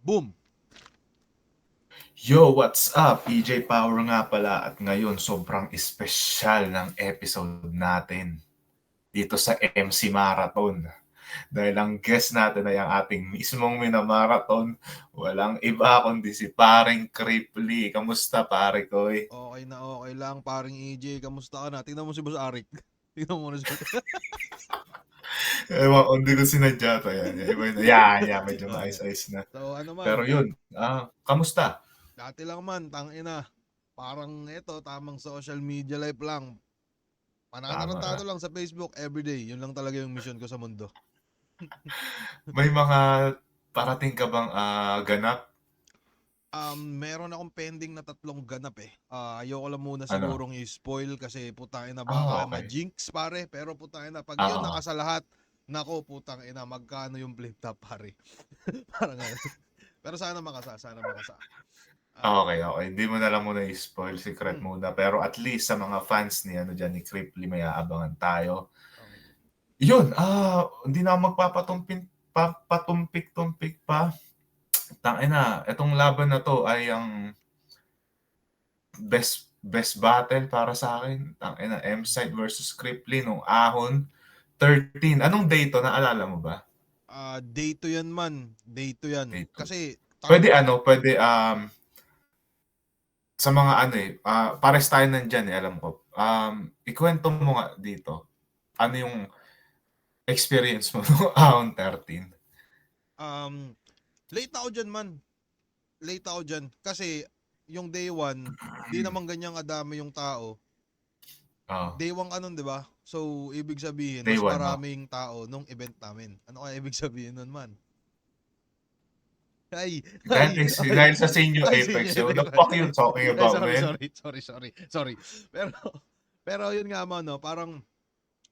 Boom! Yo, what's up? PJ Power nga pala at ngayon sobrang espesyal ng episode natin dito sa MC Marathon. Dahil ang guest natin ay ang ating mismong minamarathon. Walang iba kundi si paring Cripply. Kamusta pare koy? Okay na okay lang, paring EJ. Kamusta ka na? Tingnan mo si Boss Arik. Tingnan mo na siya. Ewan ko, hindi ko sinadya to yan. Iba yun. Yan, medyo maayos-ayos na. So ano man, Pero yun, kamusta? dati lang man, tangina. Parang ito, tamang social media life lang. Tama Pananarantado ka. lang sa Facebook everyday. Yun lang talaga yung mission ko sa mundo. May mga parating ka bang ganap? Meron akong pending na 3 ganap eh. Ayoko lang muna Ano? sigurong i-spoil kasi putang ina baka Okay. ma-jinx pare. Pero putang ina, pag yun Oo. nakasalahat, nako putang ina, magkano yung flip top pare. Parang ganun. Pero sana makasa, sana makasa. Okay, okay. Hindi mo na lang muna i-spoil, secret Mm, muna. Pero at least sa mga fans ni ano diyan ni Cripply may aabangan tayo. okay. Yun, hindi na ako patumpik-tumpik pa. Tangina, itong laban na 'to ay ang best battle para sa akin. Tangina, M-Side versus Cripply nung Ahon 13. Anong day 'to, naalala mo ba? Day 2 yan man. Day 2 yan. Day 2. Kasi Puwede ano, puwede, sa mga ano, pares tayo nandiyan, alam ko. Ikuwento mo nga dito, ano yung experience mo nung Ahon 13? um, late ako dyan man. Late ako dyan. Kasi yung day 1, di naman ganyang kadami yung tao. Oo, Day 1 ka nun, di ba? So, ibig sabihin, day mas 1, oh. maraming tao nung event namin. Ano kaya ibig sabihin nun man? Ay, ay, ay, Dahil sa Senior ay, Apex, senior. what the fuck you talking Ay, about, sorry, man? sorry, sorry, sorry, sorry. Pero, pero yun nga mo, no? Parang,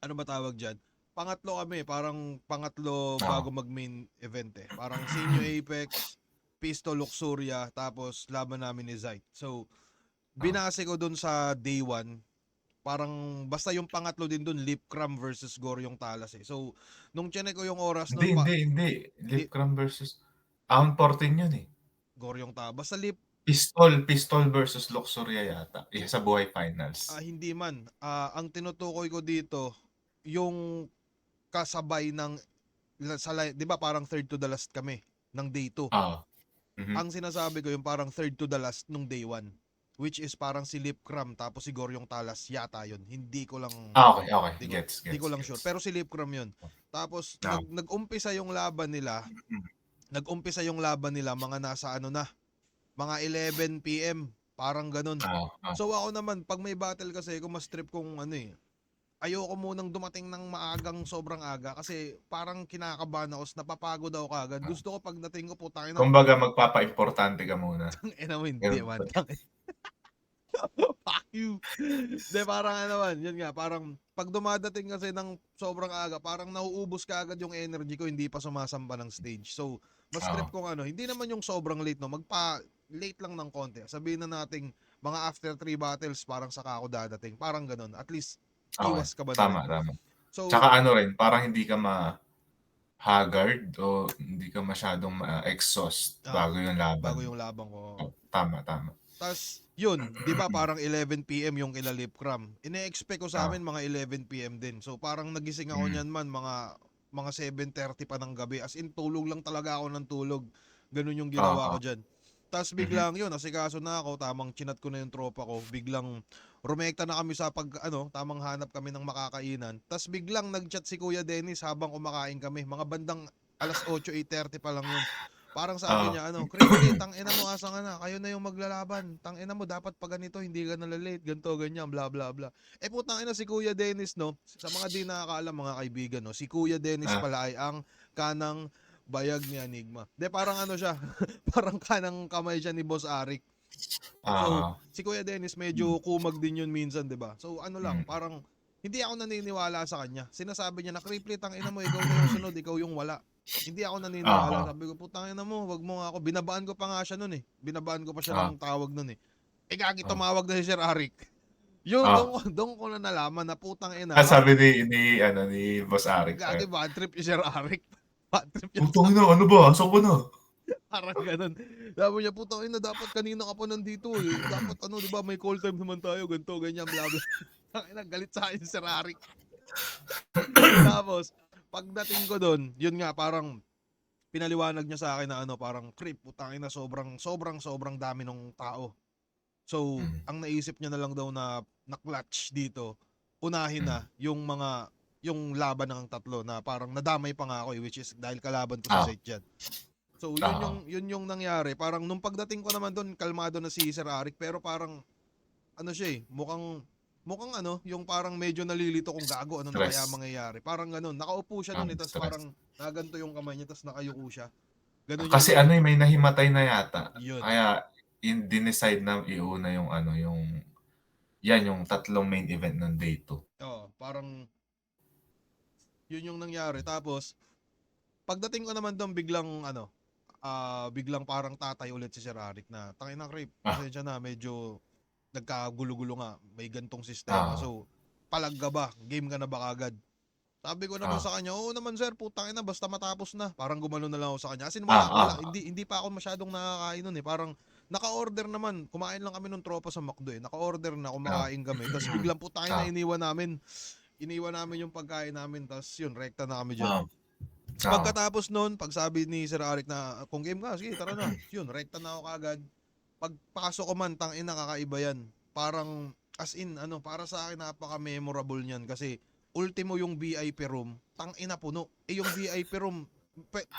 ano ba tawag dyan? Pangatlo kami, parang pangatlo Oo. bago mag-main event eh. Parang Senior Apex, Pisto Luxuria, tapos laban namin ni Zite. So, Oo. binase ko dun sa day 1, parang basta yung pangatlo din dun, Lip Cram versus Gore yung talas eh. So, nung chinek ko yung oras Hindi, nun, hindi, hindi. di, Lipcram versus Ahon 14 yun, eh. Gore yung talas. Basta Lip, Pistol versus Luxuria yata, sa Buhay Finals. hindi man. Ang tinutukoy ko dito, yung kasabay ng, di ba parang third to the last kami ng day 2. Oo. Mhm. Ang sinasabi ko yung parang third to the last nung day 1. Which is parang si Lip Cram tapos si Gore yung talas yata yun. Okay, okay. Hindi ko, Gets, hindi ko gets, lang sure. gets. Pero si Lip Cram yun. Tapos Oo. nag-umpisa yung laban nila. Nag-umpisa yung laban nila mga nasa ano na, mga 11 PM, parang ganun. Oo, oo. So ako naman, pag may battle kasi, kung mas trip kong ano eh, ayoko munang dumating ng maagang sobrang aga kasi parang kinakabahan ako, napapagod ako kagad. Oo. Gusto ko pagdating ko, putangin na, Kumbaga magpapaimportante ka muna. ina mo hindi Ganun man. ba? Fuck you. De parang ano man, yun nga, parang pag dumadating kasi ng sobrang aga, parang nauubos ka agad yung energy ko, hindi pa sumasamba ng stage. So, mas Oo. trip kong ano, hindi naman yung sobrang late, no, late lang ng konti. Sabihin na nating mga after 3 battles, parang saka ako dadating. Parang ganun. At least, Okay. iwas ka ba na rin. Tama, tama. So, Tsaka ano rin, parang hindi ka haggard o hindi ka masyadong ma-exhaust ah, bago yung bago laban. yung labang ko. Oh, tama, tama. Tas, yun, di ba parang 11 PM yung kila Lip Cram. Ine-expect ko sa Oo. amin mga 11 PM din. So parang nagising ako Mm. niyan man mga 7:30 pa ng gabi. As in, tulog lang talaga ako ng tulog. Ganun yung ginawa Oo. ko dyan. Tas Mhm. biglang yun, asikaso na ako, tamang chinat ko na yung tropa ko. Biglang rumekta na kami sa tamang hanap kami ng makakainan. Tas biglang nagchat si Kuya Dennis habang kumakain kami. Mga bandang alas 8, 8:30 pa lang yun. Parang sabi Oo. niya, Cripply, tangina mo, asa ka na, kayo na yung maglalaban. Tangina mo, dapat pa ganito, hindi ka nalalate, ganito, ganyan, bla bla bla. Putang ina, si Kuya Dennis, no, sa mga di nakakaalam mga kaibigan, no, si Kuya Dennis Ah, pala ay ang kanang bayag ni Enigma. De parang ano siya, parang kanang kamay siya ni Boss Arik. So, oo. si Kuya Dennis Hmm, medyo kumag din yun minsan, 'di ba? So, ano lang, mm. parang hindi ako naniniwala sa kanya. Sinasabi niya na, Cripply, tangina mo, ikaw na yung sunod, ikaw yung wala. Hindi ako naniniwala. Oo, Sabi ko, putang ina mo, wag mo nga ako. Binabaan ko pa nga siya noon eh. Binabaan ko pa siya oo, ng tawag noon eh. Gagi, oo, tumawag na si Sir Arik. Yun, oo. doon ko na nalaman na putang ina. Sabi ni Boss Arik Gagi, sa'yo, bad trip yung Sir Arik. Bad trip yan sa... "Putang ina, ano ba? Asan ka na?" Parang ganun. Sabi niya, putang ina, dapat kanina ka pa nandito eh. Dapat ano, di ba, may call time naman tayo, ganito, ganyan, bla bla. Tangina, galit sa akin si Sir Arik. Tapos, pagdating ko doon, yun nga, parang pinaliwanag niya sa akin na ano, parang creep, putang ina, sobrang dami ng tao. So, Mm, ang naisip niya na lang daw na clutch dito, unahin mm. na yung laban ng tatlo na parang nadamay pa nga ako eh, which is dahil kalaban ko si Ah, Zayt dyan. So, oo. yun yung nangyari. Parang nung pagdating ko naman doon, kalmado na si Sir Arik, pero parang ano siya eh, mukhang ano, yung parang medyo nalilito kung gago, ano na kaya Stress. mangyayari. Parang ganun, nakaupo siya doon eh, tas Stress. parang naganto yung kamay niya, tas nakayuko siya. Ganun yung Kasi ano eh, may nahimatay na yata. yun. Kaya dineside na iuna yung ano, yung yan yung tatlong main event ng day 2. Oo, parang yun yung nangyari. Tapos, pagdating ko naman doon, biglang parang tatay ulit si Sir Arik na, tangin na creep, Ah, pasensya na, medyo nagkagulo-gulo nga, may gantong sistema. ah, So, palag ka ba? Game ka na ba kagad? Sabi ko naman ah, sa kanya, oo naman sir, putang ina, basta matapos na. Parang gumano na lang ako sa kanya. As in, ah, wala, ah, hindi pa ako masyadong nakakain nun eh. Parang, naka-order naman, kumain lang kami nung tropa sa McDo eh. Naka-order na, ah, kumakain kami. Tapos biglang putang ina, ah, iniwan namin yung pagkain namin. Tapos yun, rekta na kami dyan. ah, ah, Pagkatapos nun, pagsabi ni Sir Arik na, kung game ka, sige, tara na. Yun, rekta na ako kagad. Pagpasok ko man, tang ina, kakaiba yan. Parang, as in, ano, para sa akin, napaka-memorable niyan. Kasi, ultimo yung VIP room, tang ina puno. Eh, yung VIP room,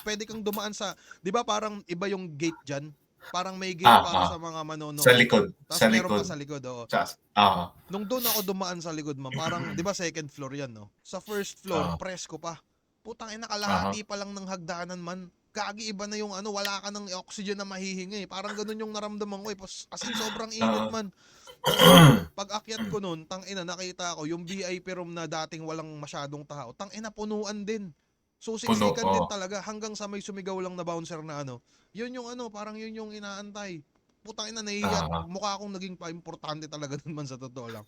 pwede kang dumaan sa, di ba parang iba yung gate dyan? Parang may gate para ah. sa mga Sa manonood. likod, Tapos sa meron pa likod. sa likod, oo. Ah, Nung doon ako dumaan sa likod, man, parang, di ba second floor yan, no? Sa first floor, ah, presko pa. Putang ina, ah, kalahati pa lang ng hagdanan man. Gagi, iba na yung ano, wala ka ng oxygen na mahihingi. Parang ganun yung naramdaman ko eh. As in, sobrang init ah, man. Tas, pag akyat ko nun, tang ina, nakita ko, yung VIP room na dating walang masyadong tao, tang ina, punuan din. So, puno, siksikan din oh. talaga, hanggang sa may sumigaw lang na bouncer na ano. Yun yung ano, parang yun yung inaantay. Putang ina, nahihiya, Ah, mukha akong naging pa-importante talaga nun man sa totoo lang.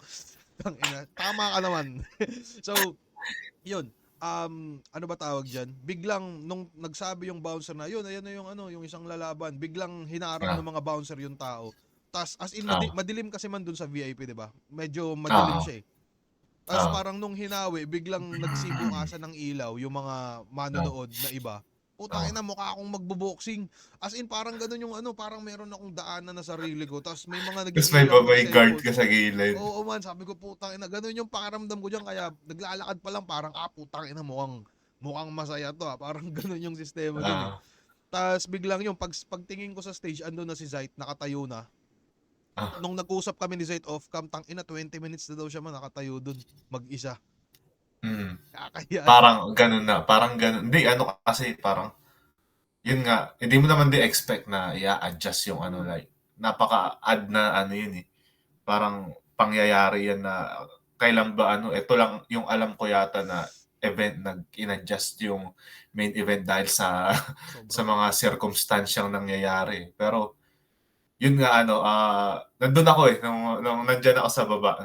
Tang ina, tama ka naman. So, yun. Ano ba tawag diyan? Biglang nung nagsabi yung bouncer na, yun, ayan na yung ano, yung isang lalaban. Biglang hinarang ng ah, mga bouncer yung tao. Tas as in ah, madilim kasi man dun sa VIP, 'di ba? Medyo madilim ah, siya eh. Tas ah, parang nung hinawi, biglang nagsibukasan ng ilaw yung mga ah, manonood na iba. Putang ah. ina, mukha akong magbo-boxing. As in, parang ganun yung ano, parang meron akong daanan na sarili ko. Tas may mga Tapos may nag-iilaw ng guard cellphone. ka sa gilid. Oo man, sabi ko putang ina, ganun yung pakiramdam ko diyan kaya naglalakad pa lang parang putang ina, mukhang masaya to parang ganun yung sistema doon eh. Ah, Tas biglang yung pagtingin ko sa stage andun na si Zayt nakatayo na. ah, Nung nag-usap kami ni Zayt off cam, tang ina 20 minutes na daw siya man nakatayo doon mag-isa. mm. Kakahiya. Parang gano'n na, parang gano'n. Hindi, ano kasi, parang, yun nga, hindi mo naman din expect na i-adjust yung ano, like, napaka-add na ano yun eh. Parang pangyayari yan na kailan ba ano, ito lang yung alam ko yata na event nag-in-adjust yung main event dahil sa sa Sobrang mga circumstansyang nangyayari. Pero yun nga ano, nandun ako eh, nung nandiyan ako sa baba,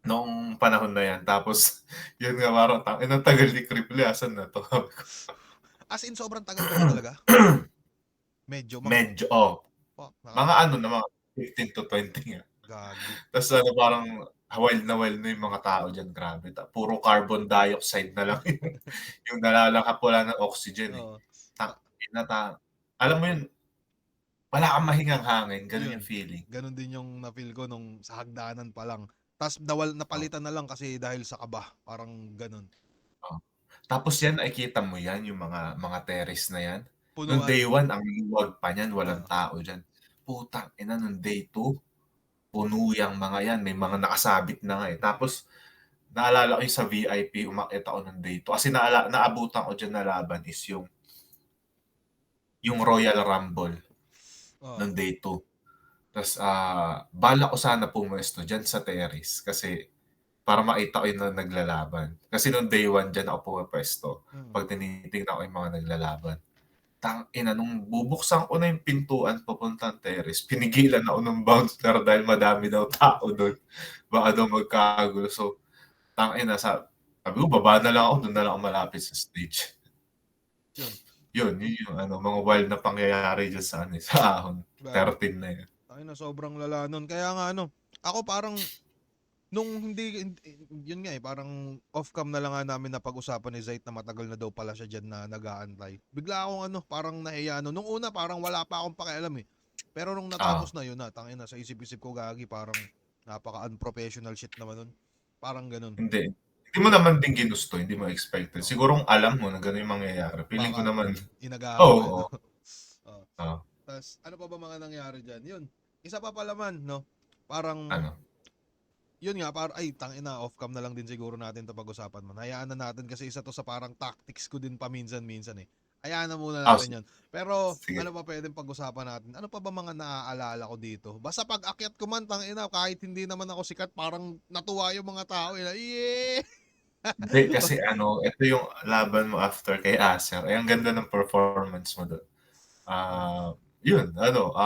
nung panahon na yan. Tapos, yun nga parang, ang tagal ni Kriple, asan na to? as in sobrang tagal ka ba talaga? Medyo Medyo, oh, fuck, mga ano nakakaano. na, mga 15 to 20 nga. Gagi. Tapos ano, parang wild na yung mga tao diyan, grabe. Puro carbon dioxide na lang yung nalalanghap, wala ng oxygen eh. Oo. Ta- Tangina, alam mo yun, wala kang mahingang hangin, ganun Yun. yung feeling. Ganun din yung na-feel ko nung sa hagdanan pa lang. Tas Oh, napalitan na lang kasi dahil sa kaba. Parang ganun. oh. Tapos yan, nakikita mo yan, yung mga terrace na yan. Nung day Punuan. 1 ang liwag pa niyan, walang Oo. tao diyan. Putang ina, nung day 2 puno yang mga yan, may mga nakasabit na nga eh. Tapos, naalala ko yung sa VIP, umakyat ako ng day 2. Kasi naabutan ko diyan na laban is yung Royal Rumble Oo. ng day 2. Tapos, balak ko sana pumuesto diyan sa terrace kasi para makita ko yung naglalaban. Kasi nung day 1 diyan ako pumepuwesto Mm. 'pag tinitingnan ko yung mga naglalaban. Tangina, nung bubuksan ko na yung pintuan papuntang terrace, pinigilan ako ng bouncer dahil madami daw tao dun. Baka daw magkagulo. So, tangina, sabi ko, baba na lang ako, dun na lang ako malapit sa stage. Yun. yun yung ano, mga wild na pangyayari diyan sa ano, sa Ahon. Grabe. 13 na yun. Tangina sobrang lala nun. Kaya nga ano, ako parang nung yun nga parang off-cam na lang nga namin napag-usapan ni Zayt na matagal na daw pala siya diyan na nag-aantay. Bigla akong ano, parang nahiya no. Nung una parang wala pa akong pakialam eh. Pero nung Ah, natapos na yun na, tangina sa isip-isip ko gagi parang napaka-unprofessional shit naman nun. Parang ganun. hindi mo naman din ginusto, hindi mo expected. Oo. Siguro kung alam mo na gano'n yung mangyayari, feeling ko Baka naman inagahan oo, mo eh, no? oo. Oo. Oo, Tas ano pa ba mga nangyari diyan? Yun. Isa pa pala man, no? Parang ano, yun nga, ay, tangina, off-cam na lang din siguro natin ito pag-usapan man. Hayaan na natin kasi isa to sa parang tactics ko din paminsan-minsan eh. Hayaan na muna ah, natin yan. Pero, ano sige. pa pwedeng pag-usapan natin? Ano pa ba mga naaalala ko dito? Basta pag akyat ko man, tangina, kahit hindi naman ako sikat, parang natuwa yung mga tao. Eh, yeah! Hindi, kasi ano, ito yung laban mo after kay Acer. Eh, ang ganda ng performance mo do'n. Oh, Yun, ano,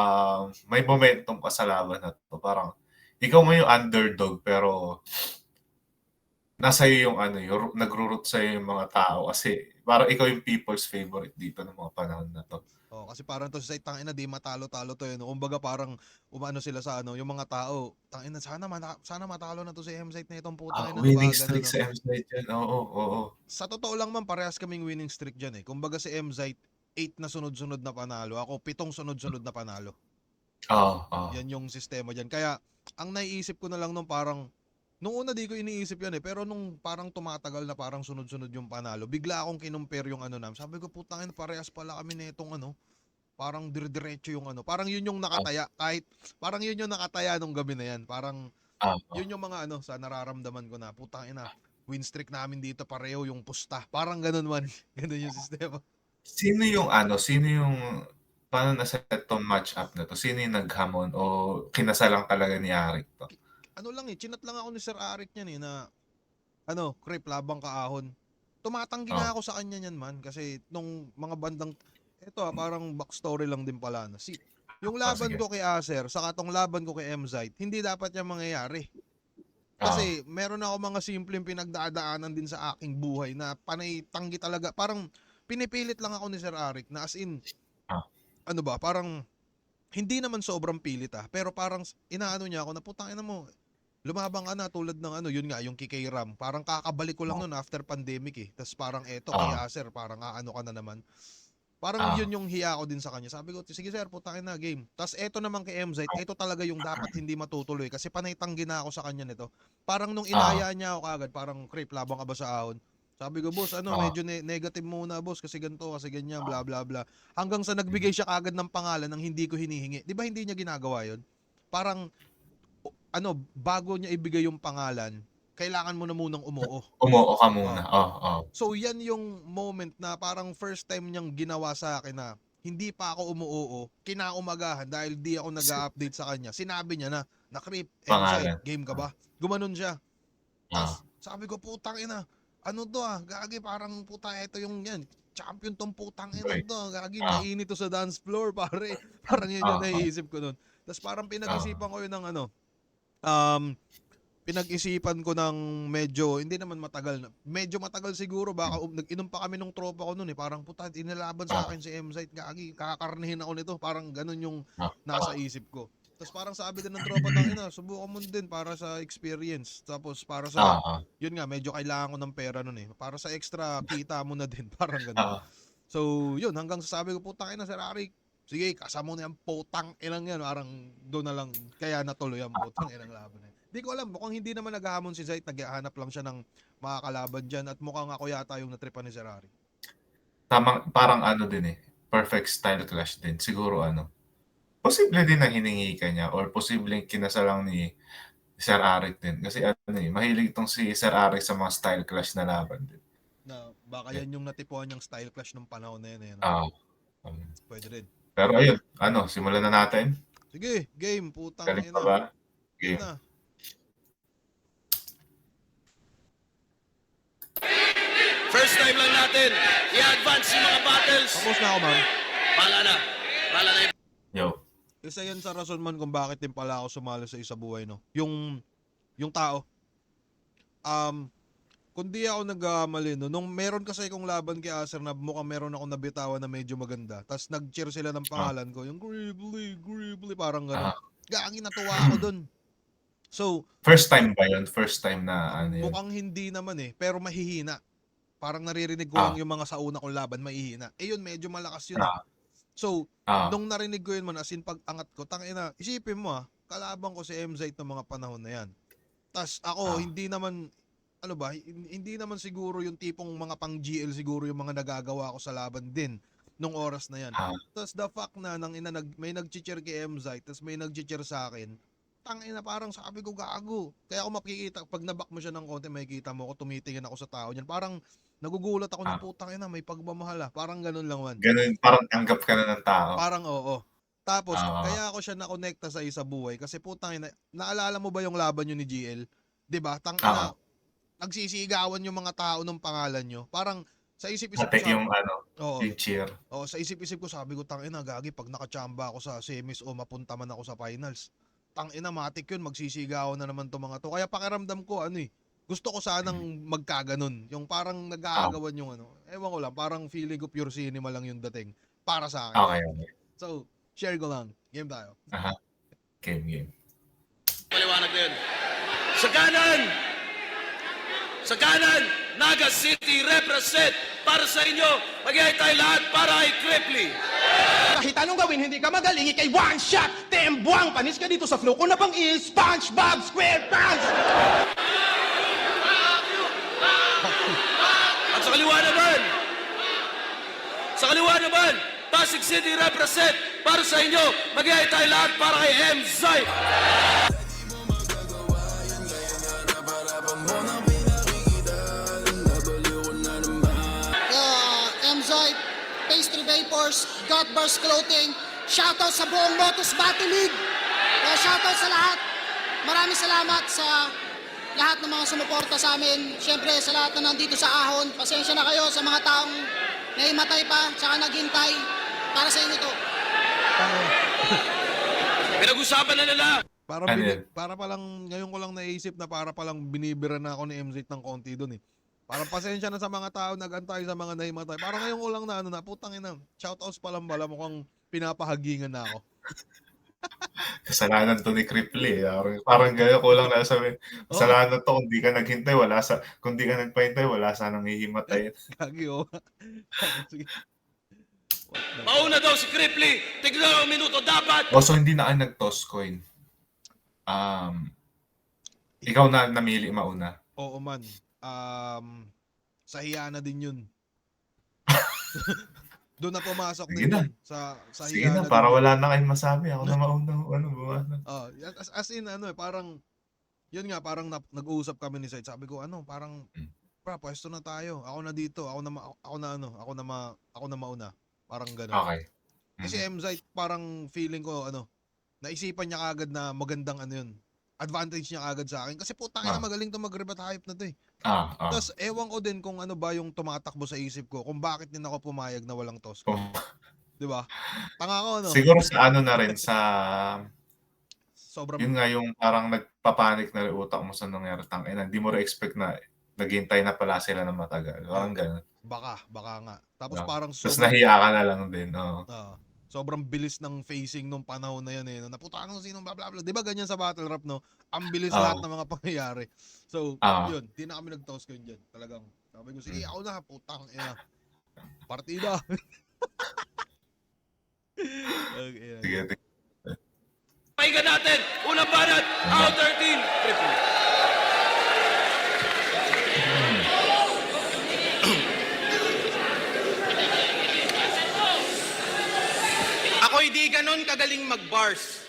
may momentum ka sa laban na 'to. Parang ikaw mo yung underdog pero nasa iyo yung ano, yung nagro-root sa'yo yung mga tao kasi parang ikaw yung people's favorite dito ng mga panahon na 'to. oh, kasi parang to sa tangina, di matalo-talo to yun. Kumbaga parang umano sila sa ano, yung mga tao, tangina, sana matalo na to si M-Site na itong putang ina, di ba? Winning Ganun, streak no? sa M-Side yan, oo, oo. Sa totoo lang man, parehas kaming winning streak dyan eh. Kumbaga si M-Zite, 8 na sunod-sunod na panalo. Ako, 7 sunod-sunod na panalo. Oo, oo, Yan yung sistema dyan. Kaya, ang naiisip ko na lang nung parang, nung una di ko iniisip yan eh, pero nung parang tumatagal na parang sunod-sunod yung panalo, bigla akong kinumpare yung ano namin. Sabi ko, putangin, parehas pala kami nitong ano, parang dire-diretso yung ano. Parang yun yung oo, nakataya, kahit, parang yun yung nakataya nung gabi na yan. Parang, oo. yun yung mga ano, sa nararamdaman ko na, putang ina, win streak namin dito pareho yung pusta. Parang ganun man. Ganun yung sistema. Sino yung ano, sino yung paano naset 'tong match up na 'to? Sino yung naghamon o kinasal lang talaga ni Arik 'to? Ano lang eh, chinat lang ako ni Sir Arik niyan eh na, ano, Krip, labang kaahon. Tumatanggi nga Oh, ako sa kanya niyan man kasi nung mga bandang, eto parang backstory lang din pala na yung oh, laban sige. ko kay Acer, saka tong laban ko kay M-Zite, hindi dapat yung mangyayari. Oo, Kasi meron ako mga simpleng pinagdadaanan din sa aking buhay na panay tanggi talaga. Parang pinipilit lang ako ni Sir Arik na as in, oh, ano ba, parang hindi naman sobrang pilit pero parang inaano niya ako na putang ina mo, lumabang ka na tulad ng ano, yun nga, yung kay Ram. Parang kakabalik ko lang oh, nun after pandemic eh. Tapos parang eto kay oo, Acer, parang aano ka na naman. Parang oo, yun yung hiya ko din sa kanya. Sabi ko, sige sir, putangin na game. Tapos eto naman kay MZ, eto talaga yung dapat hindi matutuloy kasi panay tanggi na ako sa kanya nito. Parang nung oo, inaya niya ako kagad, parang creep, labang ka ba sa ahon? Sabi ko, boss, ano, oo, medyo negative muna, boss, kasi ganito, kasi ganyan, bla bla bla. Hanggang sa nagbigay siya kagad ng pangalan ng hindi ko hinihingi. Di ba hindi niya ginagawa yun? Parang, ano, bago niya ibigay yung pangalan, kailangan mo na munang umuo. umuo ka muna, Oh. oo, oo, So yan yung moment na parang first time niyang ginawa sa akin na hindi pa ako umuoo, kinaumagahan dahil di ako nag-update sa kanya. Sinabi niya na Creep, M-Site, pangalan, game ka oo, ba? Gumanon siya. oo, Tas sabi ko, putang ina, ano to gagi parang puta, ito yung yan. Champion tong putang ina okey, to, gagi oo, mainit to sa dance floor pare. Parang yun yung oo, naiisip ko nun. Tas parang oo, pinag-isipan ko yun ng ano, um, pinag-isipan ko ng medyo, hindi naman matagal na, medyo matagal siguro, baka nag-inom pa kami nung tropa ko noon eh, parang puta, inilaban sa oo, akin si M-Site, gagi, kakakarnihin ako nito, parang ganun yung oo, nasa isip ko. Tapos parang sabi din ng tropa, tang ina, subukan mo din para sa experience. Tapos para sa, oo, yun nga, medyo kailangan ko ng pera noon eh. Para sa extra kita mo na din, parang ganun. oo, So, yun, hanggang sa sabi ko, putang ina, Sir Arik, sige, kasama mo na yung putang inang yan. Parang doon na lang, kaya natuloy ang putang inang laban na yun. Di ko alam, mukhang hindi naman naghahamon si Zayt, naghahanap lang siya ng makakalaban dyan at mukhang ako yata yung natripan ni Sir Arik. tamang parang ano din, eh, perfect style clash din. Siguro ano, posible din na hiningi ka niya or posibleng kinasal lang ni Sir Arik din kasi ano, eh, mahilig 'tong si Sir Arik sa mga style clash na laban din. Na baka Eh, yan yung natipuan niyang style clash nung panahon na yun. Eh, no? oo, um, Pwede rin. pero ayun, ano, simulan na natin? Sige, game, putang Galing pa ina. ba? Game Game. na. First time lang natin i-advance yung mga battles. Tapos na ako, ma'am. Bala na. Bala na. Yo, Isa yan sa rason man kung bakit din pala ako sumali sa isa buhay, no? Yung tao. Um, kundi ako nagkamali, no, nung meron kasi akong laban kay Acer na mukhang meron akong nabitawan na medyo maganda. Tapos nag-cheer sila ng pangalan ko, yung Gridley, parang gano'n. Ah. Gagi, natuwa ako dun. So, First time ba yun? First time na ano yun? mukhang hindi naman eh, pero mahihina. Parang naririnig ko lang yung mga sa una kong laban, mahihina. Eh yun, medyo malakas yun. Ah. So, Ah. nung narinig ko yun man, as in pag-angat ko, tangina, isipin mo kalaban ko si MZ ng mga panahon na yan. Tas ako, hindi naman, ano ba, hindi naman siguro yung tipong mga pang GL siguro yung mga nagagawa ko sa laban din nung oras na yan. Ah. Tas the fact na may nag-cheer kay MZ, tas may nag-cheer sa akin, tangina, parang sabi ko, gago. Kaya ako makikita, pag nabak mo siya ng konti, makikita mo ako, tumitingin ako sa tao niyan. Parang nagugulat ako ng putang ina, may pagmamahal. Parang ganun lang man. Ganun, parang tanggap ka na ng tao. Parang oo. Tapos, kaya ako siya nakonekta sa isa buhay. Kasi putang ina, naalala mo ba yung laban nyo ni GL? 'Di ba? Tangina, nagsisigawan yung mga tao ng pangalan nyo. Parang sa isip-isip ko Pati yung oo, yung cheer. sa isip-isip ko sabi ko, tangina, gagi, pag nakachamba ako sa semis o mapunta man ako sa finals, tangina, matik yun, magsisigawan na naman to mga to. Kaya pakiramdam ko, gusto ko sanang magkaganon. Yung parang nag-aagawan yung ewan ko lang, parang feeling ko pure cinema lang yung dating para sa akin. Okay. So, share ko lang. Game tayo. Game. Maliwanag na yun. Sa kanan, Naga City represent para sa inyo. Mag-iay tayo lahat para kay Cripply. Kahit anong gawin, hindi ka magaling, ikay one shot, tembuang, panis ka dito sa flow ko na pang is SpongeBob SquarePants! At sa kaliwa naman, Pasig City represent para sa inyo. Mag-iay tayo lahat para kay MZ. MZ, Pastry Vapors, Godbars Clothing, shoutout sa buong Motus Battle League. Shoutout sa lahat. Maraming salamat sa lahat ng mga sumuporta sa amin. Siyempre sa lahat na nandito sa ahon. Pasensya na kayo sa mga taong naimatay pa, tsaka naghintay. Para sa inyo to. Pinag-usapan na nila. Para pa lang, ngayon ko lang naisip na para pa lang binibira na ako ni MZ ng konti doon eh. Parang pasensya na sa mga tao nag-antay sa mga nahimatay. Parang ngayon ko lang na putang ina, shoutouts pa lang bala, mukhang pinapahagingan na ako. Kasalanan to ni Cripply. Parang gaya ko lang nasabi. Kasalanan to kung di ka naghintay, kung di ka nagpahintay, wala sanang hihimatay. Gagi Sige. Mauna daw si Cripply. Tignan ang minuto dapat. So hindi na kayo nag-toss coin. Ikaw na namili mauna. Oo man. Sa Hiyana din yun. Doon na pumasok din yun. Sa Sige Hiyana. na, para wala na kayong masabi. Ako na mauna. Buwan. As in, parang, yun nga, parang nag-uusap kami ni Said. Sabi ko, parang, pwesto na tayo. Ako na dito. Ako na mauna. Parang gano'n. Okay. Kasi MZ, parang feeling ko, naisipan niya kagad na magandang advantage niya kagad sa akin. Kasi putang ina, magaling to mag-rebat hype na to eh. Tapos ewan ko din kung ano ba yung tumatakbo sa isip ko, kung bakit din ako pumayag na walang toss. Di ba? Tanga ko, Siguro sa na rin, sa sobrang yun nga yung parang nagpapanik na rin utak mo sa nangyari. Tangina, hindi mo expect na naghintay na pala sila ng matagal. Parang gano'n. Baka nga. Tapos parang Tapos nahiya ka na lang din. Sobrang bilis ng facing nung panahon na yan eh. Naputaan ng sinong bla bla bla. Di ba ganyan sa battle rap, no? Ang bilis lahat ng mga pangyayari. So, yun. Di na kami nag-toss ko yun dyan. Talagang, sabi ko, sige, ako na, putang ina. Partida. Okay. Sige. Pahinga natin. Unang banat. Outer team. Cripply. Ako'y di ganon kagaling mag-bars.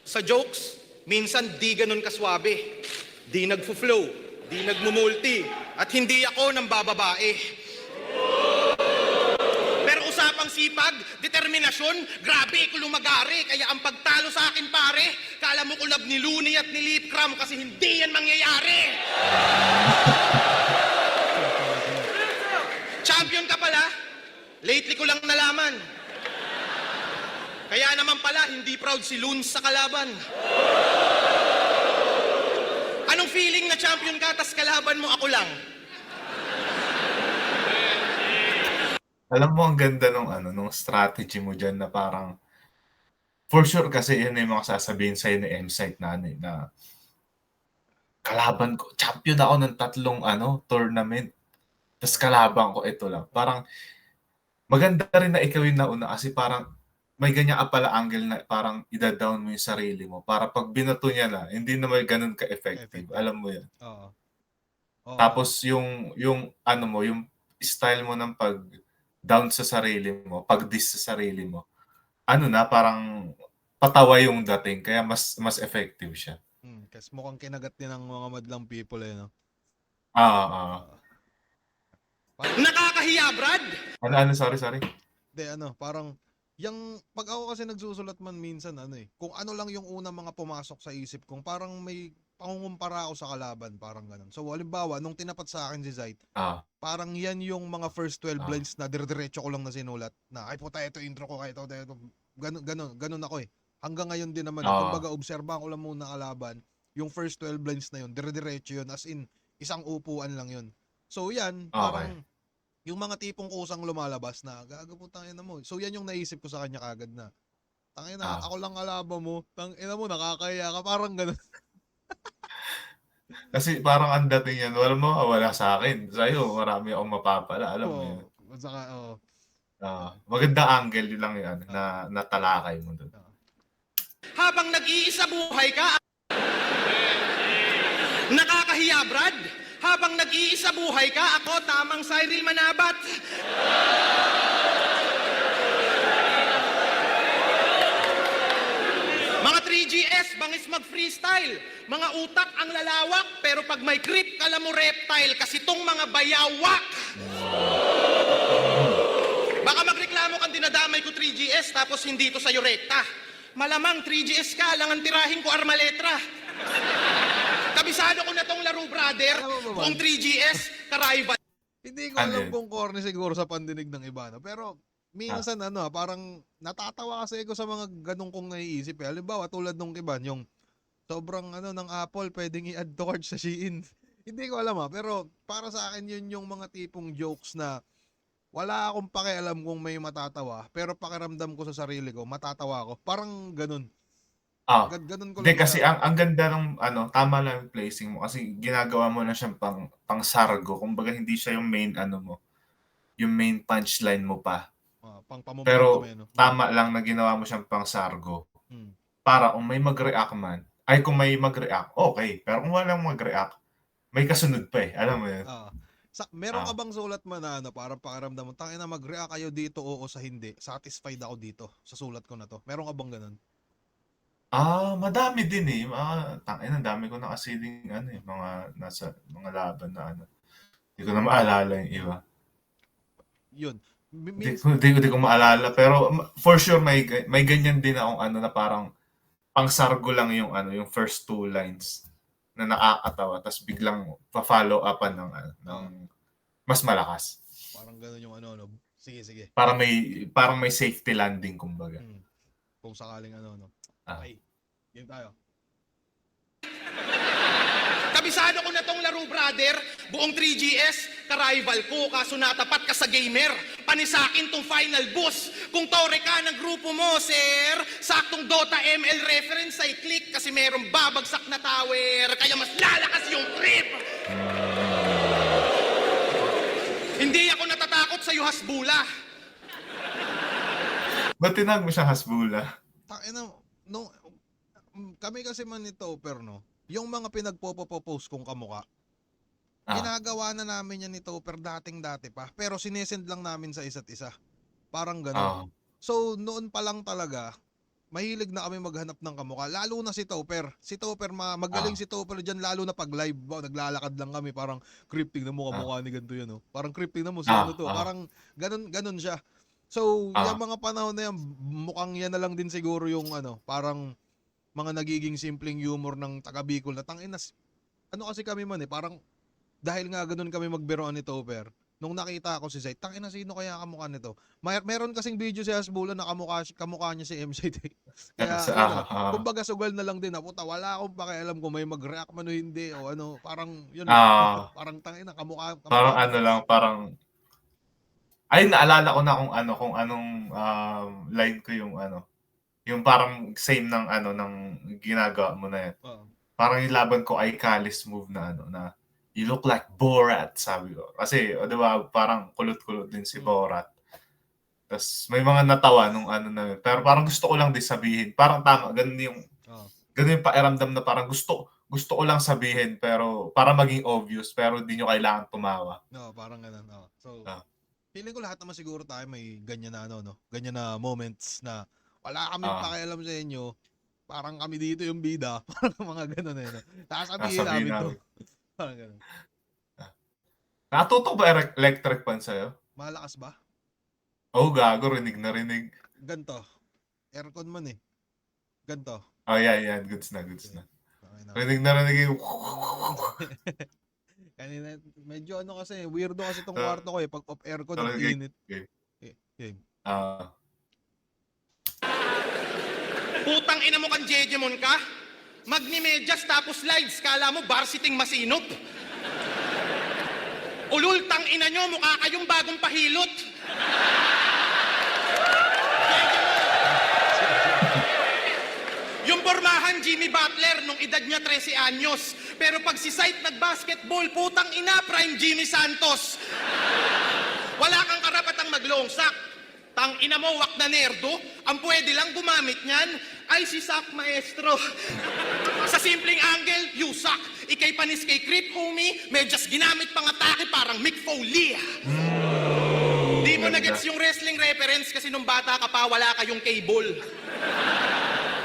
Sa jokes, minsan di ganon kaswabe. Di nagfo-flow, di nagmumulti, at hindi ako nang bababae. Pero usapang sipag, determinasyon, grabe ko lumagari, kaya ang pagtalo sa akin pare, kala mo kulab ni Looney at ni Lip Cram kasi hindi yan mangyayari. Champion ka pala? Lately ko lang nalaman. Kaya naman pala, hindi proud si Loon sa kalaban. Anong feeling na champion ka, tas kalaban mo ako lang? Alam mo ang ganda nung ano, nung strategy mo diyan na parang for sure kasi yun na yung mga sasabihin sa'yo ni M-Site na ano, eh, na kalaban ko champion ako ng 3 ano, tournament. Tas kalaban ko ito lang. Parang maganda rin na ikaw yung nauna kasi parang may ganyan ka pala angle na parang ida-down mo yung sarili mo para 'pag binato niya na, hindi naman gano'n ka-effective, Effective. alam mo 'yun. Oo. Oo nga. Tapos yung ano mo, yung style mo ng pag-down sa sarili mo, pag-diss sa sarili mo, ano na parang patawa yung dating kaya mas effective siya. Kasi mukhang kinagat din ng mga madlang people eh, no? Oo. Oo. Parang, Nakakahiya, Brad! Ano, sorry. hindi, parang, yung, pag ako kasi nagsusulat man minsan, kung ano lang yung unang mga pumasok sa isip kong, parang may pangungumpara ako sa kalaban, parang ganun. So, halimbawa, nung tinapat sa akin si Zayt, Ah, parang yan yung mga first 12 Ah. lines na dire-diretso ko lang na sinulat, na, ay puta, ito intro ko, ito, ganun ako eh. Hanggang ngayon din naman, Oo. kumbaga, obserbahan ko lang muna kalaban, yung first 12 lines na yun, dire-diretso yun, as in, isang upuan lang yun. So, yan, parang, yung mga tipong kusang lumalabas na, gago po tangina mo. So, yan yung naisip ko sa kanya kagad na, tangina, Ah. ako lang kalaban mo, tangina mo, nakakaya ka, parang ganun. Kasi parang ang dating niyan, walang mawawala sa'kin. Sa'yo marami akong mapapala, alam mo yun? Oo, saka, oo. Magandang angle yun lang yan na natalakay mo dun. Habang nag-iisa buhay ka, nakakahiya, Brad! Habang nag-iisa buhay ka, ako, tamang Cyril Manabat. Mga 3GS, bangis mag-freestyle. Mga utak ang lalawak, pero pag may grip, kala mo reptile, kasi tong mga bayawak. Baka magreklamo kang dinadamay ko 3GS, tapos hindi to sa'yo rekta. Malamang 3GS ka, lang ang tirahin ko armaletra. Kabisado ko na tong laro, brother. Alam mo ba, Kung 3GS, ka-rival. hindi ko Ano alam yun? kung corny siguro sa pandinig ng iba, no? Pero minsan parang natatawa kasi ako sa mga ganong kong naiisip eh. Halimbawa tulad nung Kiban, yung sobrang ng Apple pwedeng i-add to cart sa Shein. Hindi ko alam pero para sa akin yun yung mga tipong jokes na wala akong pakialam kung may matatawa, pero pakiramdam ko sa sarili ko, matatawa ako. Parang ganun. Ganun ko Hindi lang kasi siya. ang ganda ng ano, tama lang yung placing mo kasi ginagawa mo na siyang pang sargo. Kumbaga hindi siya yung main ano mo, yung main punchline mo pa. Pang pamomentum Pero no? tama lang na ginawa mo siyang pang sargo. Hmm. Para kung may mag-react man, ay kung may mag-react, okay. Pero kung walang mag-react, may kasunod pa eh. Alam mo yun? Meron ka Ah. bang sulat man na parang pakiramdam mo, tangina mag-react kayo dito, oo sa hindi. Satisfied ako dito sa sulat ko na to. Meron ka bang ganun? Madami din eh. Tangina, ang dami ko na kasi ding ano eh, mga nasa mga laban na ano. Hindi ko na maalala yung iba. Yun. Hindi ko maalala pero for sure may ganyan din akong ano na parang pangsargo lang yung ano, yung first 2 lines na nakakatawa tapos biglang pa-follow upan ng ano, ng mas malakas. Parang ganun yung no. Sige. Parang may safety landing kumbaga. Kung sakaling no. Okay. Game tayo. Kabisado ko na tong laro, brother. Buong 3GS, ka-rival ko, kaso natapat ka sa gamer. Panisakin tong final boss. Kung tore ka ng grupo mo, sir, saktong Dota ML reference ay click kasi merong babagsak na tower. Kaya mas lalakas yung trip. Hindi ako natatakot sa iyo, Hasbula. Ba't tinawag mo siyang Hasbula? Kami kasi man ni Topper, no, yung mga pinagpopopost kong kamuka, Ah. ginagawa na namin yan ni Topper dating-dati pa, pero sinesend lang namin sa isa't isa. Parang Ah. ganun. So, noon pa lang talaga, mahilig na kami maghanap ng kamuka, lalo na si Topper. Si Topper, magaling si Topper dyan, lalo na pag live, naglalakad lang kami, parang creeping na mo, kamukha ni ganito yan, no? Parang creeping na mo, si ano to, parang ganun siya. So, yung mga panahon na yan, mukhang yan na lang din siguro yung parang mga nagiging simpleng humor ng taga Bicol na tanginas. Ano kasi kami man parang dahil nga ganun kami magbiroan ni Topper. Nung nakita ko si Zayt, tangina sino kaya kamukha nito? Meron kasing video si Hasbula na kamukha niya si M-Site. Kaya kumbaga sugal na lang din na puta, wala akong pakialam kung may mag-react man o hindi o ano, parang yun. Parang tangina kamukha. Parang ano lang, parang Ay, naalala ko na kung anong line ko yung yung parang same ng ng ginagawa mo na yan. Oo. Parang yung laban ko ay Callis move na na you look like Borat, sabi ko. Kasi, di ba, parang kulot-kulot din si Borat. Tapos may mga natawa nung na yun. Pero parang gusto ko lang din sabihin. Parang tama, Oo. ganun yung pakiramdam na parang gusto ko lang sabihin pero para maging obvious pero di nyo kailangan tumawa. No, parang ganun. Oo. So, Ah. feeling ko lahat naman siguro tayo may ganyan na no? Ganyan na moments na wala kaming Ah. pakialam sa inyo. Parang kami dito yung bida. Parang mga ganun eh. No? Sasabihin Sasabihin namin to. namin. Parang ganun. Natutok ba electric fan sa'yo? Malakas ba? Oh, gago, rinig na rinig. Ganto. Aircon man eh. Ganto. Oh, yan. Goods na. Okay na. Rinig na rinig yung... Kanina, medyo kasi, weirdo kasi tong Ah. kwarto ko eh. Pag off aircon, ang Talaga, init. okay. Game. Putang ina mo kang Jejemon ka? Magnimedyas tapos slides, kala mo varsiting masinop. Ulul, tang ina nyo, mukha kayong bagong pahilot. Yung pormahan, Jimmy Butler, nung edad niya 13 anyos. Pero pag si Sight nag-basketball, putang ina, prime Jimmy Santos. Wala kang karapatang maglongsak. Tang ina mo, wak na nerdo. Ang pwede lang gumamit niyan ay si Sak Maestro. Sa simpleng angle, you suck. Ikay panis kay Creep, homie. Medyas ginamit pang atake parang Mick Foley. Di mo na-gets yung wrestling reference kasi nung bata ka pa, wala kayong cable.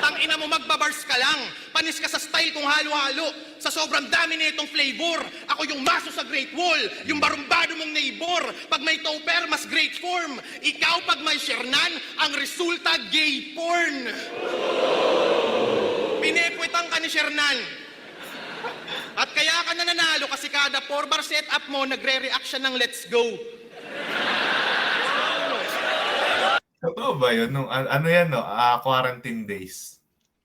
Tang ina mo, magbabars ka lang. Panis ka sa style kung halo-halo. Sa sobrang dami nitong flavor. Ako yung maso sa Great Wall. Yung barumbado mong neighbor. Pag may topper, mas great form. Ikaw pag may shernan, ang resulta gay porn. Pinepwetang ka ni Shernan. At kaya ka nananalo kasi kada 4-bar setup mo, nagre-react siya ng let's go. Totoo ba yun? Nung, ano yan, no? Quarantine days.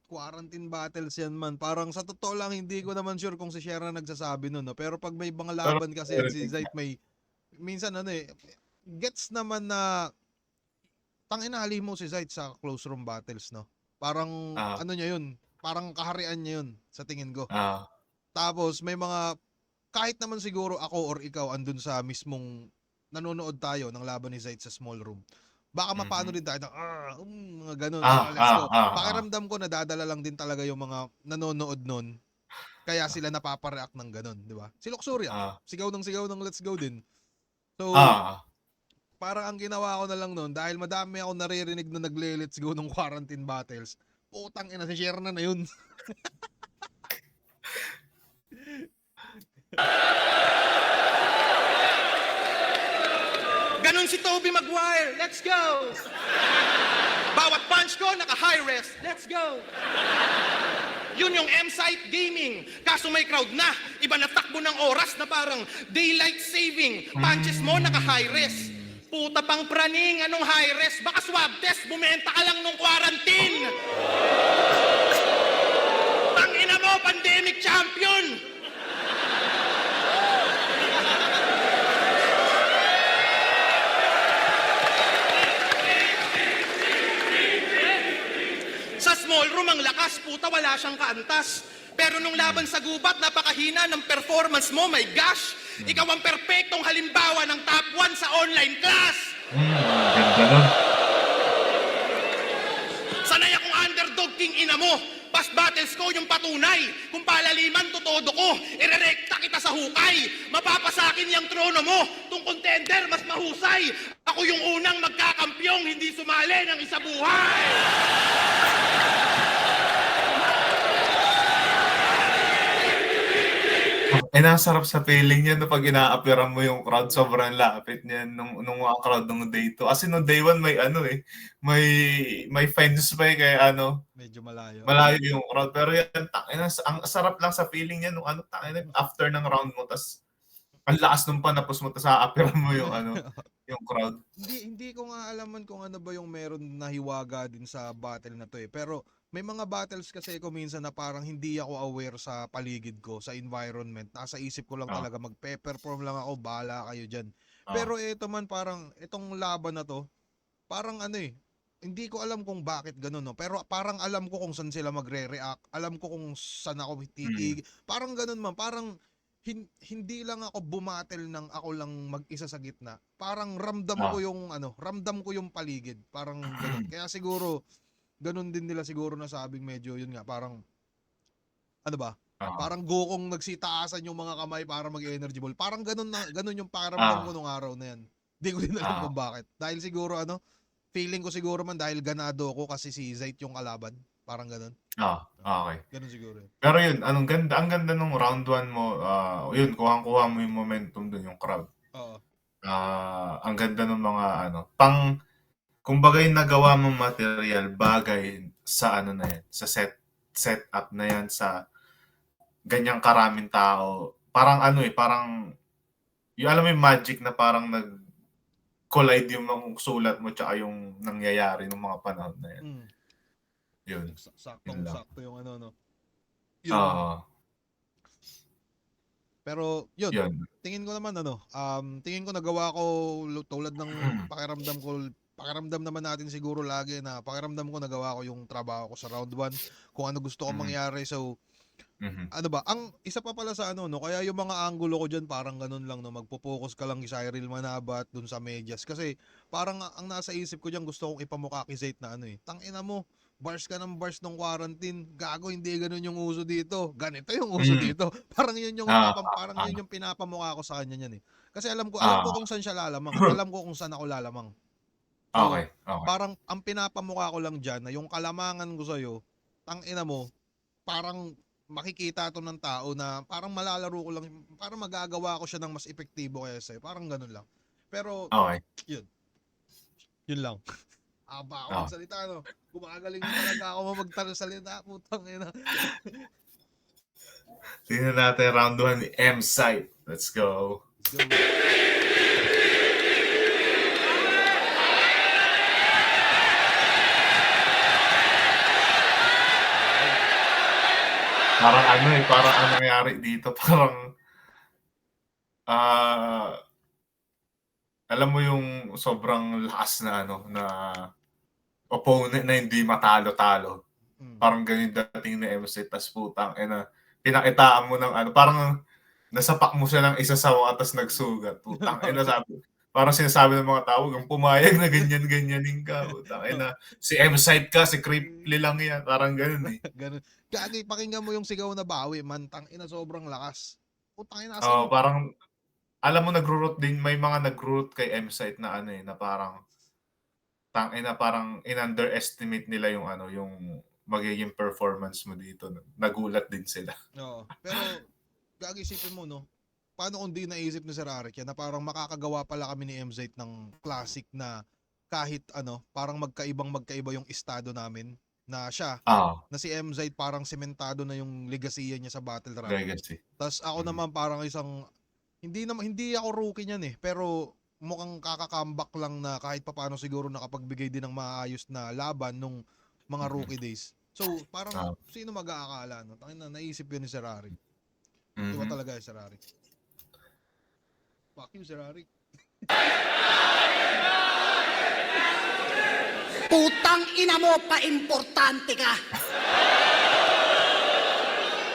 Quarantine battles yan man. Parang sa totoo lang, hindi ko naman sure kung si Shera nagsasabi nun. No? Pero pag may mga laban kasi yan, si Zayt may... Minsan gets naman na... Tanginali mo si Zayt sa close room battles, no? Parang, niya yun? Parang kaharian niya yun, sa tingin ko. Tapos, may mga... Kahit naman siguro ako or ikaw andun sa mismong nanonood tayo ng laban ni Zayt sa small room. Baka mapano din tayo mga ganun. Let's go. Pakiramdam ko nadadala lang din talaga yung mga nanonood nun. Kaya sila napapareact ng ganun, di ba? Si Luxuria, sigaw ng let's go din. So, parang ang ginawa ko na lang nun, dahil madami ako naririnig na nagle-let's go ng quarantine battles, putang ina, si share na yun. Ganon si Toby Maguire. Let's go! Bawat punch ko, naka-high rest. Let's go! Yun yung M-Site Gaming. Kaso may crowd na. Iba na takbo ng oras na parang daylight saving. Punches mo, naka-high rest. Puta pang praning, anong high rest? Baka swab test, bumenta ka lang nung quarantine. Tangina mo, pandemic champion! Sa small room ang lakas, puta, wala siyang kaantas. Pero nung laban sa gubat, napakahina ng performance mo, my gosh! Ikaw ang perpektong halimbawa ng top 1 sa online class! Ganda nun. Sanay akong underdog king ina mo. Past battles ko yung patunay. Kung palaliman, tutodo ko. Irerekta kita sa hukay. Mapapasakin yung trono mo. Tung contender, mas mahusay. Ako yung unang magkakampyong hindi sumali ng isa buhay. Nasarap sa feeling niya no, pag ina-appearan mo yung crowd, sobrang lapit niyan nung mga crowd nung day 2. Kasi nung day 1 may may fence pa kaya Medyo malayo. malayo yung crowd. Pero yan, ang sarap lang sa feeling niya nung after ng round mo, tas ang lakas nung panapos mo, tas a-appearan mo yung yung crowd. Hindi ko nga alaman kung ano ba yung meron na hiwaga din sa battle na to eh. Pero may mga battles kasi ko minsan na parang hindi ako aware sa paligid ko, sa environment. Nasa isip ko lang talaga, magpe-perform lang ako, bahala kayo dyan. Pero ito man parang itong laban na to, parang ano eh, hindi ko alam kung bakit ganun, no? Pero parang alam ko kung saan sila magre-react. Alam ko kung saan ako titig. Parang ganun man. Parang hindi lang ako bumatel ng ako lang mag-isa sa gitna. Parang ramdam ko yung ramdam ko yung paligid. Parang ganun. Kaya siguro ganun din nila siguro nasabing medyo yun nga parang ano ba? Parang gokong nagsitaasan yung mga kamay para mag-energy ball. Parang ganun yung pakiramdam ko nung araw na yan. Hindi ko din alam kung bakit. Dahil siguro feeling ko siguro man dahil ganado ko kasi si Zayt yung kalaban. Parang ganun. Okay. Ganun siguro yun. Pero yun, ang ganda nung round 1 mo, yun, kuhang-kuha mo yung momentum dun, yung crowd. Oo. Ang ganda ng mga kumbaga yung nagawa mong material, bagay sa na yan, sa setup na yan, sa ganyang karaming tao. Parang parang, yung alam mo yung magic na parang collide yung mga sulat mo tsaka yung nangyayari ng mga panahon na yan. Yun. Saktong-sakto yung no. Yun. Pero yun, tingin ko naman tingin ko nagawa ko tulad ng pakiramdam naman natin siguro lagi na pakiramdam ko nagawa ko yung trabaho ko sa round 1 kung ano gusto ko mangyari. So ano ba, ang isa pa pala sa kaya yung mga angulo ko dyan parang ganun lang magpo-focus ka lang kay Cyril Manabat dun sa medyas kasi parang ang nasa isip ko dyan gusto kong ipamukha kay Zayt na tangina mo, bars ka ng bars nung quarantine, gago hindi ganun yung uso dito, ganito yung uso dito. Parang yun yung yun yung pinapamukha ko sa kanya yan kasi alam ko kung saan siya lalamang, alam ko kung saan ako lalamang. So, Okay. parang ang pinapamukha ko lang dyan na yung kalamangan ko sa'yo, tangina mo, parang makikita to ng tao na parang malalaro ko lang, parang magagawa ko siya ng mas epektibo kaya sa'yo. Parang ganun lang. Pero, yun lang. Aba ako magsalita, Gumagaling na talaga ako magsalita. Putang ina. Tingnan natin round 1 ni M-Site. Let's go. Let's go. Parang parang ang nangyari dito, parang alam mo yung sobrang lakas na na opponent na hindi matalo-talo. Parang ganun dating ni MC, tas putang pinakitaan mo ng parang nasapak mo siya ng isa sa mga tas nagsugat. Putang sabi, parang sinasabi ng mga tao, yung pumayag na ganyan-ganyanin ka. Putang si M-Site ka, si Cripply lang yan. Parang ganun Ganun. Gagi, pakinggan mo yung sigaw na bawi, man. Tangina, sobrang lakas. Putang ina. Parang, alam mo, nag-root din, may mga nag-root kay M-Site na na parang, parang in-underestimate nila yung yung magiging performance mo dito. Nagulat din sila. Oo. Pero, gagi, isipin mo, paano kung di naisip ni Sir Arik yan na parang makakagawa pala kami ni M-Site ng classic na kahit parang magkaiba yung estado namin na siya, na si M-Zite parang sementado na yung legacy niya sa Battle Royale. Legacy. Tapos ako naman parang hindi ako rookie niyan pero mukhang kaka-comeback lang na kahit papaano siguro nakapagbigay din ng maayos na laban nung mga rookie days. So parang sino mag-aakala Tangina, naisip yun ni Sir Arik. Iba talaga Sir Arik. Fuck you Sir Arik. Putang ina mo, pa-importante ka.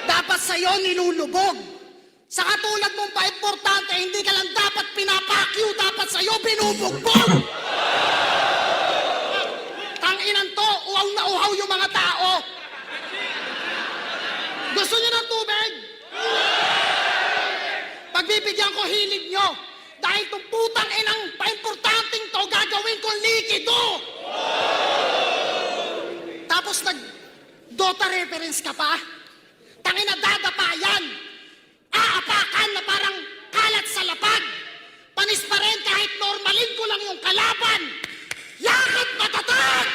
Dapat sa'yo nilulubog. Sa katulad mong pa-importante, hindi ka lang dapat pinapakyu, dapat sa'yo binubugbog. Tanginan to, uhaw na uhaw yung mga tao. Gusto niyo ng tubig? Pagbibigyan ko hilig nyo. Dahil itong putang inang pa-importanting to, gagawin ko likido. Tapos nag-Dota reference ka pa? Tangina, dadapa yan. Aapakan na parang kalat sa lapag. Panis pa rin kahit normalin ko lang yung kalaban. Yakap matatag!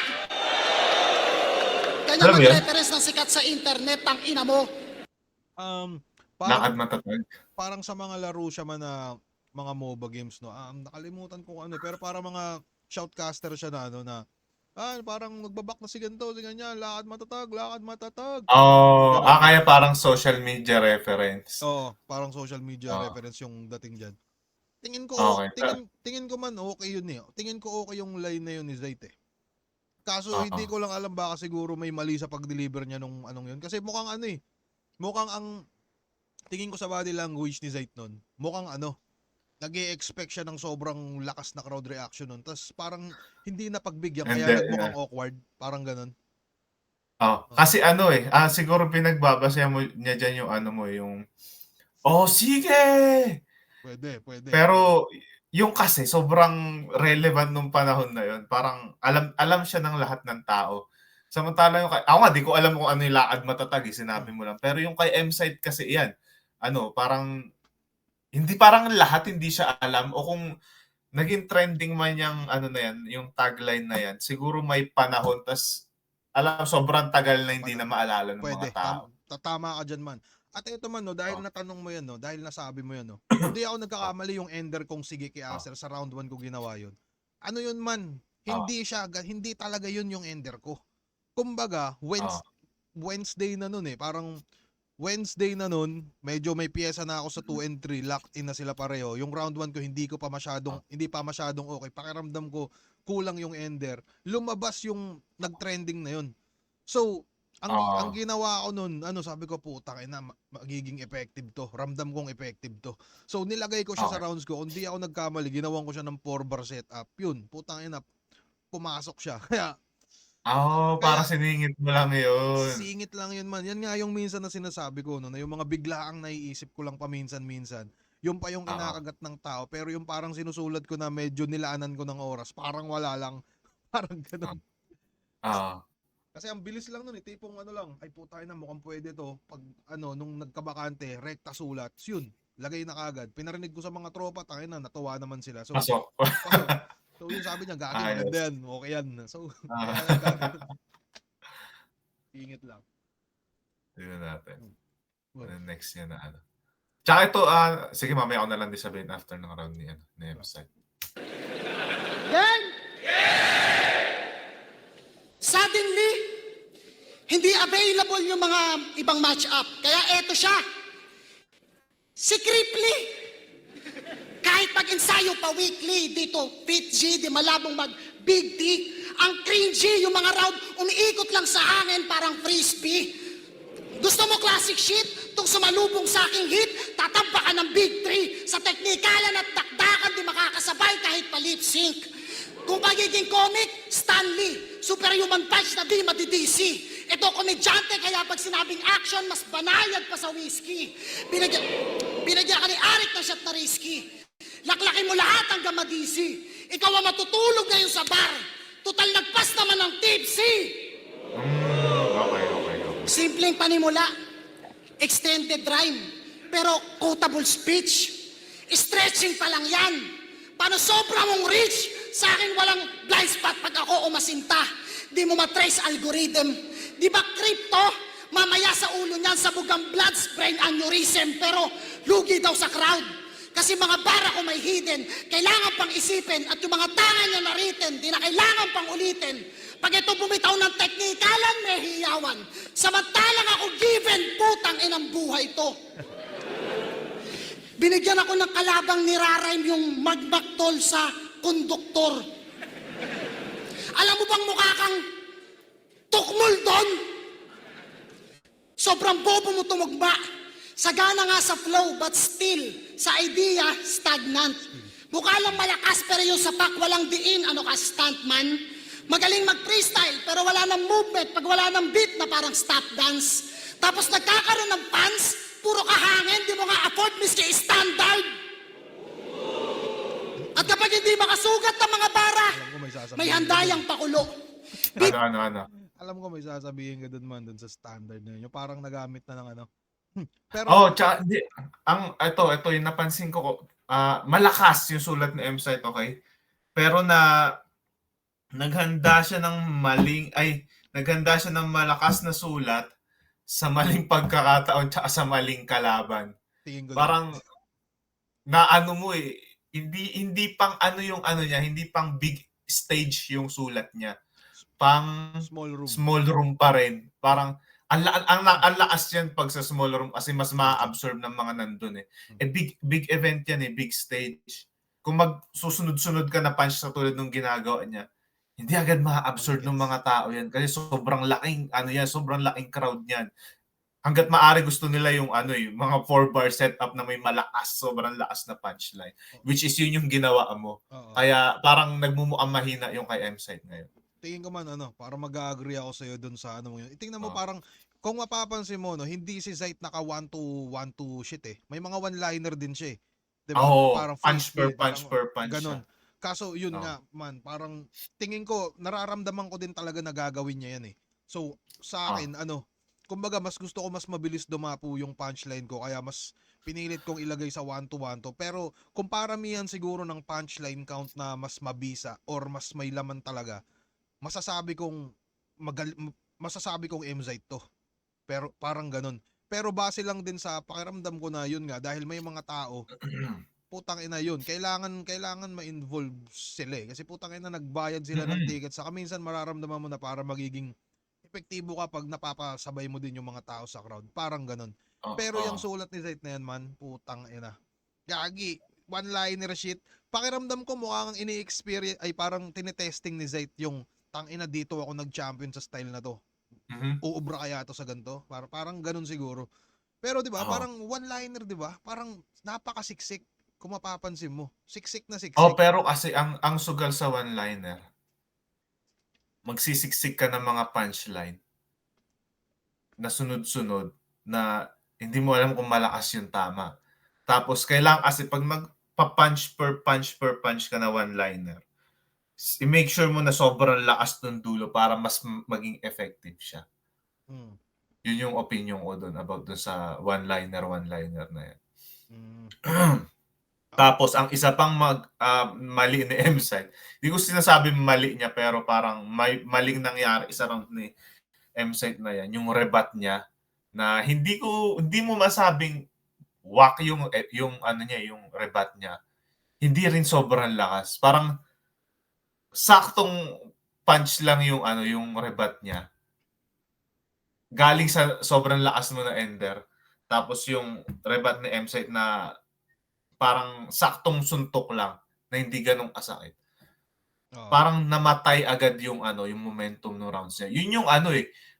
Kanya mag-reference ng sikat sa internet, ang ina mo. Lakad matatag. Parang sa mga laro siya man na mga MOBA games nakalimutan ko pero para mga shoutcaster siya na parang magbabak na si ganito, si ganyan, lakad matatag. Kaya parang social media reference. Oo, parang social media reference yung dating dyan. Tingin ko Okay. tingin ko man okay yun eh. Tingin ko okay yung line na yun ni Zayt eh. Kaso Oo. hindi ko lang alam baka siguro may mali sa pag-deliver niya nung anong yun. Kasi mukhang ano eh. Mukhang ang tingin ko sa body language ni Zayt nun, mukhang ano, nag-e-expect siya ng sobrang lakas na crowd reaction nun. Tapos parang hindi na pagbigyan kaya Hindi, nagmukhang awkward. Parang ganun. Kasi ano eh, siguro pinagbabasehan mo niya dyan yung ano mo, yung, oh sige! Pwede. Pero yung kasi sobrang relevant nung panahon na yun. Parang alam siya ng lahat ng tao. Samantala yung ako nga, di ko alam kung ano yung lakad matatag, sinabi mo lang. Pero yung kay M-Site kasi yan, ano, parang, hindi parang lahat hindi siya alam o kung naging trending man yung ano na yan, yung tagline na yan, siguro may panahon, tas alam, sobrang tagal na hindi na maalala ng Pwede. mga tao. Tama ka dyan man. At ito man no, dahil Oh. natanong mo yan no, dahil nasabi mo yan no. Hindi ako nagkakamali yung ender kong sige kay Acer sa round 1 ko ginawa yun. Ano yun man? Hindi talaga yun yung ender ko. Kumbaga, Wednesday na nun eh. Parang Wednesday na nun, medyo may piyesa na ako sa 2 and 3, locked in na sila pareho. Yung round 1 ko hindi pa masyadong okay. Pakiramdam ko kulang yung ender. Lumabas yung nag-trending na yun. So, ang ginawa ko nun, sabi ko, putang ina, magiging effective to. Ramdam kong effective to. So, nilagay ko siya sa rounds ko. Kung di ako nagkamali, ginawan ko siya ng 4-bar setup. Yun, putang ina, pumasok siya. Kaya, Para siningit mo lang yun. singit lang yun man. Yan nga yung minsan na sinasabi ko, no, na yung mga biglaang naiisip ko lang paminsan-minsan. Yung pa yung kinakagat ng tao, pero yung parang sinusulat ko na medyo nilaanan ko ng oras, parang wala lang. Parang ganun. Kasi ang bilis lang nun eh, tipong ano lang, ay putay na mukhang pwede to. Pag nung nagkabakante, rekta sulat, yun, lagay na kagad. Pinarinig ko sa mga tropa, tangina, natuwa naman sila. So, Pasok. so yun sabi niya, gagi, Ayos. maganda yan, okay yan. So, ingit lang. Tignan natin. Well, Ano next niya na ano. Tsaka ito, sige mamaya ako na lang din sabihin after ng round ni M-Site. Then, suddenly, hindi available yung mga ibang match-up. Kaya eto siya. Si Cripply. Kahit mag-ensayo pa weekly dito, Fit G, di malabong mag-Big T, ang cringy, yung mga round, umiikot lang sa hangin parang frisbee. Gusto mo classic shit? Tung sumalubong sa aking hit, tatamba ka ng Big 3. Sa teknikalan at dakdakan, di makakasabay kahit pa lip sync. Kung pagiging comic, Stanley. Superhuman punch na di matidisi. Ito komedyante, kaya pag sinabing action, mas banayad pa sa whiskey. Binagyan ka ni Arik ng shot na risky. Laklakin mo lahat hanggang madisi. Ikaw ang matutulog ngayon sa bar. Total nagpas naman ng tipsy. Okay. Simpleng panimula, extended rhyme, pero quotable speech. Stretching pa lang yan. Paano sobra mong rich? Sa akin walang blind spot pag ako umasinta. Di mo matrace algorithm. Di ba crypto? Mamaya sa ulo niyan sa bugang bloods, brain aneurysm. Pero lugi daw sa crowd. Kasi mga bara ko may hidden, kailangan pang isipin at yung mga tangan niya na-written, di na kailangan pang ulitin. Pag ito bumitaw ng teknikalan, may hiyawan. Samantalang ako given, putang inang buhay to. Binigyan ako ng kalabang nirarime yung magbaktol sa konduktor. Alam mo bang mukha kang tukmol doon? Sobrang bobo mo tumugma. Sagana nga sa flow, but still, sa idea, stagnant. Mukha lang malakas, pero yung sapak walang diin, ano ka, stuntman? Magaling mag-freestyle, pero wala ng movement, pag wala ng beat na parang stop dance. Tapos nagkakaroon ng fans, puro kahangin, di mo nga afford miski standard. At kapag hindi makasugat ng mga bara, alam ko may sasabihin. may handayang pakulo. Ano? Alam ko may sasabihin ka dun man dun sa standard na yun. Yung parang nagamit na ng ano. Pero, Tsaka, ito yung napansin ko, malakas yung sulat ni M-Site, okay? Pero naghanda siya ng malakas na sulat sa maling pagkakataon tsaka sa maling kalaban. tingin ko Parang, naano mo hindi pang ano yung ano niya, hindi pang big stage yung sulat niya. Pang small room pa rin. Parang, ang lakas yan pag sa small room kasi mas ma-absorb ng mga nandun eh. Big event yan big stage. kung magsusunod-sunod ka na punch sa tulad ng ginagawa niya, hindi agad ma-absorb ng mga tao yan kasi sobrang laking sobrang laking crowd niyan. Hangga't maaari gusto nila yung yung mga 4-bar setup na may malakas, sobrang lakas na punchline. Which is yun yung ginawa mo. Oo. Kaya parang nagmumukhang mahina yung kay M-Side ngayon. Tingin ko man para mag-agree ako sa iyo doon sa mo yun. Tingnan mo Oh. parang kung mapapansin mo hindi si Zayt naka 1-2 shit eh. May mga one-liner din siya eh. 'Di ba? Oo, Parang punch free per split, punch parang per punch Ganon. siya. Kaso yun Oo. nga man, parang tingin ko nararamdaman ko din talaga na gagawin niya yan eh. So sa akin kumbaga mas gusto ko mas mabilis dumapo yung punchline ko kaya mas pinilit kong ilagay sa 1-1 pero kung paramihan siguro ng punchline count na mas mabisa or mas may laman talaga, masasabi kong M-Zite to. Pero parang ganun. Pero base lang din sa pakiramdam ko na yun nga dahil may mga tao putang ina yun. Kailangan ma-involve sila eh. Kasi putang ina nagbayad sila ng ticket. Saka minsan mararamdaman mo na para magiging epektibo ka pag napapasabay mo din yung mga tao sa crowd. Parang ganun. Pero yung sulat ni Zayt na yan man, putang ina. Gagi, one-liner shit. Pakiramdam ko mukhang ini-experience ay parang tinetesting ni Zayt yung tangina dito ako nag-champion sa style na to. Uubra kaya to sa ganito? Parang ganun siguro. Pero 'di ba, parang one-liner 'di ba? Parang napakasiksik kung mapapansin mo. Siksik na siksik. Pero kasi ang sugal sa one-liner, magsisiksik ka ng mga punchline na sunod-sunod na hindi mo alam kung malakas yung tama. Tapos kailangan kasi pag magpa-punch per punch ka na one-liner, i-make sure mo na sobrang lakas ng dulo para mas maging effective siya. Yun yung opinion ko doon about doon sa one-liner na yan. Tapos ang isa pang mali ni M-Side, hindi ko sinasabi mali niya pero parang may maling nangyari isa round ni M-Side na yan, yung rebat niya na hindi mo masabing wak yung yung rebat niya. Hindi rin sobrang lakas. Parang saktong punch lang yung yung rebat niya. Galing sa sobrang lakas mo na ender. Tapos yung rebat ni M-Side na parang saktong suntok lang na hindi ganong kasakit. Parang namatay agad yung yung momentum ng rounds niya. Yun yung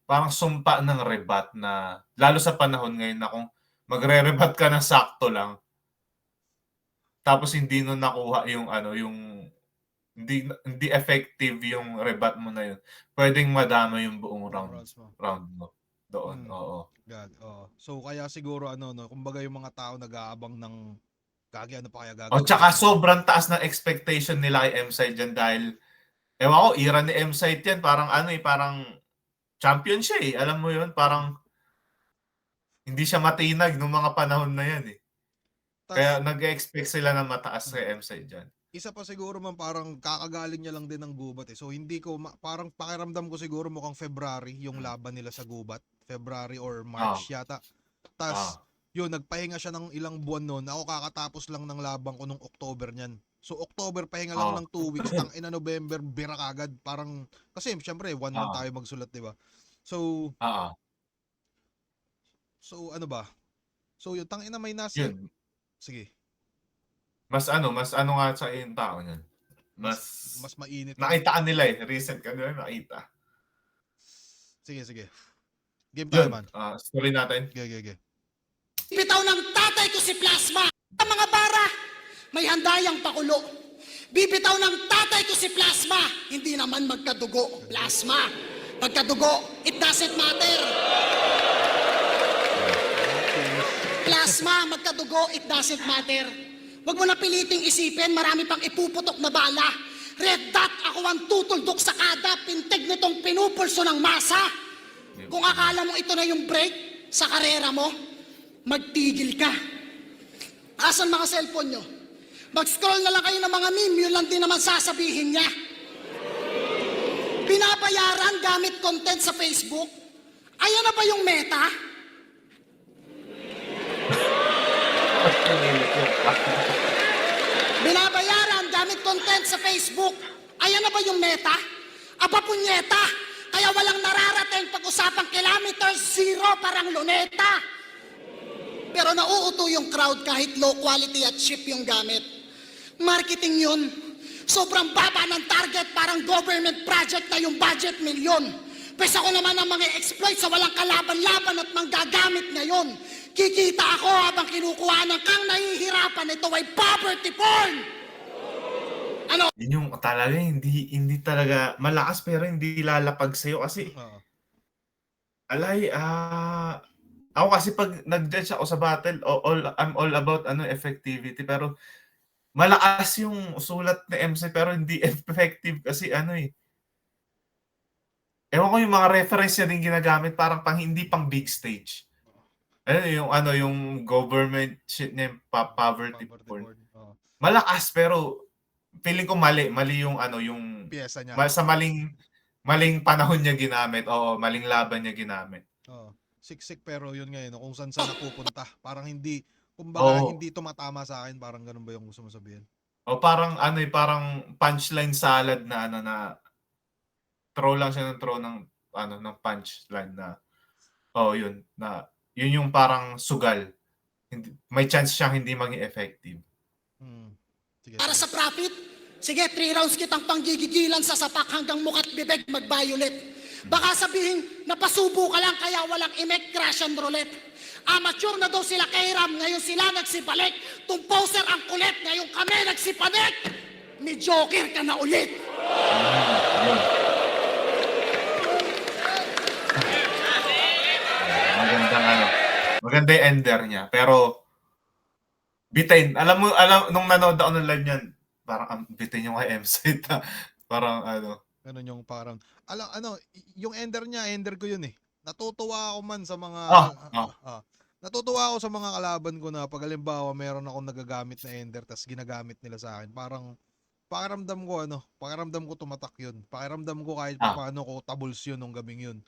parang sumpa ng rebat na lalo sa panahon ngayon na kung magre-rebat ka ng sakto lang tapos hindi no nakuha yung yung hindi effective yung rebat mo na yun. Pwedeng madama yung buong round mo. Doon. Oo. God, So kaya siguro kumbaga yung mga tao nag-aabang ng gagi pa kaya gagawin. Tsaka sobrang taas ng expectation nila kay M-Side dyan dahil ewan ko, era ni M-Side yan, parang parang champion siya eh. Alam mo yun, parang hindi siya matinag nung mga panahon na yan eh. Kaya nag-expect sila na mataas kay M-Side dyan. Isa pa siguro man parang kakagaling niya lang din ng gubat eh. So hindi ko, parang pakiramdam ko siguro mukhang February yung laban nila sa gubat. February or March yata. Tas yun, nagpahinga siya ng ilang buwan noon. Ako kakatapos lang ng labang ko nung October niyan. So October, pahinga lang ng 2 weeks. Tangina November, bira kagad. Parang, kasi syempre, 1 month tayo magsulat, di ba? So, so ano ba? So yun, tangina may nasa. Yun. Sige. Mas nga sa yung tao niyan. Mas mainit. Nakita ka nila eh. Recent ka nila nakita. Sige. Game tayo man. Story natin. Okay. Bitaw ng tatay ko si Plasma. Ang mga bara, may handayang pakulo. Bibitaw ng tatay ko si Plasma. Hindi naman magkadugo. Plasma. Magkadugo, it doesn't matter. Plasma, magkadugo, it doesn't matter. Huwag mo na piliting isipin, marami pang ipuputok na bala. Red dot, ako ang tutuldok sa kada pintig nitong pinupulso ng masa. Kung akala mo ito na yung break sa karera mo, magtigil ka. Asan mga cellphone nyo? Mag-scroll na lang kayo ng mga meme, yun lang din naman sasabihin niya. Binabayaran gamit content sa Facebook? Ayan na ba yung meta? Binabayaran gamit content sa Facebook? Ayan na ba yung meta? Aba punyeta! Kaya walang nararating pag-usapang kilometer zero parang luneta. Pero nauuto yung crowd kahit low quality at cheap yung gamit. Marketing yun. Sobrang baba ng target, parang government project na yung budget milyon. Pwes ako naman ang mga exploit sa walang kalaban-laban at manggagamit ngayon. Kikita ako habang kinukuha ng kang nahihirapan. Ito ay poverty porn! Yun yung talaga, hindi talaga malakas pero hindi lalapag sa'yo kasi Oo. ako kasi pag nag-judge ako sa battle, I'm all about effectivity pero malakas yung sulat ni MC pero hindi effective kasi ewan ko yung mga reference niya din ginagamit parang hindi pang big stage. Yung government shit niya, yung poverty porn. Oo. Malakas pero feeling ko mali yung yung Piyesa niya. sa maling panahon niya ginamit. Oo, maling laban niya ginamit. Oo. Siksik pero yun ngayon, kung saan napupunta. Parang hindi, kumbaga, Oo. hindi tumatama sa akin. Parang ganun ba yung gusto mo sabihin? O parang parang punchline salad na na throw lang siya ng throw ng ng punchline na yun yung parang sugal. May chance siyang hindi maging effective. Sige, Para sige. sa profit, sige, 3 rounds kitang panggigigilan sa sapak hanggang mukat bibig mag-violet. Baka sabihin, napasubo ka lang kaya walang imek crash and roulette. Amateur na daw sila kay Ram, ngayon sila nagsibalik. Tumposer ang kulit, ngayon kami nagsipanik. Mediocre ka na ulit. Yun. Maganda yung ender niya. Pero, bitin. Alam, nung nanood ako ng live niyan, parang bitin yung kay MC. Parang Ganun yung parang, yung ender ko yun eh. Natutuwa ako man sa mga, natutuwa ako sa mga kalaban ko na pag halimbawa meron akong nagagamit na ender tas ginagamit nila sa akin. Parang, pakiramdam ko tumatak yun. Pakiramdam ko kahit paano ko tabuls yun nung gabing yun.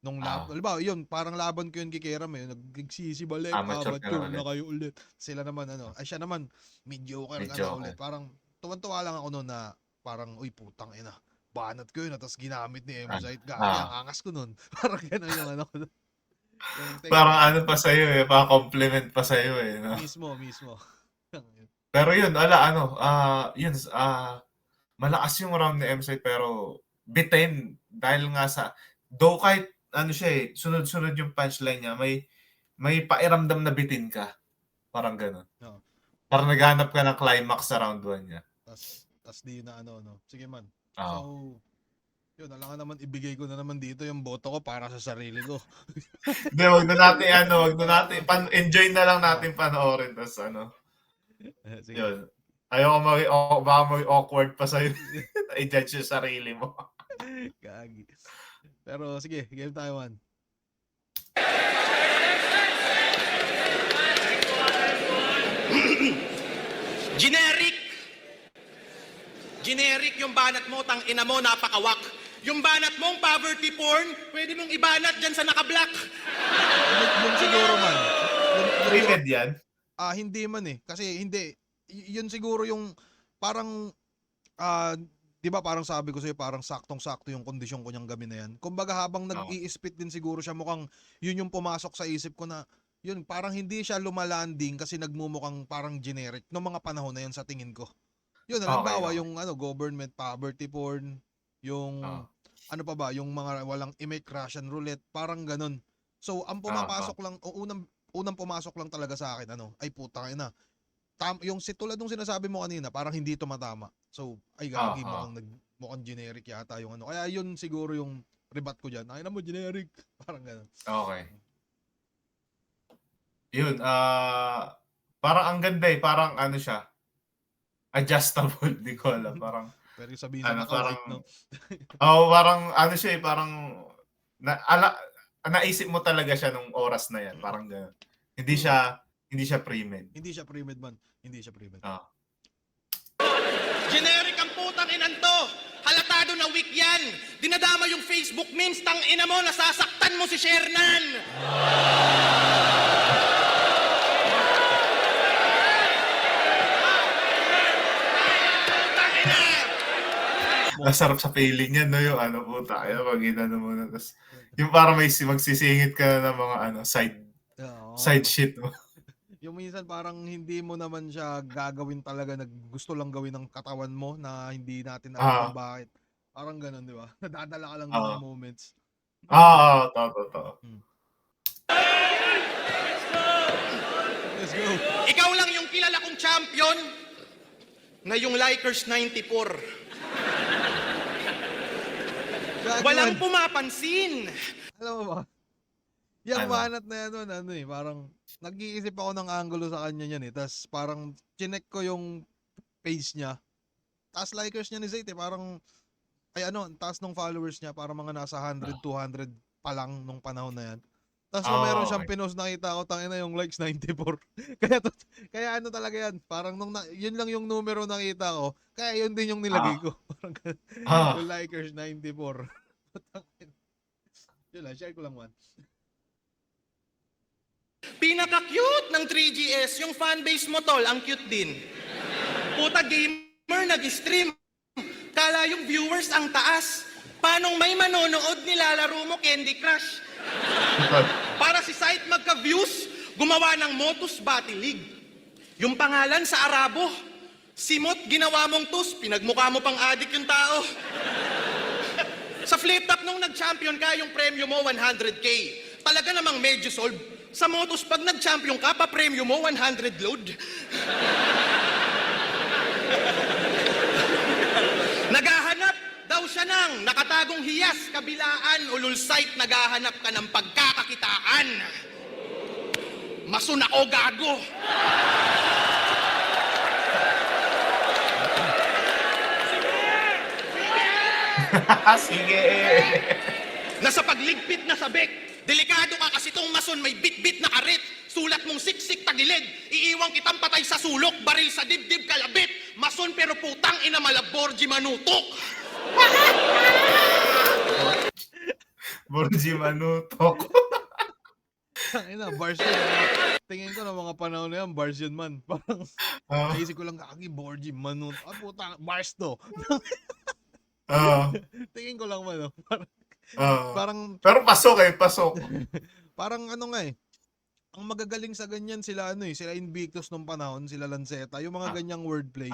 Nung halimbawa, yun, parang laban ko yun kay Keram eh. Nagsisibalik, Amateur ka amateur na na kayo ulit. Sila naman, siya naman, mediocre ka na ulit. Parang, tuwan-tuwa lang ako noon na, parang, uy, putang ina. Banat ko yun, tapos ginamit ni Emosite. Ang angas ko nun. Parang gano'n yung ano ko. parang pa sa'yo eh. Parang compliment pa sa'yo eh. No? Mismo. Pero yun, yun, malakas yung round ni MC pero bitin dahil nga though kahit siya eh, sunod-sunod yung punchline niya, may pairamdam na bitin ka. Parang gano'n. No. Parang naghanap ka ng climax sa round 1 niya. Tas di na Sige man. So, yun, alam ka naman, ibigay ko na naman dito yung boto ko para sa sarili ko. Hindi, wag na natin, enjoy na lang natin panoorin. Tas Sige. yun. Ayoko baka mag-awkward pa sa'yo. I-judge yung sarili mo. Gagi. Pero sige, game tayo man. Generic yung banat mo, tang ina mo, napakawak. Yung banat mong poverty porn, pwede mong ibanat dyan sa naka-black. Yun siguro man. Pre-med yan? Hindi man eh. Kasi hindi. Yun siguro yung parang, di ba parang sabi ko sa'yo, parang saktong-sakto yung kondisyon ko niyang gabi na yan. Kumbaga habang nag-i-spit din siguro siya, mukhang yun yung pumasok sa isip ko na, yun, parang hindi siya lumalanding kasi nagmumukhang parang generic noong mga panahon na yun sa tingin ko. Yun, halimbawa, yung government poverty porn, yung, yung mga walang imake crash and roulette, parang ganun. So, ang pumapasok lang, unang pumasok lang talaga sa akin, ay putang ina. Yung tulad nung sinasabi mo kanina, parang hindi tumatama. So, ay gagi, mukhang generic yata yung Kaya yun siguro yung rebat ko dyan. Ay na mo, generic. Parang ganun. Okay. Yun, parang ang ganda eh. Parang siya, adjustable. Di ko alam. Parang, pero sabihin sa naka-white, no? parang siya eh. Parang, naisip mo talaga siya nung oras na yan. Parang gano'n. Hindi siya pre-med. Hindi siya pre-med man. Hindi siya pre-med. Generic ang putang inan to. Halatado na weak yan. Dinadama yung Facebook memes, tang ina mo, nasasaktan mo si Shernan. Putang ina. Nasarap sa feeling yan, no? Yung puta. Pag inano mo na. Tapos, yung parang may magsisingit ka na ng mga side shit mo. Yung minsan parang hindi mo naman siya gagawin talaga, gusto lang gawin ng katawan mo na hindi natin alam kung bakit. Parang gano'n, di ba? Nadadala ka lang dun sa moments. Totoo. Let's go. Ikaw lang yung kilala kong champion na yung Lakers 94. Walang pumapansin. Alam mo ba? Yung Ano? banat na yan, parang nag-iisip ako ng angulo sa kanya niyan Tapos parang chinek ko yung page niya. Taas likers niya ni Zayt parang, ang taas ng followers niya, parang mga nasa 100, 200 pa lang nung panahon na yan. Tapos nung meron siyang pinost, nakita ko, tangina yung likes 94. kaya talaga yan. Parang yun lang yung numero nakita ko, kaya yun din yung nilagay ko. Parang yung likers 94. Yun lang, share ko lang man. Pinaka-cute ng 3GS, yung fanbase mo tol, ang cute din. Puta gamer, nag-stream. Kala yung viewers ang taas. Paanong may manonood nilalaro mo Candy Crush? Para si site magka-views, gumawa ng Motus Battle League. Yung pangalan sa Arabo, Simot, ginawa mong tus, pinagmukha mo pang adik yung tao. Sa flip top nung nag-champion ka, yung premyo mo 100k. Talaga namang medyo solve. Sa Motus, pag nag-champion ka, pa-premyo mo 100 load. Naghahanap daw siya ng nakatagong hiyas, kabilaan, ulul site, naghahanap ka ng pagkakakitaan. Masun ako, gago. Sige. Nasa pagligpit na sabik, delikado ka kasi tong mason may bit-bit na karit. Sulat mong siksik tagilid, iiwang kitang patay sa sulok, baril sa dibdib kalabit. Mason pero putang ina malaborji manutok. Borji Manutok. Bars yun. Tingin ko na mga panahon na yan, bars yun man. Parang, naisip ko lang, kaki, Borji, Manut. Puta, bars to. Tingin ko lang man, parang, Pero pasok. parang nga ang magagaling sa ganyan sila sila Invictus nung panahon, sila Lanceta, yung mga ganyang wordplay.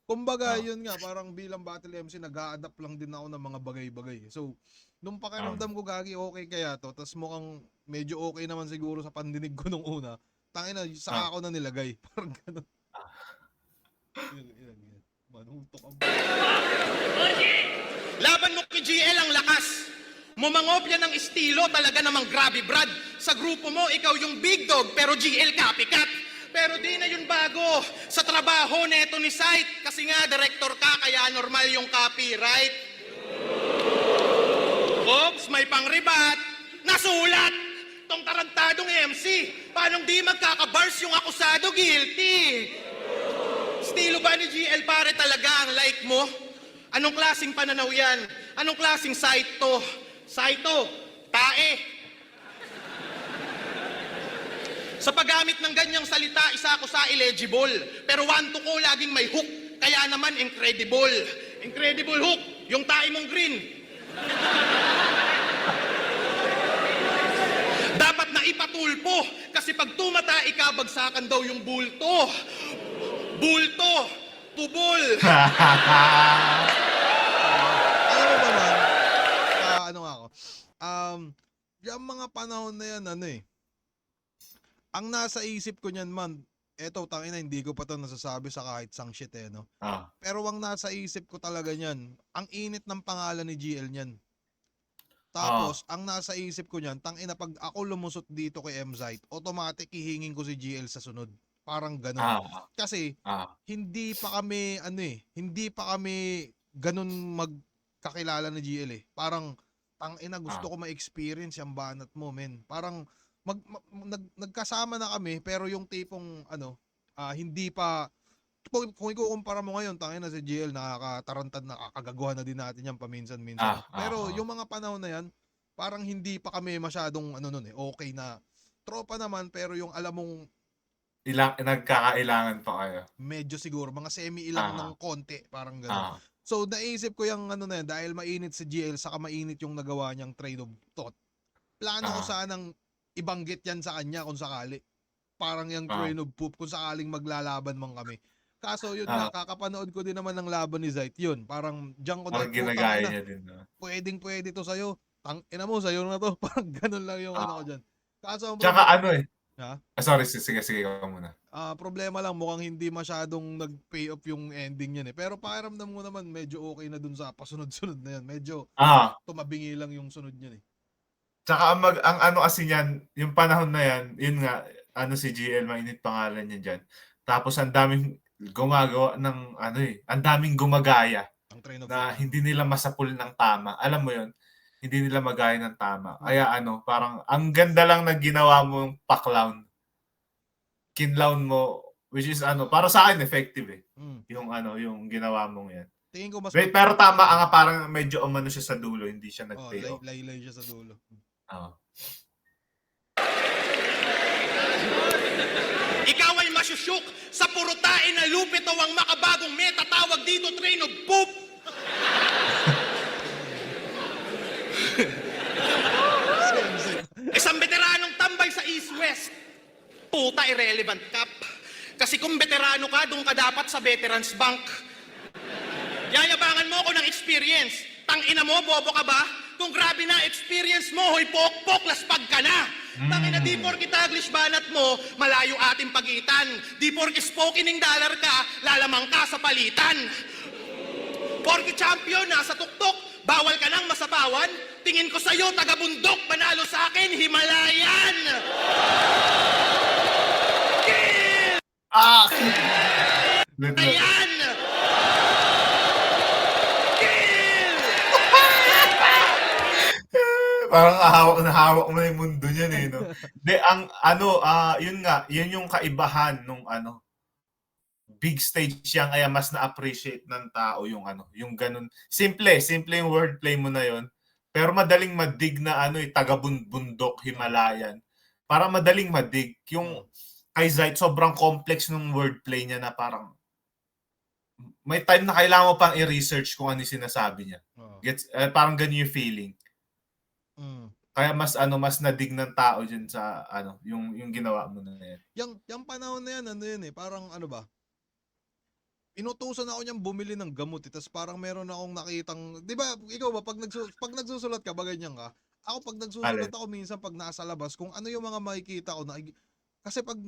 Kumbaga, yun nga, parang bilang Battle MC, nag-a-adapt lang din ako ng mga bagay-bagay. So, nung pakiramdam ko, gagi, okay kaya to, tas mukhang medyo okay naman siguro sa pandinig ko nung una, tangina, saka ako na nilagay. Parang gano'n. Yan. Manutok ang... Laban mo kay GL ang lakas. Mumangopya ng estilo, talaga namang grabe Brad. Sa grupo mo, ikaw yung big dog, pero GL copycat. Pero di na yun bago sa trabaho neto ni Site. Kasi nga, director ka, kaya normal yung copyright. Oops, may pang-rebat. Nasulat! Tong tarantadong MC. Paanong di magkakabars yung akusado? Guilty! Estilo ba ni GL pare talaga ang like mo? Anong klaseng pananaw yan? Anong klaseng site to? Site to, tae. Sa paggamit ng ganyang salita, isa ako sa illegible. Pero one to ko laging may hook. Kaya naman incredible. Incredible hook, yung tae mong green. Dapat na ipatulpo. Kasi pag tumata, ikabagsakan daw yung bulto. Bulto, tubol. Alam mo ba man, yung mga panahon na yan, ang nasa isip ko niyan man, eto, tangina, hindi ko pa to nasasabi sa kahit sang shit no? Pero ang nasa isip ko talaga niyan, ang init ng pangalan ni GL niyan. Tapos, ang nasa isip ko niyan, tangina, pag ako lumusot dito kay M-Zite, automatic hihingin ko si GL sa sunod. Parang gano'n. Kasi, hindi pa kami ganun magkakilala ni GL Parang, tangina, gusto ko ma-experience yung banat mo, men. Parang, nagkasama na kami, pero yung tipong, hindi pa, kung ikukumpara mo ngayon, tangina si GL, nakakatarantad, nakakagaguhan na din natin yan paminsan-minsan. Pero yung mga panahon na yan, parang hindi pa kami masyadong, okay na. Tropa naman, pero yung alam mong, Nagkakailangan pa kayo. medyo siguro, mga semi-ilang ng konti, parang gano'n. So, naisip ko yung yan, dahil mainit si GL, saka mainit yung nagawa niyang train of thought. Plano ko sanang ibanggit yan sa kanya kung sakali. parang yung train of poop kung sakaling maglalaban man kami. Kaso yun nga, kakapanood ko din naman ng laban ni Zayt yun. Parang diyan ko na, Parang ginagaya niya din. No? pwedeng-pwede to sa'yo. Ina mo, sa'yo na to. Parang ganun lang yung ano ko dyan. Kaso, Tsaka ano eh. ha? Sorry, sige ka muna. Problema lang, mukhang hindi masyadong nag-pay off yung ending yan eh. Pero pakiramdam mo naman, medyo okay na dun sa pasunod-sunod na yan. Medyo tumabingi lang yung sunod niyan eh. Tsaka ang ano kasi niyan, yung panahon na yan, yun nga, ano si GL, mainit pangalan niya dyan. Tapos ang daming gumagawa ng ano eh, ang daming gumagaya Ang train of na thought. hindi nila masapul ng tama. Alam mo yun, hindi nila magaya ng tama. Kaya ano, parang ang ganda lang na ginawa mong pa-clown. Kinlown mo, which is ano, para sa akin effective eh. Yung ano, yung ginawa mong yan. Tingin ko mas Pero tama nga, parang medyo umano siya sa dulo, hindi siya nag-pay off. laylay siya sa dulo. Ikaw ay masyusyuk sa purutain na lupito ang makabagong meta. Tawag dito, train of poop. Isang veteranong tambay sa East-West. Puta, irrelevant kap. Kasi kung veterano ka, doon ka dapat sa Veterans Bank. Yayabangan mo ko ng experience. Tangina mo, bobo ka ba? Kung grabe na experience mo, hoy pok-pok, laspag ka na. Tangina, di porke Taglish banat mo, malayo ating pagitan. Di porke spoken ng dollar ka, lalamang ka sa palitan. Porke champion, nasa tuktok, bawal ka nang masabawan. Tingin ko sa'yo, taga-bundok, panalo sa akin, Himalayan! Kill! Ayan! Kill! Parang hawak mo na yung mundo niyan eh, no? De, ang ano, yun nga, yun yung kaibahan nung ano, big stage siya, kaya mas na-appreciate ng tao yung ano, yung ganun. Simple yung wordplay mo na yun. Pero madaling madig na ano, taga-bundok, Himalayan. Para madaling madig. Yung kay Zayt, sobrang complex nung wordplay niya na parang may time na kailangan mo pang i-research kung ano yung sinasabi niya. Gets, parang ganun yung feeling. Kaya mas nadig ng tao diyan sa ano, yung ginawa mo na yan. Yung panahon na yan, ano yun eh, parang ano ba? Inutusan ako niyang bumili ng gamot eh, tapos parang meron akong nakitang, di ba, ikaw ba, pag nagsusulat ka ba ganyan ka? Ako pag nagsusulat ako minsan pag nasa labas, kung ano yung mga makikita ko, kasi pag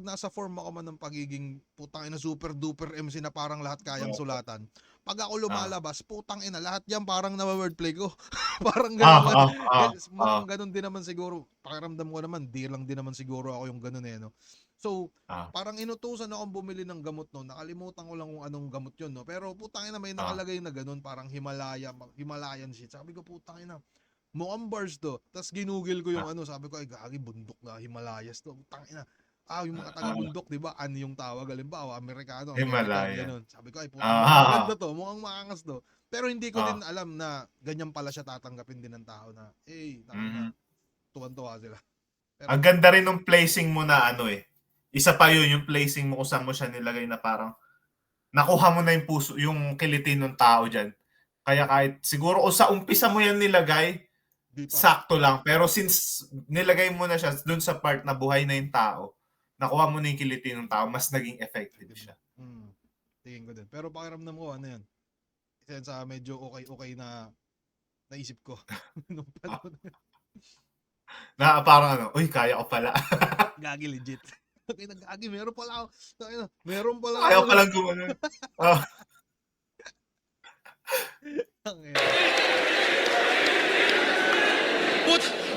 nasa form ako man ng pagiging putang ina super duper MC na parang lahat kayang sulatan, pag ako lumalabas, putang ina, lahat yan parang na-wordplay ko. Parang gano'n. Mukhang gano'n din naman siguro. Pakiramdam ko naman, di lang din naman siguro ako yung gano'n eh, no? So, parang inutusan akong bumili ng gamot no. Nakalimutan ko lang kung anong gamot yun, no. Pero putang ina, may nakalagay na gano'n, parang Himalayan shit. Sabi ko, putang ina, mukhang bars to. Tapos ginugil ko yung ano, sabi ko, ay gagi, bundok na Himalayas to. Putang ina. Yung mga taga-bundok, di ba? Ano yung tawag? Halimbawa, Amerikano, Himalayan. Sabi ko, ay putang ina, maganda to. Mukhang maangas to. Pero hindi ko din alam na ganyan pala siya tatanggapin din ng tao na, tuwan-tuwa sila. Pero, ang ganda rin ng placing mo na ano eh. Isa pa yun, yung placing mo kung saan mo siya nilagay na parang nakuha mo na yung puso, yung kilitin ng tao dyan. Kaya kahit siguro kung sa umpisa mo yan nilagay, sakto lang. Pero since nilagay mo na siya dun sa part na buhay na yung tao, nakuha mo na yung kilitin ng tao, mas naging effective siya. Tingin ko din. Pero pakiramdam ko, ano yan? Isa yan sa medyo okay na naisip ko. Nung panahon. Na parang ano, uy, kaya ko pala. Gagi legit. Gagi, meron pala ako. Meron pala Kaya ko palang gumanon.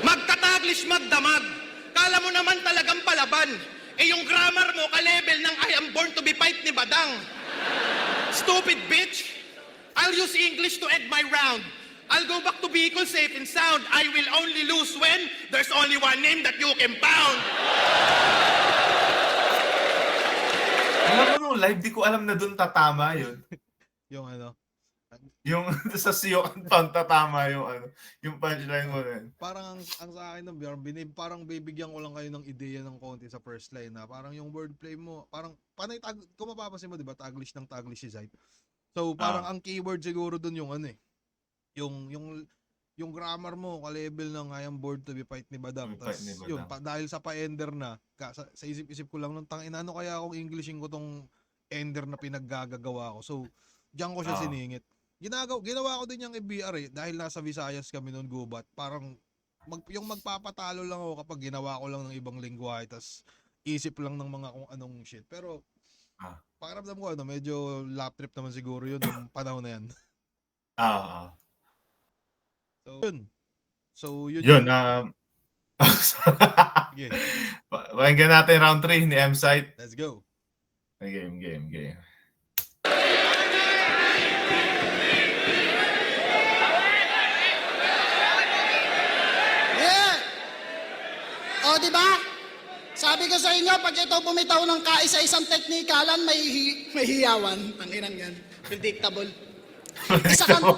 Magtataglish magdamag. Kala mo naman talagang palaban. Yung grammar mo ka-level ng I am born to be fight ni Badang. Stupid bitch. I'll use English to end my round. I'll go back to Bicol safe and sound. I will only lose when there's only one name that you can pound. Alam mo nung live, di ko alam na doon tatama yun. Yung ano? Yung sa siyo ang tatama yung ano, yung punchline mo rin. Parang ang sa akin parang bibigyan ko lang kayo ng ideya ng konti sa first line na parang yung wordplay mo, parang panay kung mapapansin mo, 'di ba, Taglish ng Taglish si Zayt. So parang ang keyword siguro doon yung ano eh. Yung yung grammar mo ka-level ng I am bored to be fight ni Badang. To be fight Tas ni Badang. yun, dahil sa pa-ender na, sa isip-isip ko lang nung tangina, ano kaya akong Englishin ko tong ender na pinaggagawa ko. So, diyan ko siya Oo. siningit. Ginawa ko din yung EBR dahil nasa Visayas kami noon gubat. Parang yung magpapatalo lang ako kapag ginawa ko lang ng ibang lingwahe tas isip lang ng mga kung anong shit. Pero Ah. pakiramdam ko medyo lap trip naman siguro yun yung panahon na yan. Ah. So yun. Yun, Sige, pakinggan natin round 3 ni M-Site. let's go. Game. Yeah! O, di ba? Sabi ko sa inyo, pag ito bumitaw ng kaisa-isang teknikalan, may hiyawan. Tanginan yan. Predictable. Isa kang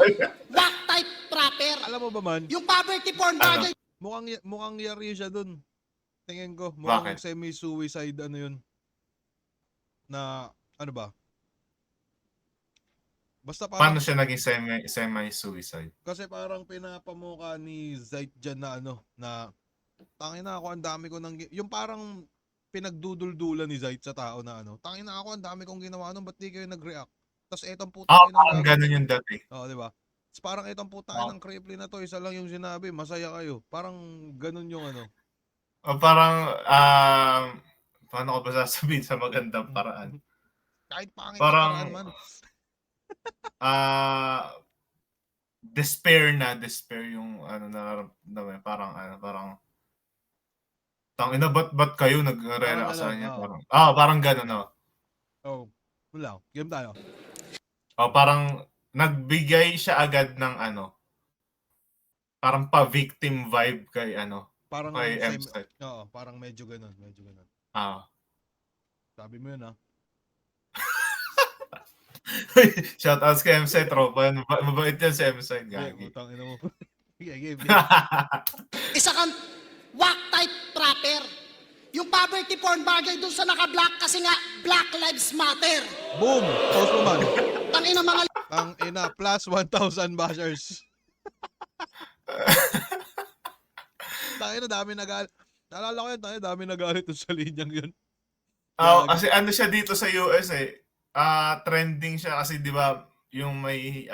whack type trapper. Alam mo ba man, Yung poverty porn bagay. mukhang yari siya dun. Tingin ko, Bakit? mukhang semi-suicide ano yun. Na, ano ba? Basta Paano parang, siya naging semi-suicide? kasi parang pinapamukha ni Zayt dyan na na tangina ako, ang dami ko yung parang pinagduduldulan ni Zayt sa tao na tangina ako, ang dami kong ginawa ba't di kayo nag-react? Tapos etong puta Parang ganun yung dati. Oo, di ba? Tapos parang itong puta ng cripply na to, isa lang yung sinabi, masaya kayo. Parang ganun yung O parang, paano ko ba sasabihin sa magandang paraan? kahit pangit Parang, na paraan man. despair yung nararamdaman. Parang, tangina, ba't kayo nagre-react sa kanya? Parang ganun, no? Oh, wala. Game tayo. Parang, nagbigay siya agad ng parang pa-victim vibe kay Parang kay M-Site. Oo, parang medyo ganun. Sabi mo yun Shoutouts kay M-Site, tropa. Mabait yan si M-Site. Gagi. Utang ina mo. Game. Isa kang whack type trapper. Yung poverty porn bagay dun sa naka-black kasi nga Black Lives Matter. Boom! Post mo man. Tangina mga Ang ina, plus 1,000 bashers. Tangina, dami nagalit. Naalala ko yun, dami nagalit dun sa linyang yun. Kasi siya dito sa US trending siya kasi 'di ba yung may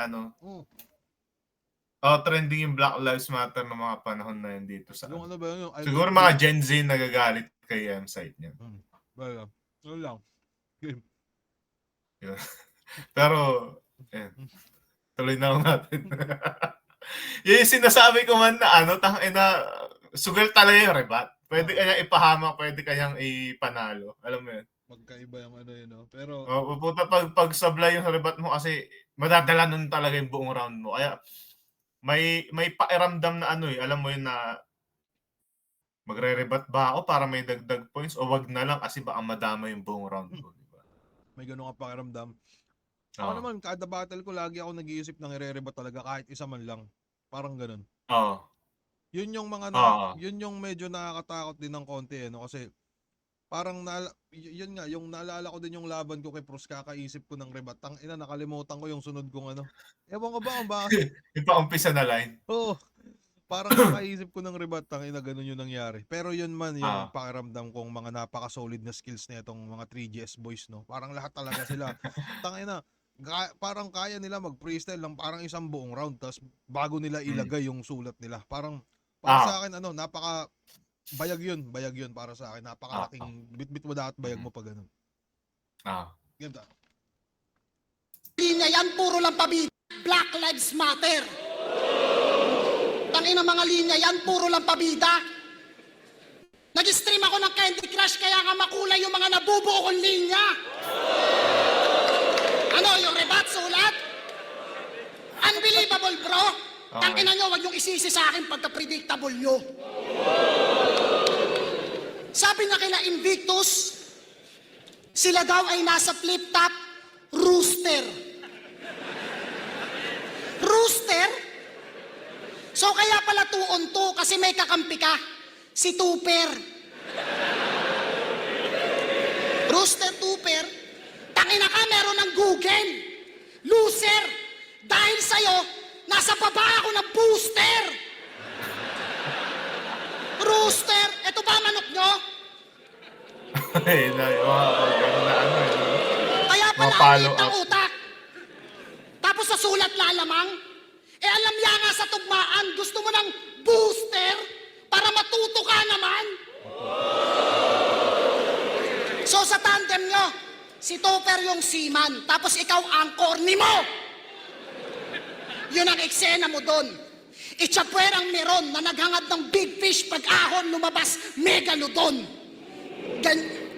trending yung Black Lives Matter ng mga panahon na yun dito sa Yung ba yun? siguro mga Gen Z nagagalit kay M-Site niya. Well, yun lang. Game. Yun. Pero tuloy na lang natin. Yung sinasabi ko man na sugal talaga yung rebat. Pwede kaya ipahamak, pwede kayang ipanalo. Alam mo yun? Magkaiba yung yun, Pero, Pupunta pag sablay yung rebat mo kasi madadala nun talaga yung buong round mo. Kaya may pairamdam na alam mo yun na magre-rebat ba ako para may dagdag points o wag na lang kasi baka madama yung buong round ko. Diba? may ganun ka pakiramdam. Ako naman, kada battle ko, lagi ako nag-iisip ng ire-rebat talaga kahit isa man lang. Parang ganun. Oo. Yun yung yun yung medyo nakakatakot din ng konti, kasi parang yun nga, yung naalala ko din yung laban ko kay Pros, kakaisip ko ng rebat. Nakalimutan ko yung sunod kong Ewan ko ba kung bakit. Yung pa-umpisa na line. Oo. Parang nakaisip ko ng rebat, ganun yung nangyari. Pero yun man, yung pakiramdam kong mga napaka-solid na skills na itong mga 3GS boys, Parang lahat talaga sila. Parang kaya nila mag-freestyle lang parang isang buong round, tapos bago nila ilagay yung sulat nila. Para sa akin, bayag yun para sa akin. Napakalaking bit-bit mo dapat bayag mo pa ganun. Game tayo. linya yan, puro lang pabida. Black Lives Matter. Tangina mga linya yan, puro lang pabida. Nag-stream ako ng Candy Crush kaya nga makulay yung mga nabubuo kong linya. Yung rebat sulat? Unbelievable, bro. Tangina nyo, wag yung isisi sa akin pagka-predictable nyo. Sabi nga kila Invictus, sila daw ay nasa flip-top rooster. Rooster? So kaya pala 2-on-2 kasi may kakampi ka. Si Tupper. Rooster, Tupper. Tangina ka, meron ng Google. Loser. Dahil sa'yo, Nasa baba ako ng booster! Rooster! Ito ba manok nyo? Ay, na, ganun na ano eh. Kaya pala Mga ang follow liit ng up. utak. Tapos sa sulat lalamang, alam niya nga sa tugmaan, gusto mo ng booster para matuto ka naman. So sa tandem nyo, si Topper yung seaman, tapos ikaw ang corny mo. Yun ang eksena mo doon. Itsapuerang meron na naghangad ng big fish pag ahon lumabas megalodon.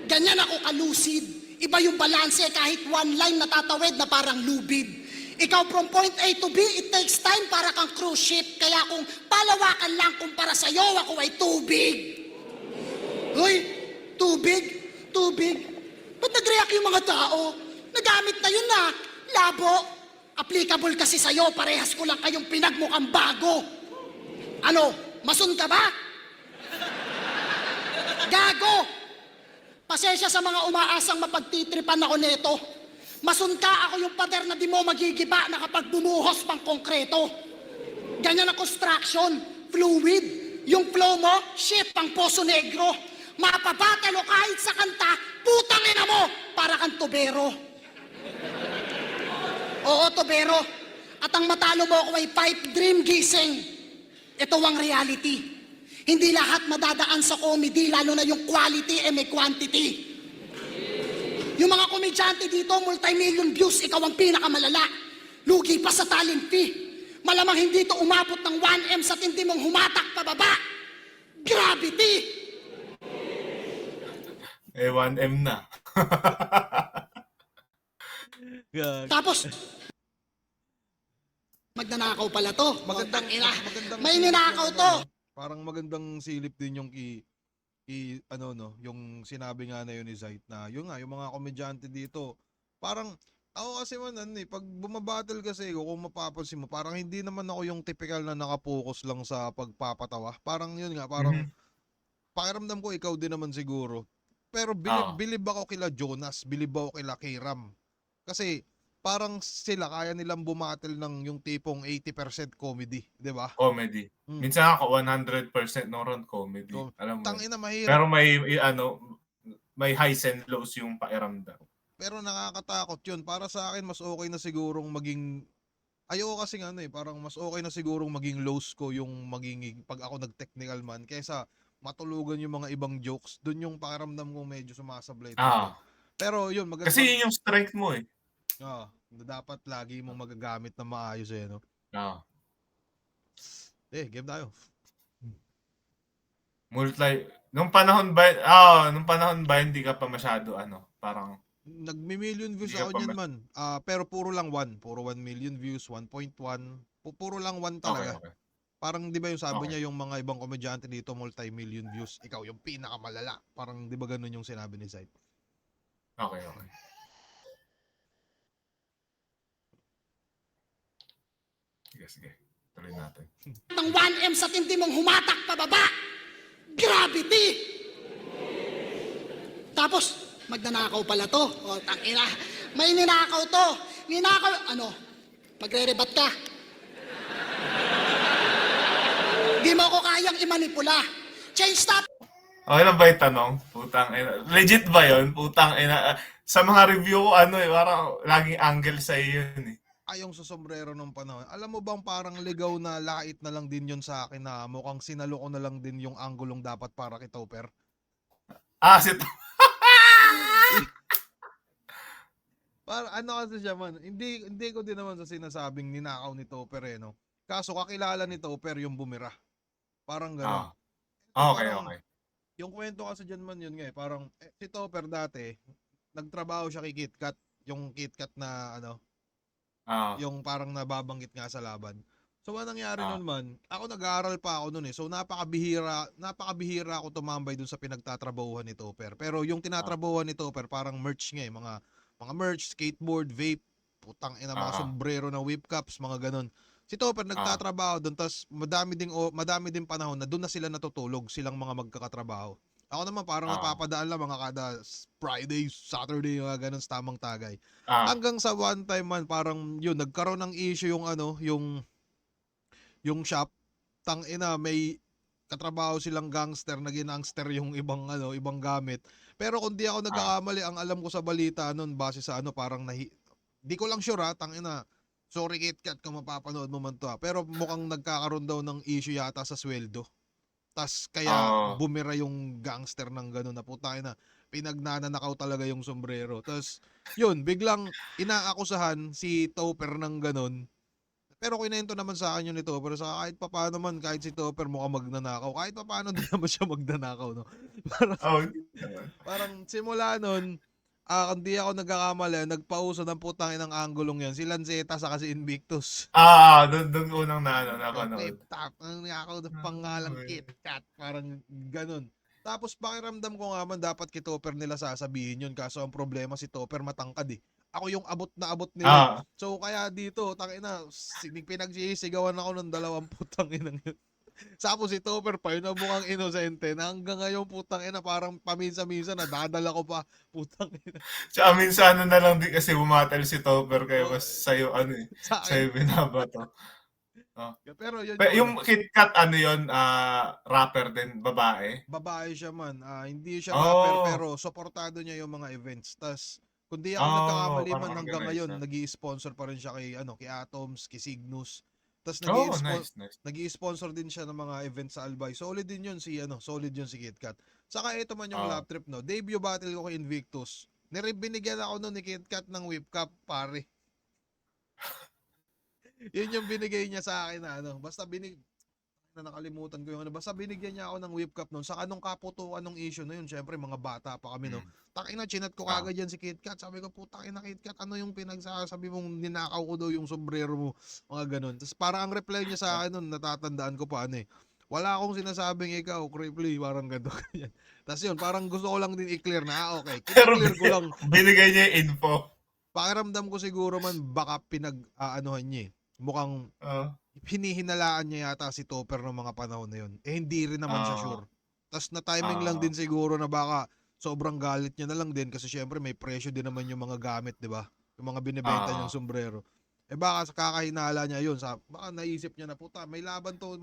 Ganyan ako kalusid. Iba yung balanse kahit one line natatawid na parang lubid. Ikaw from point A to B, it takes time para kang cruise ship. Kaya kung palawakan lang kumpara sa'yo, ako ay tubig. Hoy, tubig? Tubig? Ba't nag-react yung mga tao? Nagamit na yun na. Labo. Applicable kasi sa'yo, parehas ko lang kayong pinagmukhang bago. Ano, masun ka ba? Gago! Pasensya sa mga umaasang mapagtitripan ako neto. Masun ka, ako yung pader na di mo magigiba na kapag bumuhos pang konkreto. Ganyan ang construction, fluid. Yung flow mo, shit pang Poso Negro. Mapabatalo kahit sa kanta, putang ina mo, para kang tubero. Oo, tubero. At ang matalo mo ako ay pipe dream gising. Ito ang reality. Hindi lahat madadaan sa comedy, lalo na yung quality may quantity. Yung mga komedyante dito, multi-million views, ikaw ang pinakamalala. Lugi pa sa talent fee. Malamang hindi to umabot ng 1M sa tindi mong humatak pababa. Gravity! 1M na. Tapos, magnanakaw pala to. Magandang May ninakaw to. Parang magandang silip din yung ano no, yung sinabi nga na yun ni Zait na yun nga yung mga komedyante dito. Parang ako kasi man pag bumabattle kasi ako, kung mapapansin mo, parang hindi naman ako yung typical na nakapokus lang sa pagpapatawa. Parang yun nga, parang pakiramdam ko ikaw din naman siguro. Pero bilib ako kila Jonas, bilib ako kila Kiram. Kasi parang sila kaya nilang bumattle ng yung tipong 80% comedy, 'di ba? Comedy. Minsan ako 100% no ron comedy. Alam mo. Tangina mahirap. Pero may highs and lows yung pakiramdam. Pero nakakatakot 'yun. Para sa akin mas okay na sigurong maging ayoko kasi parang mas okay na sigurong maging lows ko yung maging pag ako nag-technical man kaysa matulugan yung mga ibang jokes. Doon yung pakiramdam ko medyo sumasablay. Pero yun, maganda. Kasi yun yung strength mo eh. Dapat lagi mong magagamit na maayos no? Game tayo. Nung panahon ba hindi ka pa masyado parang Nagmi-million views ako niyan man. Pero puro 1 million views, 1.1. Puro lang 1 talaga. Okay. Parang 'di ba yung sabi niya yung mga ibang komedyante dito multi-million views, ikaw yung pinakamalala. Parang 'di ba ganun yung sinabi ni Zait? Okay. Sige. Tuloy natin. Ng 1M sa tindi mong humatak pababa. Gravity! Tapos, magnanakaw pala to. O, tangina. May ninakaw to. Magre-rebat ka. Di mo ko kayang imanipula. Change stop. Okay lang ba yung tanong? Putang ina. Legit ba yun? Putang ina. Sa mga review ko, parang laging angle sa yun eh. Yung sa sombrero nung panahon. Alam mo bang parang ligaw na lait na lang din yun sa akin na mukhang sinalo ko na lang din yung anggulong dapat para kay Topper? Para kasi siya man. Hindi ko din naman sa sinasabing ninakaw ni Topper no. Kaso kakilala ni Topper yung bumira. Parang gano'n. Okay. Yung kwento kasi dyan man yun nga parang si Topper dati, nagtrabaho siya kay KitKat, yung KitKat na yung parang nababanggit nga sa laban. So anong nangyari nun man, ako nag-aaral pa ako nun so napakabihira ako tumambay dun sa pinagtatrabahuhan ni Topper. Pero yung tinatrabahuhan ni Topper parang merch nga mga merch, skateboard, vape, putang ina mga sombrero na whip caps, mga ganun. Si Topper nagtatrabaho doon, tapos madami din panahon na doon na sila natutulog, silang mga magkakatrabaho. Ako naman parang napapadaan lang mga kada Friday, Saturday, mga ganun sa tamang tagay. Hanggang sa one time man, parang yun, nagkaroon ng issue yung yung shop, tangina may katrabaho silang gangster, na ginangster yung ibang gamit. Pero kung di ako nagkakamali, ang alam ko sa balita nun, base sa parang di ko lang sure tangina. Sorry KitKat kung mapapanood mo man to pero mukhang nagkakaroon daw ng issue yata sa sweldo. Tas kaya bumira yung gangster ng gano'n na putangina, pinagnanakaw talaga yung sombrero. Tas yun, biglang inaakusahan si Topper ng gano'n. Pero kinento naman sa akin yun ni Topper, sa kahit papaano man, kahit si Topper mukhang magnanakaw, kahit papaano din naman siya magnanakaw, no? Parang simula nun, kung di ako nagkakamali, nagpauso ng putang inang anggulong yan, si Lanceta sa kasi Invictus. Doon unang napanood. Tip-top, ang ako ng pangalang KitKat, parang ganun. Tapos pakiramdam ko nga man, dapat kay Topper nila sasabihin yun, kaso ang problema si Topper matangkad eh. Ako yung abot na abot nila. So kaya dito, tangina, pinagsisigawan ako ng 2 putang inang yun. Tapos si Topper pa, yun ang mukhang inosente na hanggang ngayon putang ina, parang paminsan-minsan nadadala ko pa, putang ina. Tsaka minsan na lang din kasi bumatal si Topper kaya mas sa'yo sa'yo binabato. Pero yun Yung KitKat yun, rapper din, babae? Babae siya man. Hindi siya rapper pero suportado niya yung mga events. Tas kung di ako nagkakamali man hanggang ngayon, nag-i-sponsor pa rin siya kay Atoms, kay Cygnus. Tas Nice. nag-i-sponsor din siya ng mga events sa Albay. Solid din yun solid yun si KitKat. Saka ito man yung lap trip, no. Debut battle ko kay Invictus. Binigyan ako nun ni KitKat ng whip cup, pare. Yun yung binigay niya sa akin na basta nakalimutan ko yung basta binigyan niya ako ng whip cup noon. Saka nung kaputuan ng issue na yun, syempre mga bata pa kami, no. Takina, chinat ko kagad yan si KitKat. Sabi ko, putang ina KitKat, ano yung pinagsasabi mong ninakaw ko daw yung sombrero mo, mga ganun. Tapos para ang reply niya sa akin noon, natatandaan ko pa wala akong sinasabing ikaw, Cripply, parang ganito, ganyan. Tapos yun, parang gusto ko lang din i-clear na, okay, clear ko lang. Binigay niya yung info. Pakiramdam ko siguro man, baka pinag-aanohan niya mukhang hinihinalaan niya yata si Topper ng mga panahon na yun. Hindi rin naman siya sure. Tapos na timing lang din siguro na baka sobrang galit niya na lang din kasi syempre may presyo din naman yung mga gamit, di ba? Yung mga binibenta niyang sombrero. Baka sa kakahinala niya yun, baka naisip niya na, puta, may laban to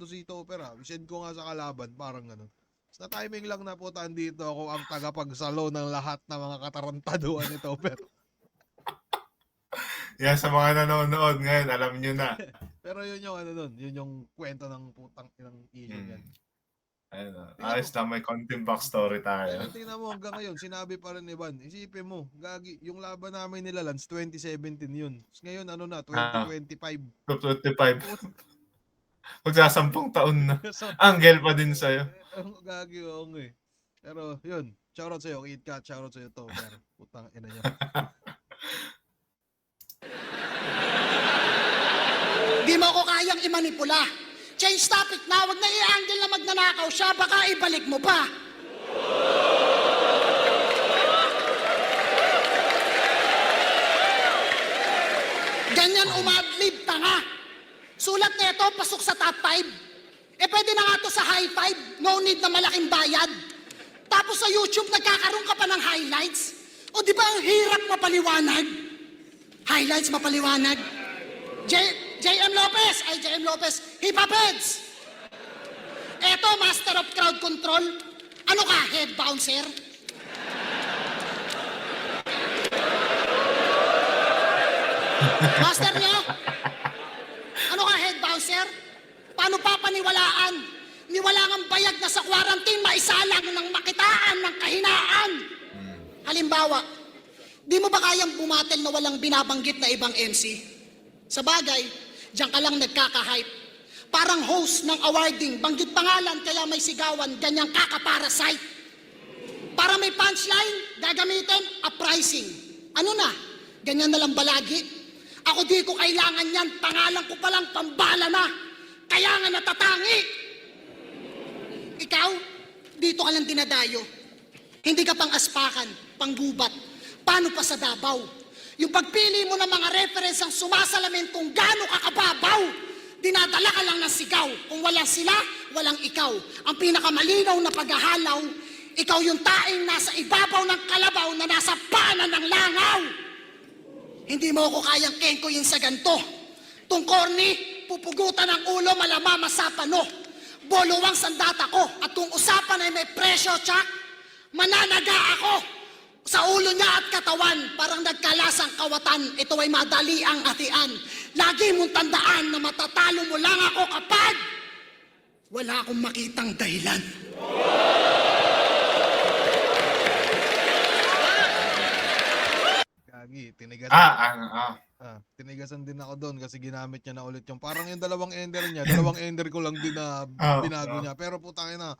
si Topper isend ko nga sa kalaban, parang ganun. Tapos na timing lang na puta, andito ako ang tagapagsalo ng lahat ng mga katarantaduan ni Topper. Yan, sa mga nanonood ngayon, alam nyo na. Pero yun yung yun yung kwento ng putang inang issue yan. Ayos na, may konting backstory tayo. Pero tingnan mo hanggang ngayon, sinabi pa rin ni Van, isipin mo, gagi, yung laban namin nila Lance, 2017 yun. Ngayon, 2025. 25. Magsasampung taon na. Anggel pa din sa'yo. Gagi, oo nga eh. Pero yun, shoutout sa'yo, KitKat, shoutout sa'yo to. Putang ina niya. Di mo ako kayang imanipula. Change topic na, wag na i-angle na magnanakaw siya, baka ibalik mo pa. Ganyan umadlib, tanga. Sulat nito, pasok sa top 5. Pwede na nga to sa high 5, no need na malaking bayad. Tapos sa YouTube, nagkakaroon ka pa ng highlights. O di ba ang hirap mapaliwanag? Highlights mapaliwanag. JM Lopez, Hip Hop Heads. Eto, Master of Crowd Control. Ano ka, head bouncer? Master nyo? Ano ka, head bouncer? Paano papaniwalaan? Niwalang bayag na sa quarantine, maisalang ng makitaan ng kahinaan. Halimbawa, di mo ba kayang bumatel na walang binabanggit na ibang MC? Sa bagay, diyan ka lang nagkaka-hype. Parang host ng awarding, banggit pangalan kaya may sigawan, ganyang kaka-parasite. Para may punchline, gagamitin, uprising. Ano na? Ganyan na lang balagi. Ako di ko kailangan yan, pangalan ko palang pambala na. Kaya nga natatangi. Ikaw, dito ka lang dinadayo. Hindi ka pang aspakan, panggubat. Paano pa sa Davao? Yung pagpili mo ng mga reference ang sumasalamin kung gaano kakababaw. Dinadala ka lang ng sigaw. Kung walang sila, walang ikaw. Ang pinakamalinaw na paghahalaw, ikaw yung taing nasa ibabaw ng kalabaw na nasa paanan ng langaw. Hindi mo ako kayang kengkoyin sa ganto. Tung corny, pupugutan ng ulo malamama sa pano. Boluwang sandata ko. At kung usapan ay may presyo, Chuck, mananaga ako sa ulo niya at katawan. Parang nagkalasang kawatan. Ito ay madali ang hatian. Lagi mong tandaan na matatalo mo lang ako kapag wala akong makitang dahilan. Gagi, tinigasan din ako doon kasi ginamit niya na ulit yung parang yung dalawang ender niya, dalawang ender ko lang din na binago niya. Pero putangin na,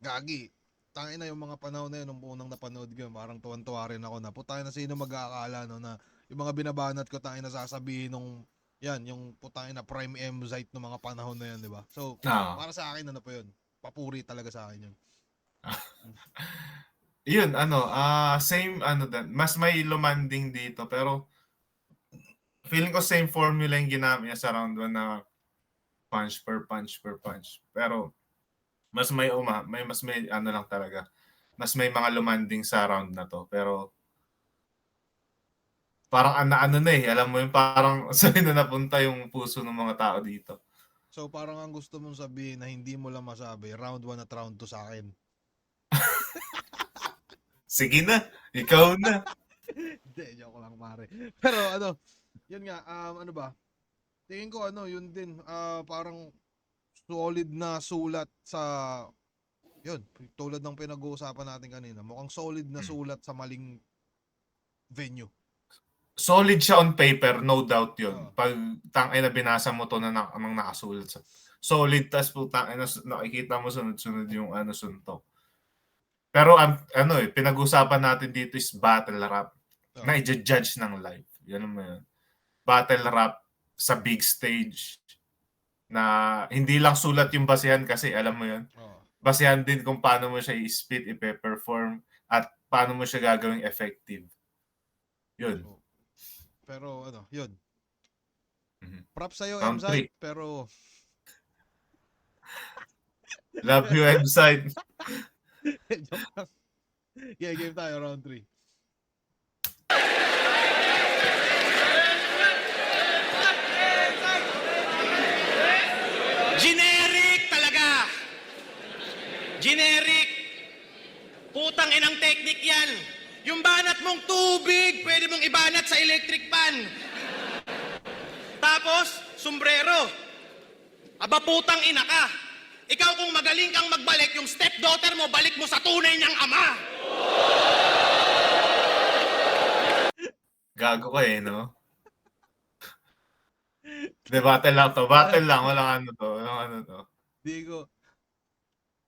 gagi. Tangin na yung mga panahon na yun, nung unang napanood ko, parang tuwan-tuwa rin ako na putangin na sino mag-aakala no, na yung mga binabanat ko tangin na sasabihin nung yan, yung putangin na prime M-Zite ng mga panahon na yan, di ba? So, para sa akin ano po yun, papuri talaga sa akin yun. Yun, same, din. Mas may lumanding dito, pero feeling ko same formula yung ginamit niya sa round 1 na punch per punch per punch. Pero, mas may lang talaga. Mas may mga lumanding sa round na to. Pero, parang ano na alam mo yun, parang saan na napunta yung puso ng mga tao dito. So, parang ang gusto mong sabihin na hindi mo lang masabi, round 1 at round 2 sa akin. Sige na, ikaw na. Hindi, joke lang pare. Pero yun nga, ano ba? Tingin ko yun din, parang solid na sulat sa, yun, tulad ng pinag-uusapan natin kanina, mukhang solid na sulat sa maling venue. Solid siya on paper, no doubt yun. Pag na binasa mo to na nakasulat sa solid, tas nakikita mo sunod-sunod yung suntok. Pero pinag-usapan natin dito is battle rap na i-judge ng live. Yan mo yun. Battle rap sa big stage na hindi lang sulat yung basihan kasi alam mo yun. Basihan din kung paano mo siya i-spit, i-perform at paano mo siya gagawing effective. Yun. Pero yun. Props sa'yo, Round M-Side, pero love you, M-Side. joke lang. Yeah, game tayo, round 3. Generic talaga. Generic. Putang inang technique yan. Yung banat mong tubig, pwede mong ibanat sa electric pan. Tapos, sombrero. Aba putang ina ka. Ikaw kung magaling kang magbalik, yung stepdaughter mo, balik mo sa tunay niyang ama. Gago ka no? De, battle lang to. Battle lang. Walang to. Hindi ko,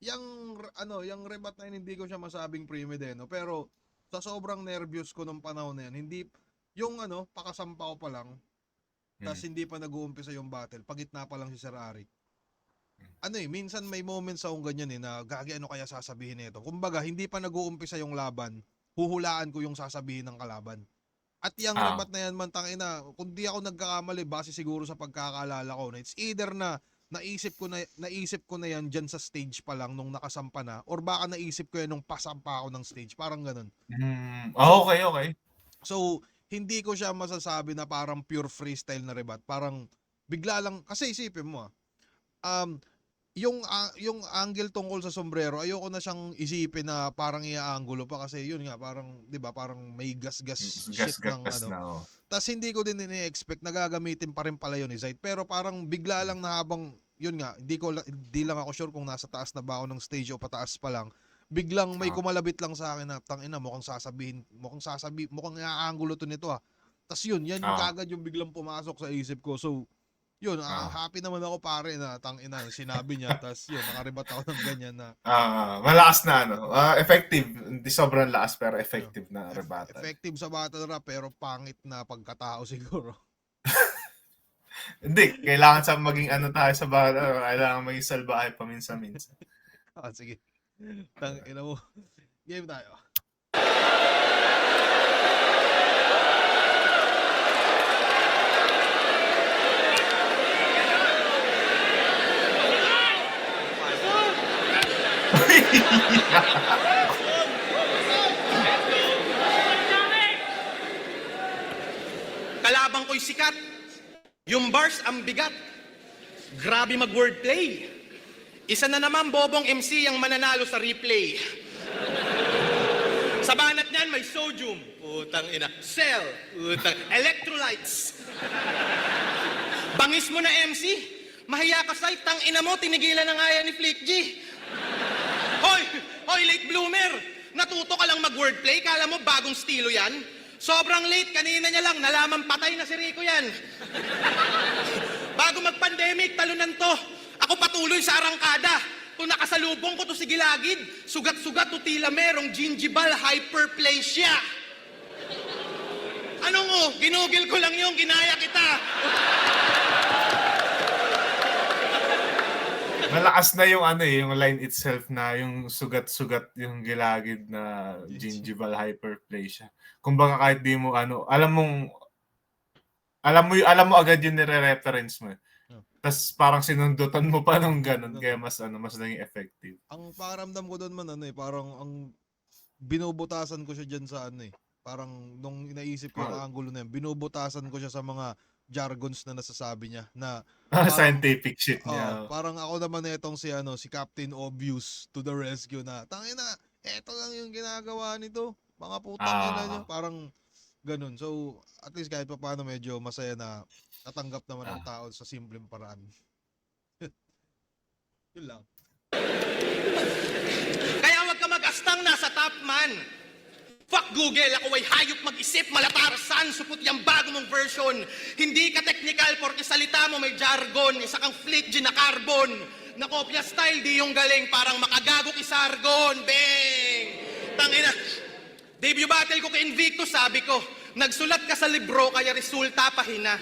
yung rebat na yun, hindi ko siya masabing premedeno, pero sa sobrang nervyos ko nung panahon na yan, hindi, yung pakasampa ko pa lang, tas hindi pa nag-uumpisa yung battle, pagitna pa lang si Sir Ari. Minsan may moments akong ganyan na gagi kaya sasabihin nito. Kumbaga, hindi pa nag-uumpisa yung laban, huhulaan ko yung sasabihin ng kalaban. At yung rebat na yan, mantangina, kung di ako nagkakamali, base siguro sa pagkakaalala ko, na it's either na naisip ko na yan dyan sa stage pa lang nung nakasampa na, or baka naisip ko yan nung pasampa ako ng stage, parang ganun. Okay. So, hindi ko siya masasabi na parang pure freestyle na rebat. Parang bigla lang, kasi isipin mo yung angle tungkol sa sombrero, ayoko na siyang isipin na parang iaanggulo pa kasi yun nga, parang, di ba, parang may gas-gas shit ng na. Tas hindi ko din ini-expect na gagamitin pa rin pala yun ni Zite. Pero parang bigla lang na habang, yun nga, hindi lang ako sure kung nasa taas na ba ako ng stage o pataas pa lang. Biglang may kumalabit lang sa akin na, tangina, mukhang iaanggulo to nito Tas yun, yan yung kagad yung biglang pumasok sa isip ko. So, yun, happy naman ako pare na tangina, sinabi niya, tas yun, nakaribat ako ng ganyan na. Malakas na effective, hindi sobrang lakas pero effective na rebuttal. Effective sa battle rap pero pangit na pagkatao siguro. Hindi, kailangan sa maging tayo sa battle, kailangan maging salbahay paminsan-minsan. Sige. Tangina mo. Game tayo. Kalabang ko'y sikat. Yung bars ang bigat. Grabe mag-wordplay. Isa na naman bobong MC ang mananalo sa replay. Sa banat niyan may sodium. Putang ina. Cell. Putang. Electrolytes. Bangis mo na MC. Mahiya ka sa'y tang ina mo. Tinigilan na nga yan ni Flick G. Hoy, late bloomer. Natuto ka lang mag-wordplay. Kala mo bagong estilo yan? Sobrang late. Kanina niya lang. Nalaman patay na si Rico yan. Bago mag-pandemic, talunan to. Ako patuloy sa arangkada. Kung nakasalubong ko to si Gilagid, sugat-sugat to tila merong gingival hyperplasia. Anong ginugil ko lang yung ginaya kita. Malakas na yung yung line itself na yung sugat-sugat yung Gilagid na gingival hyperplasia. Kumbaga kahit di mo alam mo agad yung nire-reference mo. Tapos parang sinundutan mo pa ng ganun kaya mas naging effective. Ang pakiramdam ko doon man parang ang binubutasan ko siya diyan sa parang nung inaisip ko yung angulo na yun, binubutasan ko siya sa mga jargons na nasasabi niya na Scientific shit niya. parang ako naman itong si Captain Obvious to the rescue na tangina, eto lang yung ginagawa nito. Mga putang ina niyo, parang ganun. So, at least kahit pa paano medyo masaya na natanggap naman ng tao sa simpleng paraan. Yun lang. Kaya wag ka mag-astang nasa top man. Fuck Google, ako ay hayop mag-isip, malaparasan, supot yung bago mong version. Hindi ka technical porque salita mo may jargon, isa kang Flick G na carbon. Na kopya style, di yung galing, parang makagago kisargon. Bang! Tangina. Debut battle ko kay Invictus, sabi ko, nagsulat ka sa libro kaya resulta pahina.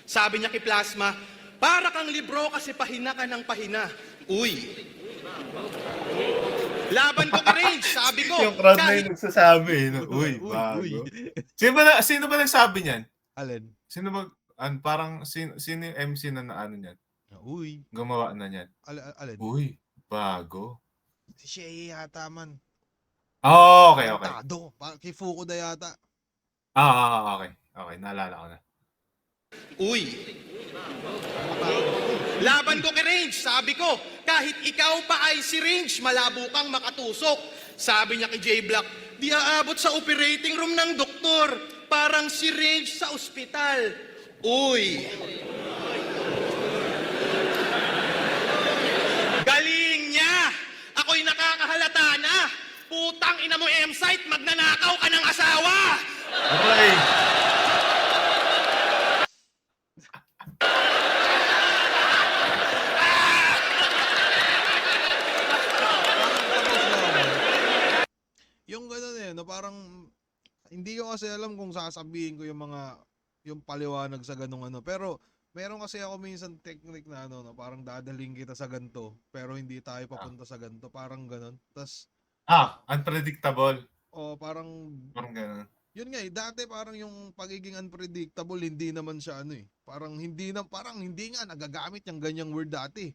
Sabi niya kay Plasma, para kang libro kasi pahina ka ng pahina. Uy. Laban ko kay Rage, sabi ko. Yung crowd na yung nagsasabi. Uy, bago. Sino ba nagsabi niyan? Alin? Sino yung MC na niyan? Uy. Gumawa na niyan. Alin? Uy, bago. Si Shea yata man. Oh, okay. Tado. Kay Fukuda yata. Okay. Okay, naalala ko na. Uy. Laban ko kay Range, sabi ko, kahit ikaw pa ay si Range, malabo kang makatusok. Sabi niya kay J-Block, di aabot sa operating room ng doktor, parang si Range sa ospital. Uy. Galing niya. Ako'y nakakahalata na. Putang ina mo M-Site, magnanakaw ka ng asawa. Okay. Yung gano'n parang hindi ko kasi alam kung sasabihin ko yung paliwanag sa ganung pero meron kasi ako minsan technique na na parang dadaling kita sa ganto pero hindi tayo papunta sa ganto, parang gano'n. Tas unpredictable. Parang gano'n. yun nga dati parang yung pagiging unpredictable hindi naman siya parang hindi nga nagagamit yung ganyang word dati.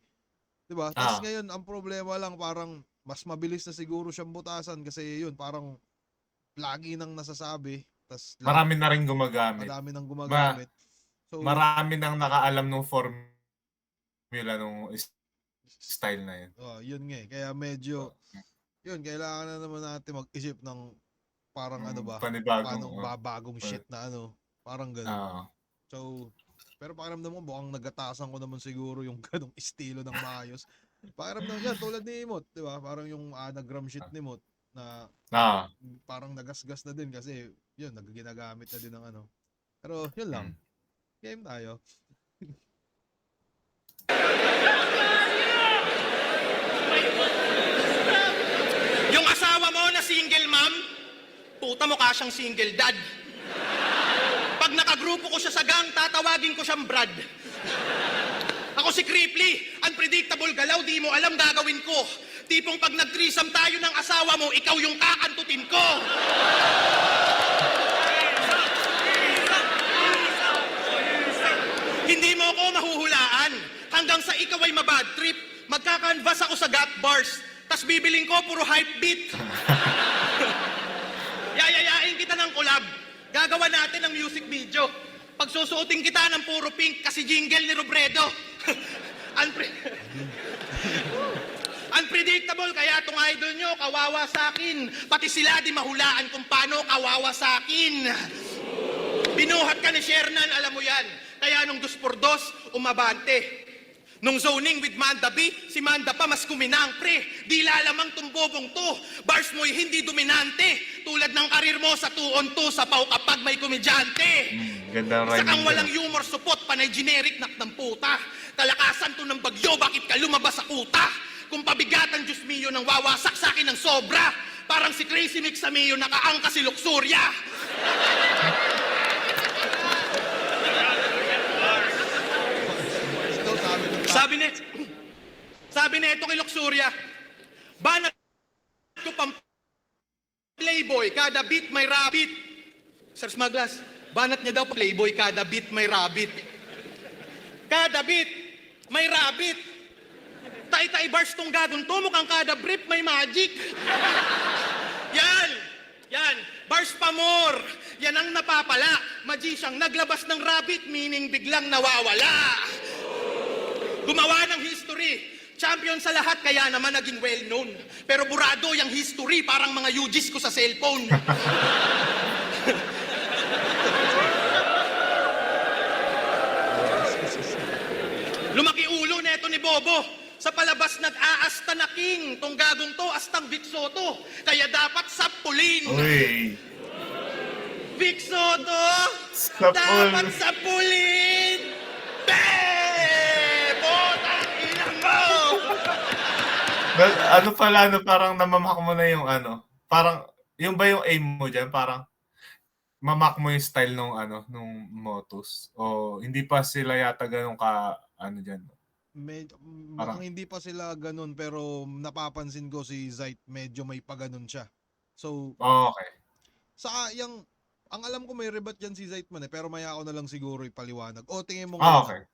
'Di ba? Tas ngayon ang problema lang parang mas mabilis na siguro siyang butasan kasi yun parang lagi nang nasasabi tas Marami na rin gumagamit. Marami nang gumagamit. So marami nang nakaalam ng formula nung style na yun. Yun nga kaya medyo yun kailangan na naman natin mag-isip ng parang bagong shit na parang gano'n. So pero pakiramdam mo mukhang nagatasan ko naman siguro yung ganong estilo ng maayos. Pakiramdam yan tulad ni Imot, di ba? Parang yung anagram shit ni Imot na parang nagasgas na din kasi yun, nagaginagamit na din ng Pero yun lang. Game tayo. Yung asawa mo na single mom, puta mukha siyang single dad. Pag nakagrupo ko siya sa gang, tatawagin ko siyang Brad. Ako si Cripply, unpredictable galaw, di mo alam gagawin ko. Tipong pag nag-threesome tayo ng asawa mo, ikaw yung kakantutin ko. Hindi mo ako mahuhulaan. Hanggang sa ikaw ay mabad trip, magkakanvas ako sa got bars, tas bibiling ko puro hype beat. Yayayain kita ng collab. Gagawa natin ng music video. Pagsusuotin kita ng puro pink kasi jingle ni Robredo. Unpredictable, kaya itong idol nyo, kawawa sa akin. Pati sila di mahulaan kung paano kawawa sa akin. Binuhat ka ni Shernan, alam mo yan. Kaya nung 2x2, umabante. Nung zoning with Manda B, si Manda pa mas kuminang, pre. Di lalamang tumbobong to. Bars mo'y hindi dominante. Tulad ng karir mo sa 2-on-2, sapaw kapag may komedyante. Gandang Isa kang rhyming. walang humor supot, panay generic nak ng puta. Kalakasan to ng bagyo, bakit ka lumabas sa kuta? Kung pabigatan, Diyos mio, nang wawasak sa akin ng sobra. Parang si Crazy Mix sa mio, nakaangka si Luxuria. Ikaw sabi ng Sabi na ito kay Luxuria, banat ko pang playboy, kada beat may rabbit. Sir Smaglas, banat niya daw pa playboy, kada beat may rabbit. Kada beat may rabbit. Tai-tai bars tong gadon to, mukhang kada brief may magic. Yan, bars pa more. Yan ang napapala. Magician naglabas ng rabbit, meaning biglang nawawala. Gumawa ng history. Champion sa lahat, kaya naman naging well-known. Pero burado yung history, parang mga UGs ko sa cellphone. Lumaki ulo neto ni Bobo. Sa palabas nag-aasta na king. Tong gagong to, astang Vic Soto. Kaya dapat sapulin. Uy. Vic Soto, Sapul. dapat sapulin. Botang ina mo! Ano pala, parang namamak mo na yung parang, yung ba yung aim mo dyan? Parang, mamak mo yung style nung Motus? O hindi pa sila yata ganun dyan? Mukhang hindi pa sila ganun, pero napapansin ko si Zayt medyo may paganon siya. So, Okay. ang alam ko may rebat dyan si Zayt man pero maya ako na lang siguro ipaliwanag. O tingin mo Okay.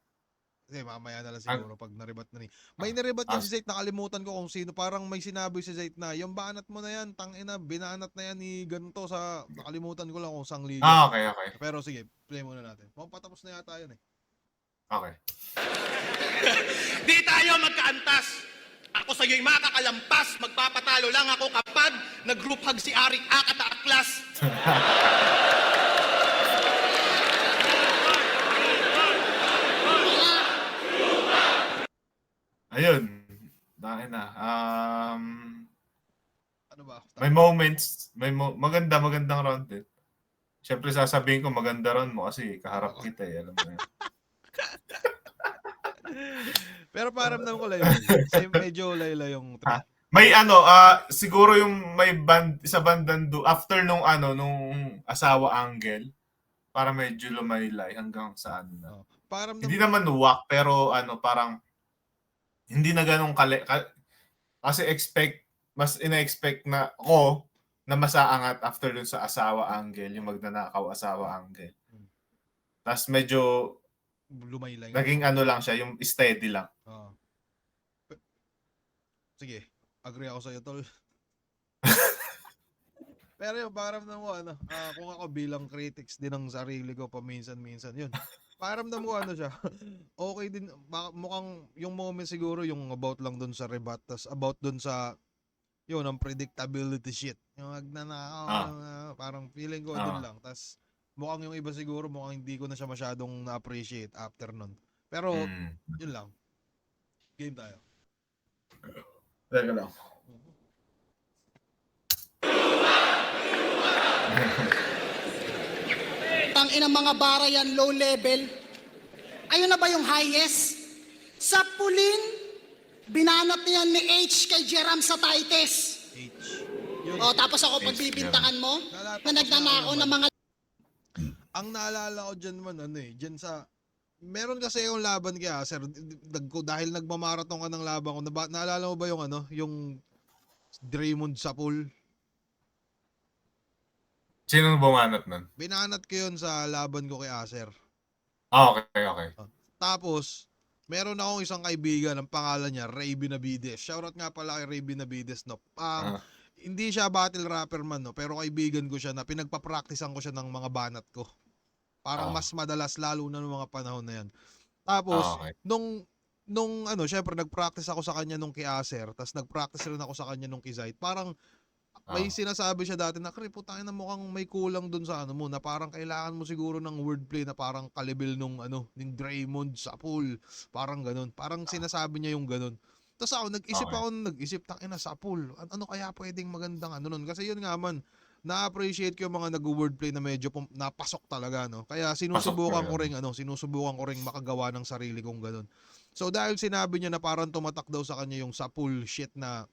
Kasi mamaya na lang siguro pag narebat na ni. May narebat yan si Zayt, nakalimutan ko kung sino. Parang may sinabi si Zayt na, yung banat mo na yan, tangina, binanat na yan ni ganito sa, nakalimutan ko lang kung sang liga. Okay. Pero sige, play muna natin. Mukhang patapos na yata yun eh. Okay. Di tayo magkaantas. Ako sa'yo'y makakalampas. Magpapatalo lang ako kapag nag-group hug si Arik Akata Aklas. Ayun. Dahil na. Ano ba? May moments, magandang round din. Siyempre sasabihin ko maganda round mo kasi kaharap kita alam mo yan. Pero parang naman ko lang yun. Same, medyo layla yung Ha? May siguro yung may sa bandang after nung asawa Angel, para medyo lumaylay hanggang sa na. Parang Hindi naman wak, pero parang hindi na ganun kasi mas ina-expect na ako na masaangat after dun sa asawa Angel, yung magnanakaw asawa Angel. Tapos medyo lumaylay. naging lang siya, yung steady lang. Sige, agree ako sa'yo, tol. Pero yung paramdam ko, kung ako bilang critics din ng sarili ko paminsan-minsan, yun. Paramdam ko siya, okay din, mukhang yung moment siguro yung about lang dun sa rebat, tas about dun sa, yun, ang predictability shit. Yung magnanakaw, parang feeling ko dun lang. Tas mukhang yung iba siguro, mukhang hindi ko na siya masyadong na-appreciate after nun. Pero, yun lang. Game tayo. Teka lang. Tangina mga bara yan, low level. Ayun na ba yung highest? Sa pulin, binanat niyan ni H kay Jeram sa Tites. Yun. O, tapos ako H, pagbibintangan mo Lalapit na nagnanakaw ng mga Ang naalala ko dyan man, dyan sa, meron kasi yung laban kaya, sir, dahil nagmamarathon ka ng laban ko, naalala mo ba yung yung Draymond sa pool? Sino bumanat nun? Binanat ko yun sa laban ko kay Acer. Okay. Tapos, meron akong isang kaibigan, ang pangalan niya, Ray Benavides. Shoutout nga pala kay Ray Benavides, no? Hindi siya battle rapper man, no? Pero kaibigan ko siya na pinagpa-practicean ko siya ng mga banat ko. Parang mas madalas, lalo na ng mga panahon na yan. Tapos, nung nung ano, syempre nag-practice ako sa kanya nung kay Acer, tas nag-practice rin ako sa kanya nung kay Zayt. Parang may sinasabi siya dati na, "Kre, putangin na mukhang may kulang dun sa ano mo, na parang kailangan mo siguro ng wordplay na parang kalibil nung ano, ng Draymond sa pool." Parang ganun. Parang sinasabi niya yung ganun. Tapos ako, nag-isip, tangina sa pool. Ano kaya pwedeng magandang ano nun? Kasi yun nga man, na-appreciate ko yung mga nag-wordplay na medyo napasok talaga, no? Kaya sinusubukan ko ring makagawa ng sarili kong ganun. So dahil sinabi niya na parang tumatak daw sa kanya yung sa pool shit na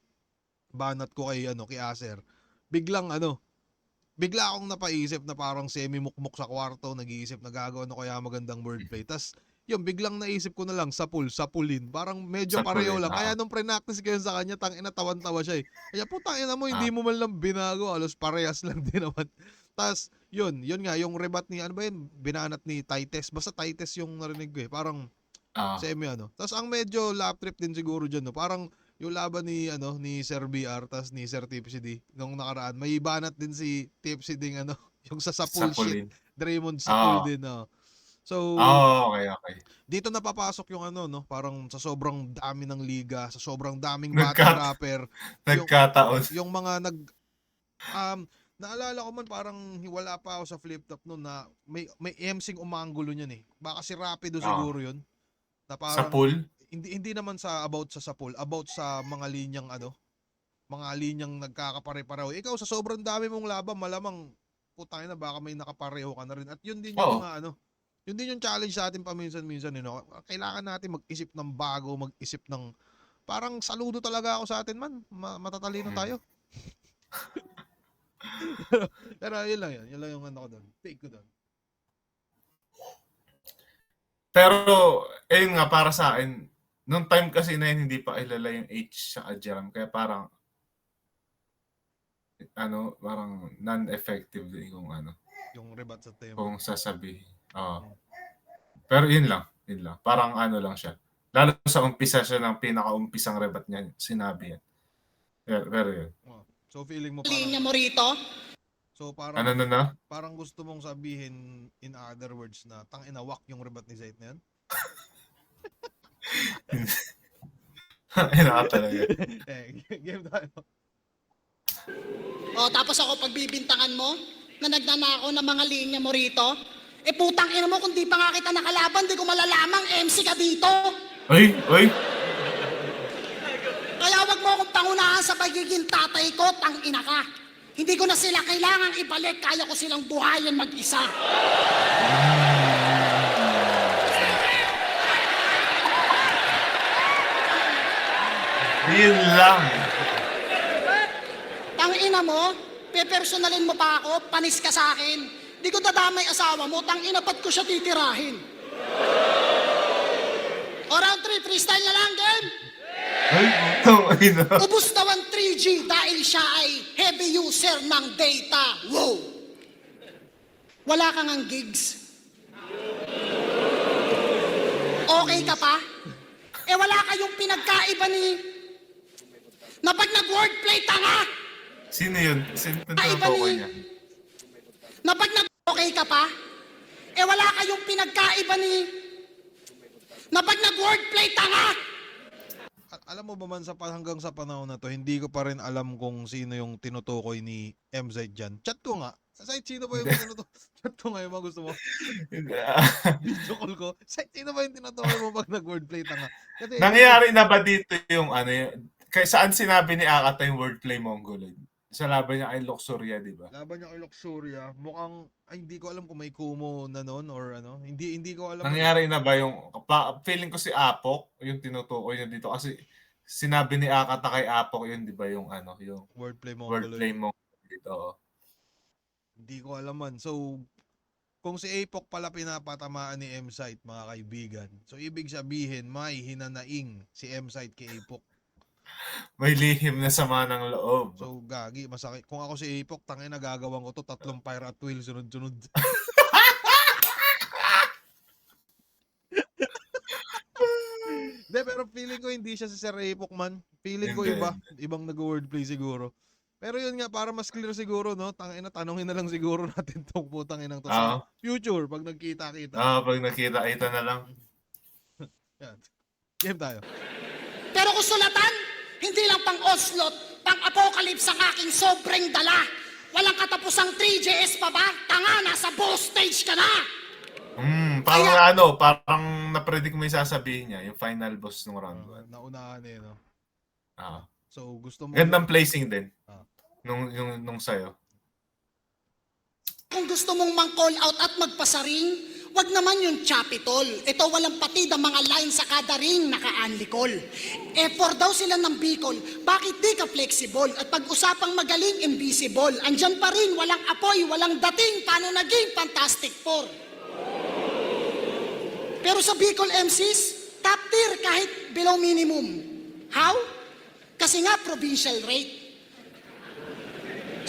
banat ko kay Acer. Bigla akong napaisip na parang semi-mukmuk sa kwarto, nag-iisip na gagawa kaya magandang wordplay. Tas yun, biglang naisip ko na lang sapulin. Parang medyo pareho lang. Kaya nung pre-practice ko yun sa kanya, tangina tawan-tawa siya eh. Kaya putangina mo, hindi mo man lang binago, halos parehas lang din naman. Tas yun nga, yung rebat ni, ano ba yun, binanat ni Tites. Basta Tites yung narinig ko eh. Parang semi Tas ang medyo lap trip din siguro dyan, no? Parang yung laban ni Sir BR tas ni Sir Tipsy D nung nakaraan, may banat din si Tipsy ding yung sa sapul shit. Draymond sapul din, no. So okay. dito napapasok yung no, parang sa sobrang dami ng liga, sa sobrang daming battle rapper, Nagkataon. yung mga naalala ko man parang wala pa ako sa flip top noon na may MC-ng umanggulo niyan eh. Baka si Rapido siguro yun. Na Sa parang pool? hindi naman about sa sapul, about sa mga linyang nagkakapare-pareho. Ikaw sa sobrang dami mong laban, malamang putangin na baka may nakapareho ka na rin. At yun din yung mga yun din yung challenge sa atin paminsan-minsan, kailangan natin mag-isip ng bago, mag-isip ng parang saludo talaga ako sa atin man. Matatalino tayo. Pero yun lang yung ko doon. Take ko doon. Pero, ayun nga, para sa akin, nung time kasi na yun, hindi pa ilala yung H sa Jeram. Kaya parang, parang non-effective din Yung rebat sa tema. kung sasabihin. Pero yun lang. Parang lang siya. Lalo sa umpisa siya ng pinaka-umpisang rebat niya, sinabi yan. Pero yun. So feeling mo Linya parang, mo rito. so parang, Ano? parang gusto mong sabihin in other words na tanginawak yung rebat ni Zayt na yan? Ayun ka talaga. Game tayo. Tapos ako pagbibintangan mo na nagnanakaw ng mga linya mo rito. Putang ina mo, kung di pa nga kita nakalaban, di ko malalamang MC ka dito. Oy! Kaya wag mo akong pangunahan sa pagiging tatay ko, tang ina ka. Hindi ko na sila kailangang ibalik, kaya ko silang buhayin mag-isa. Yun lang. Tang ina mo, pepersonalin mo pa ako, panis ka sa akin. Di ko dadamay asawa mo, tang ina, ba't ko siya titirahin? O round 3, freestyle na lang, game! Ubus daw ang 3G dahil siya ay heavy user ng data. Wow! Wala kang ang gigs. Okay ka pa? Wala kayong pinagkaiba ni... Na pag nag-wordplay, tanga! Sino yun? Sino Kaiba ko ni... niya? Na pag nag-okay ka pa? Wala kayong pinagkaiba ni... Na pag nag-wordplay, tanga! At alam mo ba man hanggang sa panahon na to, hindi ko pa rin alam kung sino yung tinutukoy ni MZ dyan. Chat ko nga. Site, sino ba yung tinutukoy? Chat ko nga yung mga gusto mo. Video call ko. Site, sino ba yung tinutukoy mo pag nag-wordplay tanga? Kasi, Nangyayari na ba dito yung kaya saan sinabi ni Akata yung wordplay mongoloid? Sa laban niya kay Luxuria, di ba? laban niya kay Luxuria, mukhang, hindi ko alam kung may kumo na nun or hindi ko alam. Nangyari na ba yung, feeling ko si Apok, yung tinutukoy niya dito kasi sinabi ni Akata kay Apok yun, di ba, yung yung Wordplay wordplay mongoloid dito. Hindi ko alam man. So, kung si Apok pala pinapatamaan ni M-Site, mga kaibigan, so ibig sabihin, may hinanaing si M-Site kay Apok. May lihim na sama ng loob. So, gagi, masakit. Kung ako si Apok, tangin, nagagawan ko to 3 fire at will, sunod-sunod. Hindi, pero feeling ko hindi siya si Sir Apok man. Feeling ko iba. Ibang nag-wordplay siguro. Pero yun nga, para mas clear siguro, no? Tangina, tanongin na lang siguro natin tong putang inang to sa future, pag nagkita-kita. Pag nakita-kita na lang. Yan. Game tayo. Pero kung sulatan, hindi lang pang onslaught, pang apocalypse ang aking sobrang dala. Walang katapusang 3JS pa ba? Tanga, nasa boss stage ka na! Parang parang na-predict mo yung sasabihin niya, yung final boss ng round 1. Naunahan eh, no? Ah. So, gusto mo... Gandang placing din. Ah. Nung sa'yo. Kung gusto mong mang-call out at magpasaring, wag naman yung chapitol. Ito walang patid ang mga line sa kada ring naka-unlicol. Effort daw sila ng Bicol, bakit di ka flexible? At pag-usapang magaling, invisible. Andyan pa rin, walang apoy, walang dating, paano naging Fantastic Four? Pero sa Bicol MCs, top tier kahit below minimum. How? Kasi nga provincial rate.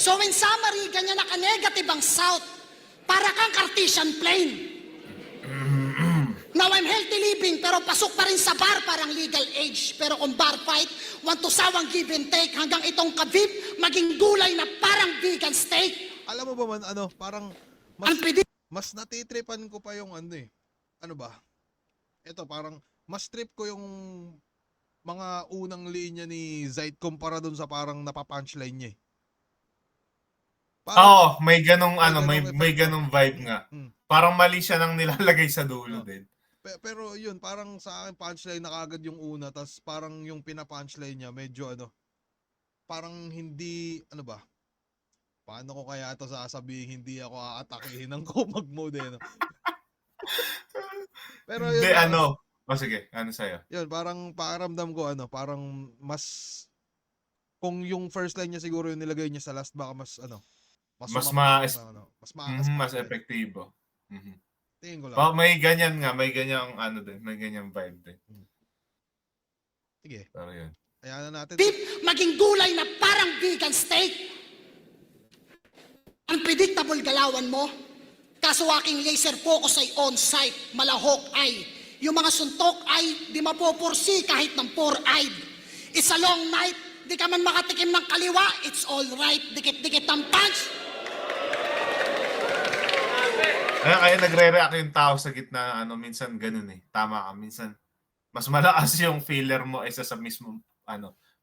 So in summary, ganyan naka-negative ang South. Para kang Cartesian plane. Now I'm healthy living, pero pasok pa rin sa bar parang legal age. Pero kung bar fight, want to sawang give and take hanggang itong kabib maging gulay na parang vegan steak. Alam mo ba man, parang Ang pwede mas natitripan ko pa yung ano ba? Ito, parang mas trip ko yung mga unang linya ni Zayt kumpara dun sa parang napapunchline niya eh. Oo, may ganong may may effect. ganong vibe nga. Hmm. Parang mali siya nang nilalagay sa dulo Oh. din. Pero yun, parang sa akin punchline na kagad yung una, tas parang yung pina-punchline niya medyo parang hindi, ba? Paano ko kaya ito sasabihin hindi ako aatakihin ng Kumag mode no? Pero yun, Hindi, sige, sa'yo? yun, parang pakiramdam ko parang mas kung yung first line niya siguro yung nilagay niya sa last baka mas Mas sumakit, mas mas din. epektibo. Mhm. Tingin ko lang. May ganyan nga, may ganyang din, may ganyang vibe din. Sige, Pero yun. kaya na natin. maging gulay na parang vegan steak. Unpredictable galawan mo. Kaso aking laser focus ay on-site, malahok ay. Yung mga suntok ay di mapopursi kahit ng four-eyed. It's a long night, di ka man makatikim ng kaliwa, it's all right. Dikit-dikit ang punch. Kaya nagre-react yung tao sa gitna, minsan ganun eh. Tama ka, minsan mas malakas yung filler mo isa sa mismo,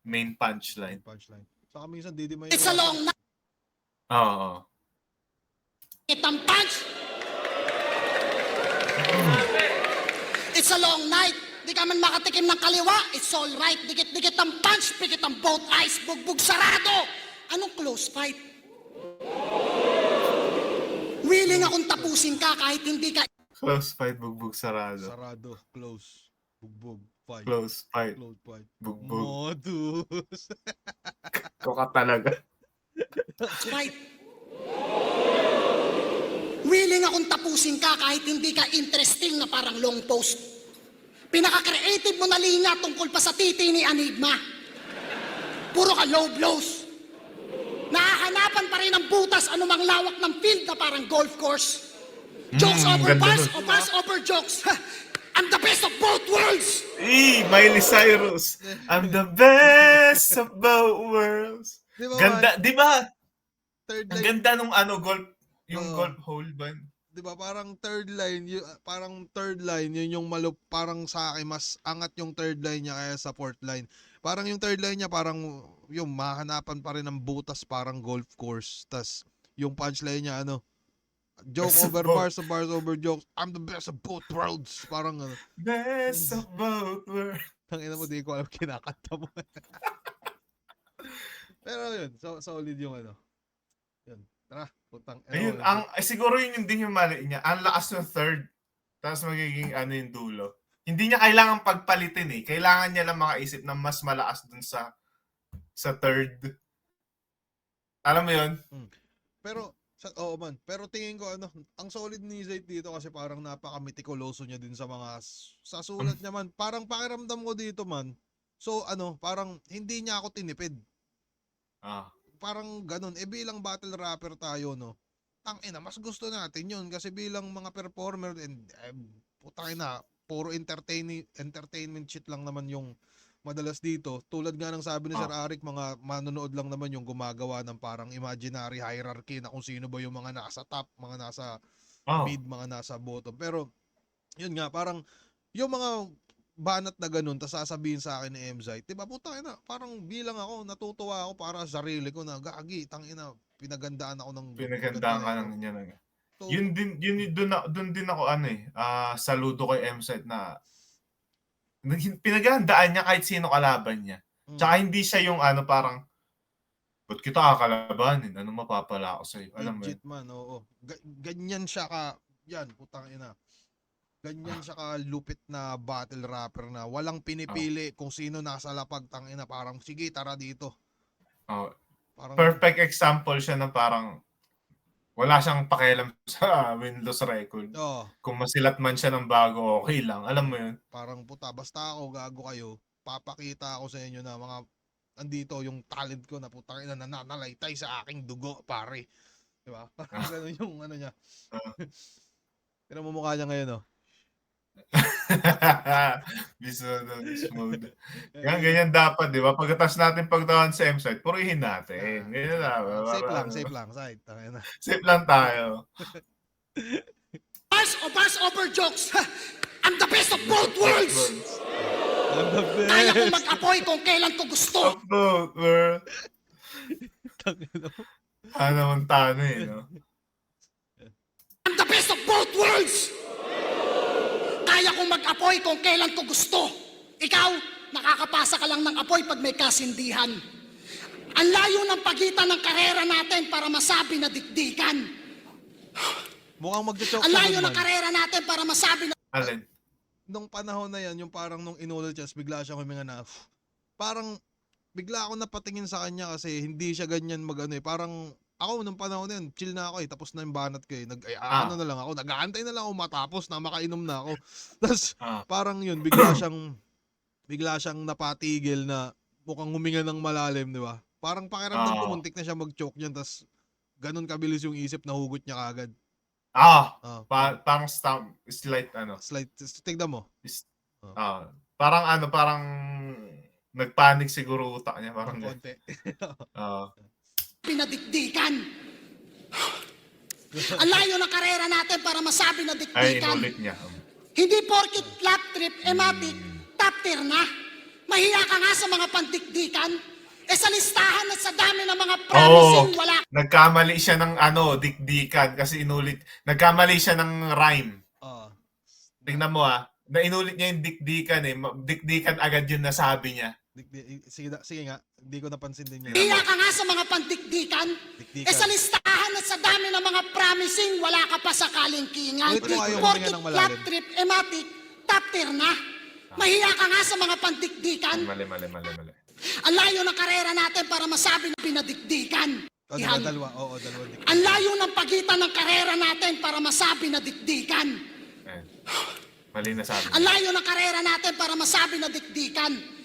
main punchline. Punchline. Saka minsan di may It's a long night, Oo. dikit ang punch. It's a long night, di ka man makatikim ng kaliwa, it's all right. Dikit-dikit ang punch, pikit ang both eyes, bugbog sarado. Anong close fight? Willing akong tapusin ka kahit hindi ka Close fight, bugbog, sarado. sarado, close, bugbog, fight. Close fight, Close fight. bugbog. Modus. Ito ka talaga. fight. Willing akong tapusin ka kahit hindi ka interesting na parang long post. Pinaka-creative mo na linya tungkol pa sa titi ni Enigma. Puro ka low blows. Nahahanapan pa rin ang butas anumang lawak ng field na parang golf course. Jokes over ganda bars nun. o bars over jokes. I'm the best of both worlds. Miley Cyrus. I'm the best of both worlds. Di ba, Ganda, di ba? Third Ang line, ganda nung golf, yung Oo. golf hole ba? di ba, parang third line, yun yung parang sa akin, mas angat yung third line niya kaya sa fourth line. Parang yung third line niya, parang yung mahanapan pa rin ng butas, parang golf course. Tas yung punchline niya, joke Best of over both. bars over jokes. I'm the best of both worlds. Parang Best of both worlds. tangina mo, di ko alam kinakanta mo. Pero yun, solid yung Yun, tara, putang. Ayun, siguro yun din yung mali niya. Ang lakas ng third, tapos magiging yung dulo. Hindi niya kailangan pagpalitin eh. Kailangan niya lang makaisip na mas malakas dun sa third. Alam mo yun? Pero, oo man. Pero tingin ko, ang solid ni Zayt dito kasi parang napaka-mitikuloso niya din sa sa sulat niya man. Parang pakiramdam ko dito man. So, parang hindi niya ako tinipid. Parang ganun. Bilang battle rapper tayo, tangina, mas gusto natin yun kasi bilang mga performer, putangina, puro entertainment shit lang naman yung madalas dito. Tulad nga ng sabi ni Sir Arik, mga manonood lang naman yung gumagawa ng parang imaginary hierarchy na kung sino ba yung mga nasa top, mga nasa mid, mga nasa bottom. Pero, yun nga, parang yung mga banat na ganun, tas sasabihin sa akin ni Emzite, di ba, putang ina, parang bilang ako, natutuwa ako para sa sarili ko na, gagi, tangina, pinagandaan ako ng Pinagandaan ka ganda ng nito. ganyan. So, Doon din ako saludo kay M-Site na pinaghandaan niya kahit sino kalaban niya. Tsaka hindi siya yung parang, ba't kita kakalabanin? Ano mapapala ako sa'yo? Alam mo yun? legit man, oo. Ganyan siya yan, putang ina. Ganyan siya ka lupit na battle rapper na walang pinipili kung sino nasa lapag, tangina, parang sige tara dito. Oh, Parang perfect example siya na parang wala siyang pakialam sa win-loss record. Kung masilat man siya ng bago, okay lang. Alam mo yun? parang puta, basta ako gago kayo, papakita ako sa inyo na mga andito yung talent ko na putang ina nananalaytay sa aking dugo, pare. Di ba? Parang ganun yung ano niya. Tignan mo mukha niya ngayon, oh. Business mode. Ganyan dapat, di ba? Pagkatapos natin pagdaan sa M-Site, purihin natin. Ganyan na. Safe lang, side. Tangina. Safe lang tayo. Bars over jokes. I'm the best of both worlds. Kaya kong mag-apoy kung kailan ko gusto. Of both, bro. Tangina. Naman tano no? I'm the best of both worlds. Kaya kong mag-apoy kung kailan ko gusto. Ikaw, nakakapasa ka lang ng apoy pag may kasindihan. Ang layo ng pagitan ng karera natin para masabi na dikdikan. Mukhang magjo-choke Ang ka layo nun, ng man. karera natin para masabi na... Alin? Nung panahon na yan, yung parang nung inulit siya, bigla siya huminga na, parang bigla ako napatingin sa kanya kasi hindi siya ganyan parang ako nung panahon na yun, chill na ako tapos na yung banat ko ano na lang ako, nag-aantay na lang ako matapos na makainom na ako. Tapos parang yun, bigla siyang napatigil na mukhang huminga ng malalim, di ba? Parang pakiramdam ko muntik na siya mag-choke niyan, tapos ganun kabilis yung isip na hugot niya kagad. Parang slight Slight, tignan mo. Parang nagpanic siguro utak niya. Parang Konti. pinadikdikan. Ang layo ng karera natin para masabi na ay dikdikan. inulit niya. Hindi porkit flap trip, ematic, top tier na. Mahiya ka nga sa mga pandikdikan. Sa listahan at sa dami ng mga promising wala. Nagkamali siya ng dikdikan kasi inulit. Nagkamali siya ng rhyme. Tingnan mo na inulit niya yung dikdikan Dikdikan agad yung nasabi niya. Sige nga, hindi ko napansin din yun. Mahiya ka nga sa mga pandikdikan. Sa listahan at sa dami ng mga promising wala ka pa sa kalingkingan. Ulit mo ayaw Porkit huminga ng flap malalim. trip, ematic, top tier na. Mahiya ka nga sa mga pandikdikan. Mali. Ang layo ng karera natin para masabi na pinadikdikan. Dalawa. Ang layo ng pagitan ng karera natin para masabi na dikdikan. Mali na sabi. Ang layo ng karera natin para masabi na dikdikan.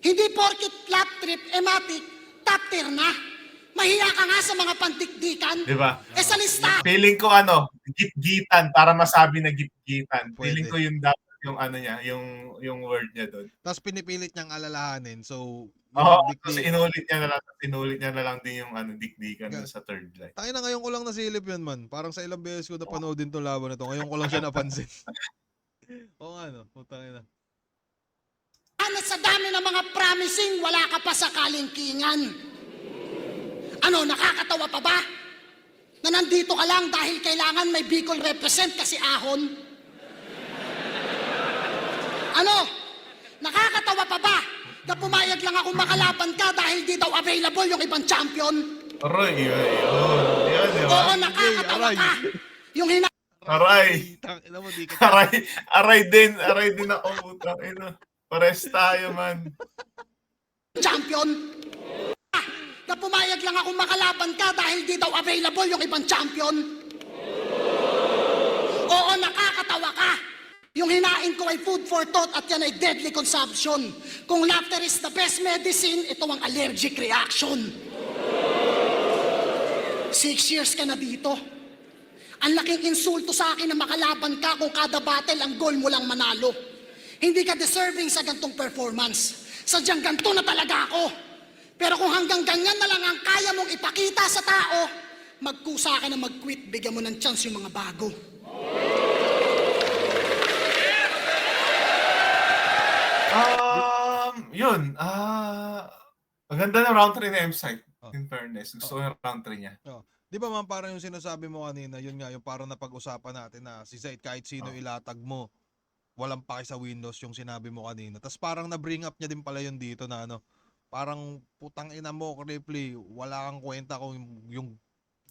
Hindi porkit flap trip, ematic, top tier na. Mahiya ka nga sa mga pandikdikan. Di ba? Sa listahan. Feeling ko gitgitan para masabi na gitgitan. Pwede. Feeling ko yung dapat yung niya, yung word niya doon. Tapos pinipilit niyang alalahanin. So, Kasi inulit niya na lang din yung dikdikan doon sa third line. Tayo na ngayon ko lang nasilip yan, man. Parang sa ilang beses ko napanood din itong laban na to. Ngayon ko lang siya napansin. Oo nga, no? Putangin na. At sa dami ng mga promising, wala ka pa sa kalingkingan. Ano, nakakatawa pa ba? Na nandito ka lang dahil kailangan may Bicol represent kasi ahon? Ano, nakakatawa pa ba? Na pumayag lang akong makalaban ka dahil di daw available yung ibang champion? Aray, yan, di ba? Oo, nakakatawa aray. ka. Yung Aray, Tangina mo, di ka. aray din ako, putang ina. Pares tayo, man. champion. Na pumayag lang akong makalaban ka dahil di daw available yung ibang champion. Oo, nakakatawa ka. Yung hinain ko ay food for thought at yan ay deadly consumption. Kung laughter is the best medicine, ito ang allergic reaction. 6 years ka na dito. Ang laking insulto sa akin na makalaban ka kung kada battle ang goal mo lang manalo. Hindi ka deserving sa gantong performance. Sadyang ganto na talaga ako. Pero kung hanggang ganyan na lang ang kaya mong ipakita sa tao, magkusa ka na mag-quit, bigyan mo ng chance yung mga bago. Yun. Ang ganda ng round 3 ni M-Site. Oh. In fairness. Gusto ko yung round 3 niya. Di ba man parang yung sinasabi mo kanina, yun nga, yung parang napag-usapan natin na si Zaid kahit sino Oh. ilatag mo, walang paki sa Windows yung sinabi mo kanina. Tapos parang na-bring up niya din pala yun dito na ano, parang putang ina mo, Ripley, wala kang kwenta kung yung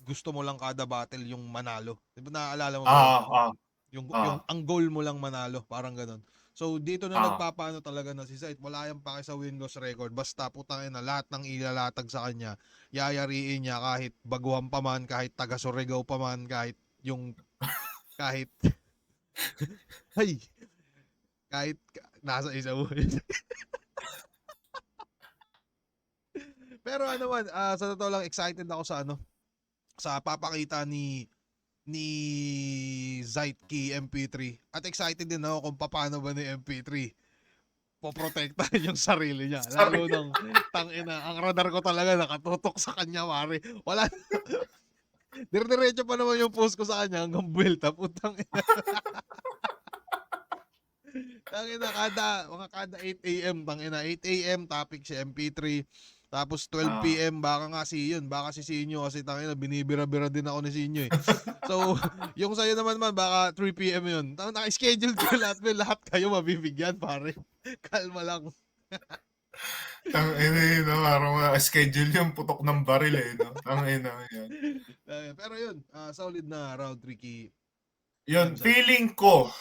gusto mo lang kada battle yung manalo. Di ba naaalala mo ba yun? Yung ang goal mo lang manalo, parang ganun. So dito na nagpapaano talaga na si Zaid, wala yang paki sa Windows record, basta putang ina lahat ng ilalatag sa kanya, yayariin niya kahit baguhan pa man, kahit taga Surigao pa man, kahit kahit ay kahit nasa isa mo. Pero ano man, sa totoo lang excited ako sa sa papakita ni Zaid kay MP3. At excited din ako kung paano ba ni MP3 poprotektahan yung sarili niya. Lalo nung tangina, ang radar ko talaga nakatutok sa kanya, pare. Wala. Dire-diretso pa naman yung post ko sa kanya hanggang build-up. Putang ina. Tangina, kada 8 AM, tangina, 8 AM topic si MP3. Tapos 12 PM baka si Sinyo kasi tangina binibira-bira din ako ni Sinyo eh. So, yung sa'yo naman baka 3 PM yun. Naka-schedule ko lahat kayo mabibigyan, pare. Kalma lang. Tangina no, parang schedule yung putok ng baril eh, no? Tangina yan. Pero yun, solid na round 3 key. Yun, feeling ko,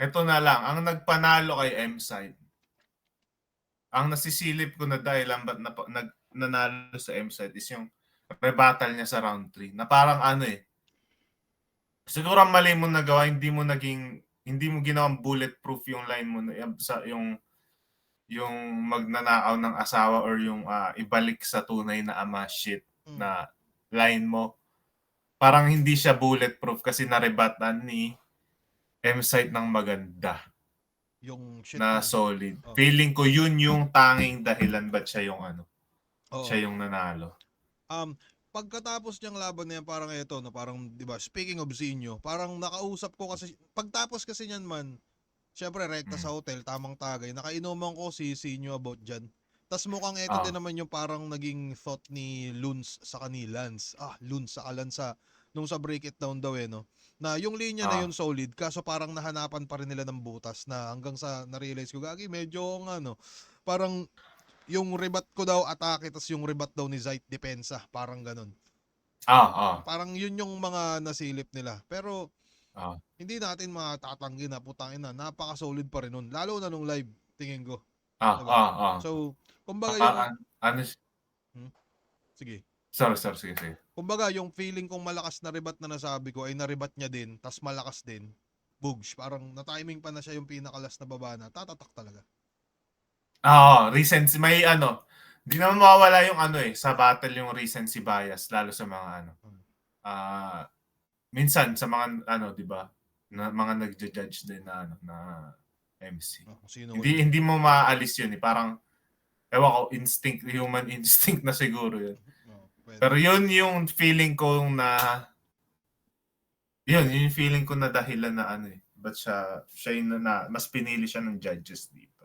ito na lang, ang nagpanalo kay M-Side, ang nasisilip ko na dahilan ba't nanalo sa M-Side is yung rebuttal niya sa round 3. Na parang siguro ang mali mo nagawa, hindi mo ginawang bulletproof yung line mo yung magnanakaw ng asawa or yung ibalik sa tunay na ama shit na line mo. Parang hindi siya bulletproof kasi narebatan ni M-Site ng maganda. Yung shit na mo. solid. Feeling ko yun yung tanging dahilan ba't siya yung siya yung nanalo. Pagkatapos niyang laban na yan, parang ito, na parang, di ba, speaking of Zinyo, parang nakausap ko kasi, pagtapos kasi niyan man, syempre, rekta sa hotel, tamang tagay, nakainuman ko si Zinyo about dyan. Tas mukhang ito din naman yung parang naging thought ni Luns sa kanilans. Luns sa Kalansa, nung sa break it down daw no? Na yung linya na yun solid, kaso parang nahanapan pa rin nila ng butas na hanggang sa na-realize ko, gagi, medyo parang yung rebat ko daw atake, tas yung rebat daw ni Zaid depensa, parang ganun. Parang yun yung mga nasilip nila. Pero hindi natin matatanggi na putangin na napaka-solid pa rin nun. Lalo na nung live, tingin ko. So, kumbaga yung sige. Sige. Kumbaga yung feeling kong malakas na rebat na nasabi ko ay narebat niya din, tas malakas din. Bugs, parang na-timing pa na siya yung pinakalas na baba na tatatak talaga. Recency may di naman mawawala yung sa battle yung recency bias lalo sa mga minsan sa mga di ba, na mga nagja-judge din na MC. Hindi mo maalis yun parang ewan ko, human instinct na siguro yun. Pero yun yung feeling ko na dahilan na ba't siya yung mas pinili siya ng judges dito.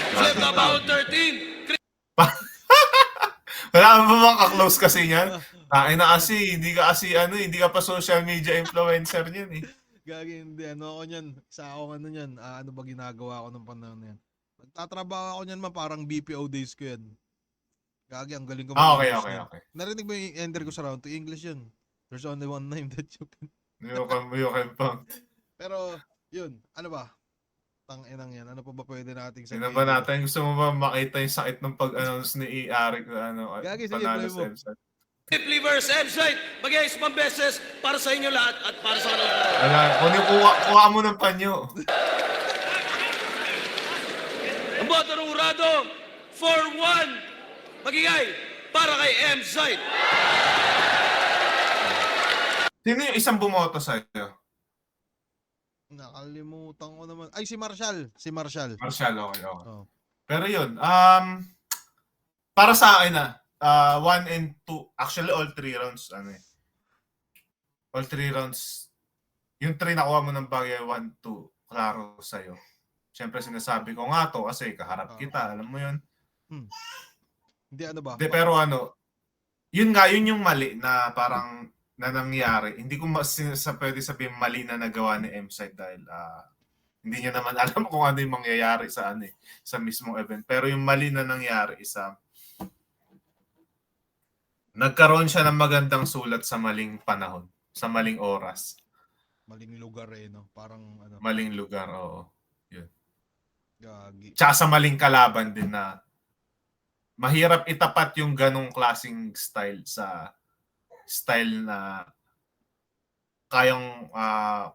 Flip about 13. Wala ba bang ka-close kasi niyan? Hindi ka pa social media influencer niyan eh. Gagi, hindi. Ako niyan. Isa ako niyan. Ano ba ginagawa ko ng panahon na yan? Nagtatrabaho ako niyan parang BPO days ko yan. Gagi, ang galing ko. Okay. Narinig mo yung ender ko sa round 2? English yun. There's only one name that you can. You can pang. Pero, yun. Ano ba? Tang-inang yan. Ano pa ba pwede nating sabihin? Sino ba natin? Gusto mo ba makita yung sakit ng pag-announce ni Eric na Gagi, sige, panalo play sa mo. M-Site? Ripley versus M-Site. Mag-iayos pang beses para sa inyo lahat at para sa kanila. Wala. Kuha mo ng panyo. Ang boto ng urado, 4-1. Magigay para kay M-Site. Sino yung isang bumoto sa iyo? Nakalimutan ko naman. Ay, si Marshall. Marshall, okay. Pero yun, para sa akin 1 and 2, actually all 3 rounds, all 3 rounds, yung 3 nakuha mo ng bagay, 1, 2, klaro sa'yo. Siyempre sinasabi ko nga to kasi kaharap kita, alam mo yun. Hindi ano ba? De, pero ano, yun nga, yun yung mali na parang na nangyari. Hindi ko pwede sabihin mali na nagawa ni M-Side dahil hindi niya naman alam kung ano yung mangyayari sa sa mismong event. Pero yung mali na nangyari isa, nagkaroon siya ng magandang sulat sa maling panahon, sa maling oras, Maling lugar no? Parang ano, maling lugar, oo. gagi. Tsaka sa maling kalaban din na mahirap itapat yung ganong klaseng style sa style na kayang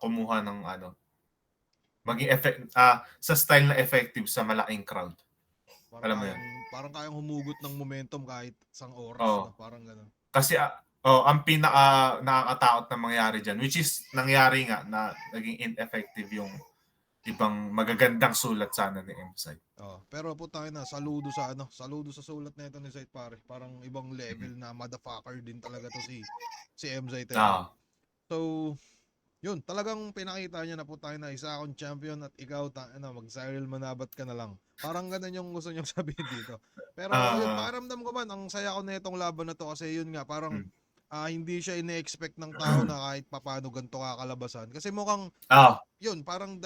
kumuha ng maging sa style na effective sa malaking crowd. Parang Alam mo yan? Parang kayang humugot ng momentum kahit isang oras. Oo. No? Parang gano'n. Kasi ang nakakatakot na mangyari dyan, which is nangyari nga na naging ineffective yung ibang magagandang sulat sana ni M-Side. Pero putangin na, saludo sa sulat na ito ni Zayt pare. Parang ibang level na motherfucker din talaga to si M-Zayt. So, yun, talagang pinakita niya na putangin na isa akong champion at ikaw mag-Cyril Manabat ka na lang. Parang ganun yung gusto niyang sabihin dito. Pero yun, pakiramdam ko man, ang saya ko na itong laban na to kasi yun nga, parang hindi siya ine-expect ng tao na kahit papano ganito kakalabasan. Kasi mukhang, yun, parang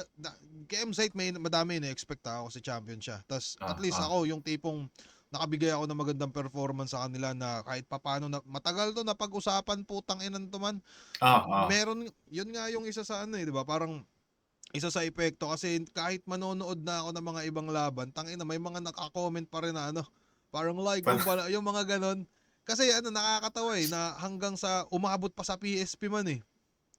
kay M-Site madami ine-expect ako kasi champion siya. Tapos at least ako, yung tipong nakabigay ako ng magandang performance sa kanila na kahit papano, matagal to na pag-usapan, putang inan to man. Meron, yun nga yung isa sa di ba? Parang, isa sa epekto kasi kahit manonood na ako ng mga ibang laban, tangina may mga naka-comment pa rin na parang like yung mga ganon. Kasi nakakatawa na hanggang sa umabot pa sa PSP man eh.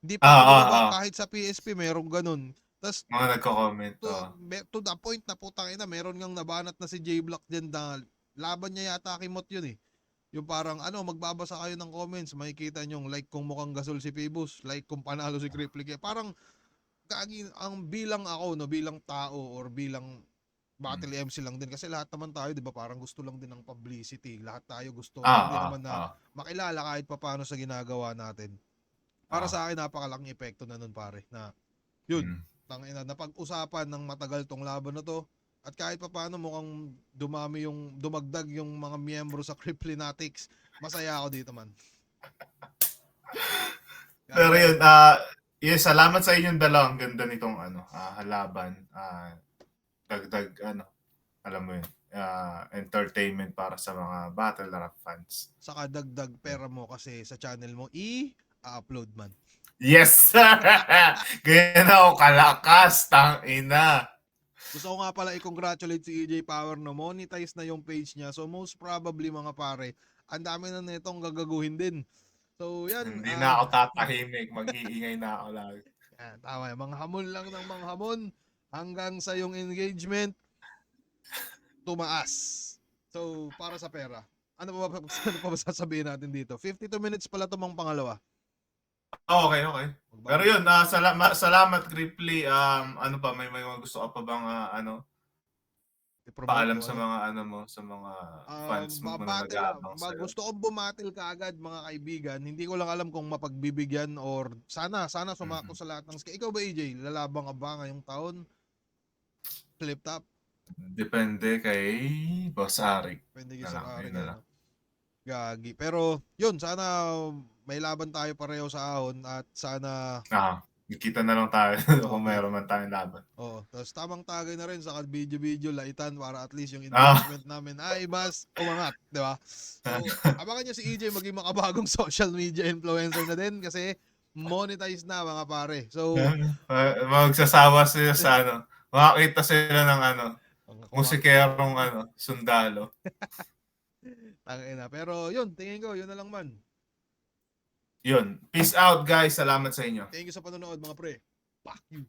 Hindi pa bumaba kahit sa PSP merong ganon. Tas mga nagko-comment. To the point na putang ina, meron ngang nabanat na si J-Block diyan na laban niya yata Kimot yun eh. Yung parang magbabasa kayo ng comments, makikita nyo like kung mukhang gasol si Phoebus, like kung panalo si Cripply. Parang ang bilang ako bilang tao or bilang battle MC lang din kasi lahat naman tayo 'di ba parang gusto lang din ng publicity, lahat tayo gusto hindi naman na makilala kahit papaano sa ginagawa natin. Para sa akin napakalaking epekto na nun pare na yun tangina napag-usapan ng matagal tong laban na to at kahit papaano mukhang dumagdag yung mga miyembro sa Criplinatics. Masaya ako dito man. Pero yun, salamat sa inyong dalawa. Ang ganda nitong halaban. Dagdag alam mo yun, entertainment para sa mga battle rap fans. Saka dagdag pera mo kasi sa channel mo i-upload man. Yes! Ganyan ako kalakas, tangina. Gusto ko nga pala i-congratulate si EJ Power na monetize na yung page niya. So most probably mga pare, ang dami na nitong gagaguhin din. So yan. Hindi na ako tatahimik, mag-iingay na ako lagi. Yan, tama yan. Mga hamon lang ng mga hamon hanggang sa yung engagement tumaas. So para sa pera. Ano pa ba sasabihin natin dito? 52 minutes pala itong pangalawa. Okay. Pero yun, salamat Cripply. Ano pa, may gusto ka pa bang paalam sa mga sa mga fans mo na nag-aabang sa'yo? Gusto kong bumatil kaagad mga kaibigan. Hindi ko lang alam kung mapagbibigyan or sana sumako sa lahat ng ikaw ba EJ? Lalabang ka ba ngayong taon? Flip top? Depende kay Boss Arik. Depende kay Boss Arik. Gagi. Pero yun, sana may laban tayo pareho sa ahon at sana Nakita na lang tayo kung mayroon man tayong laban. Tapos tamang tagay na rin sa video laitan para at least yung engagement namin ay mas umangat, di ba? So, abangan nyo si EJ maging makabagong social media influencer na din kasi monetize na mga pare. So, magsasawa sila sa makakita sila ng musikerong sundalo. Tangina. Pero yun, tingin ko, yun na lang man. Yun. Peace out guys. Salamat sa inyo. Thank you sa panonood mga pre. Fuck you.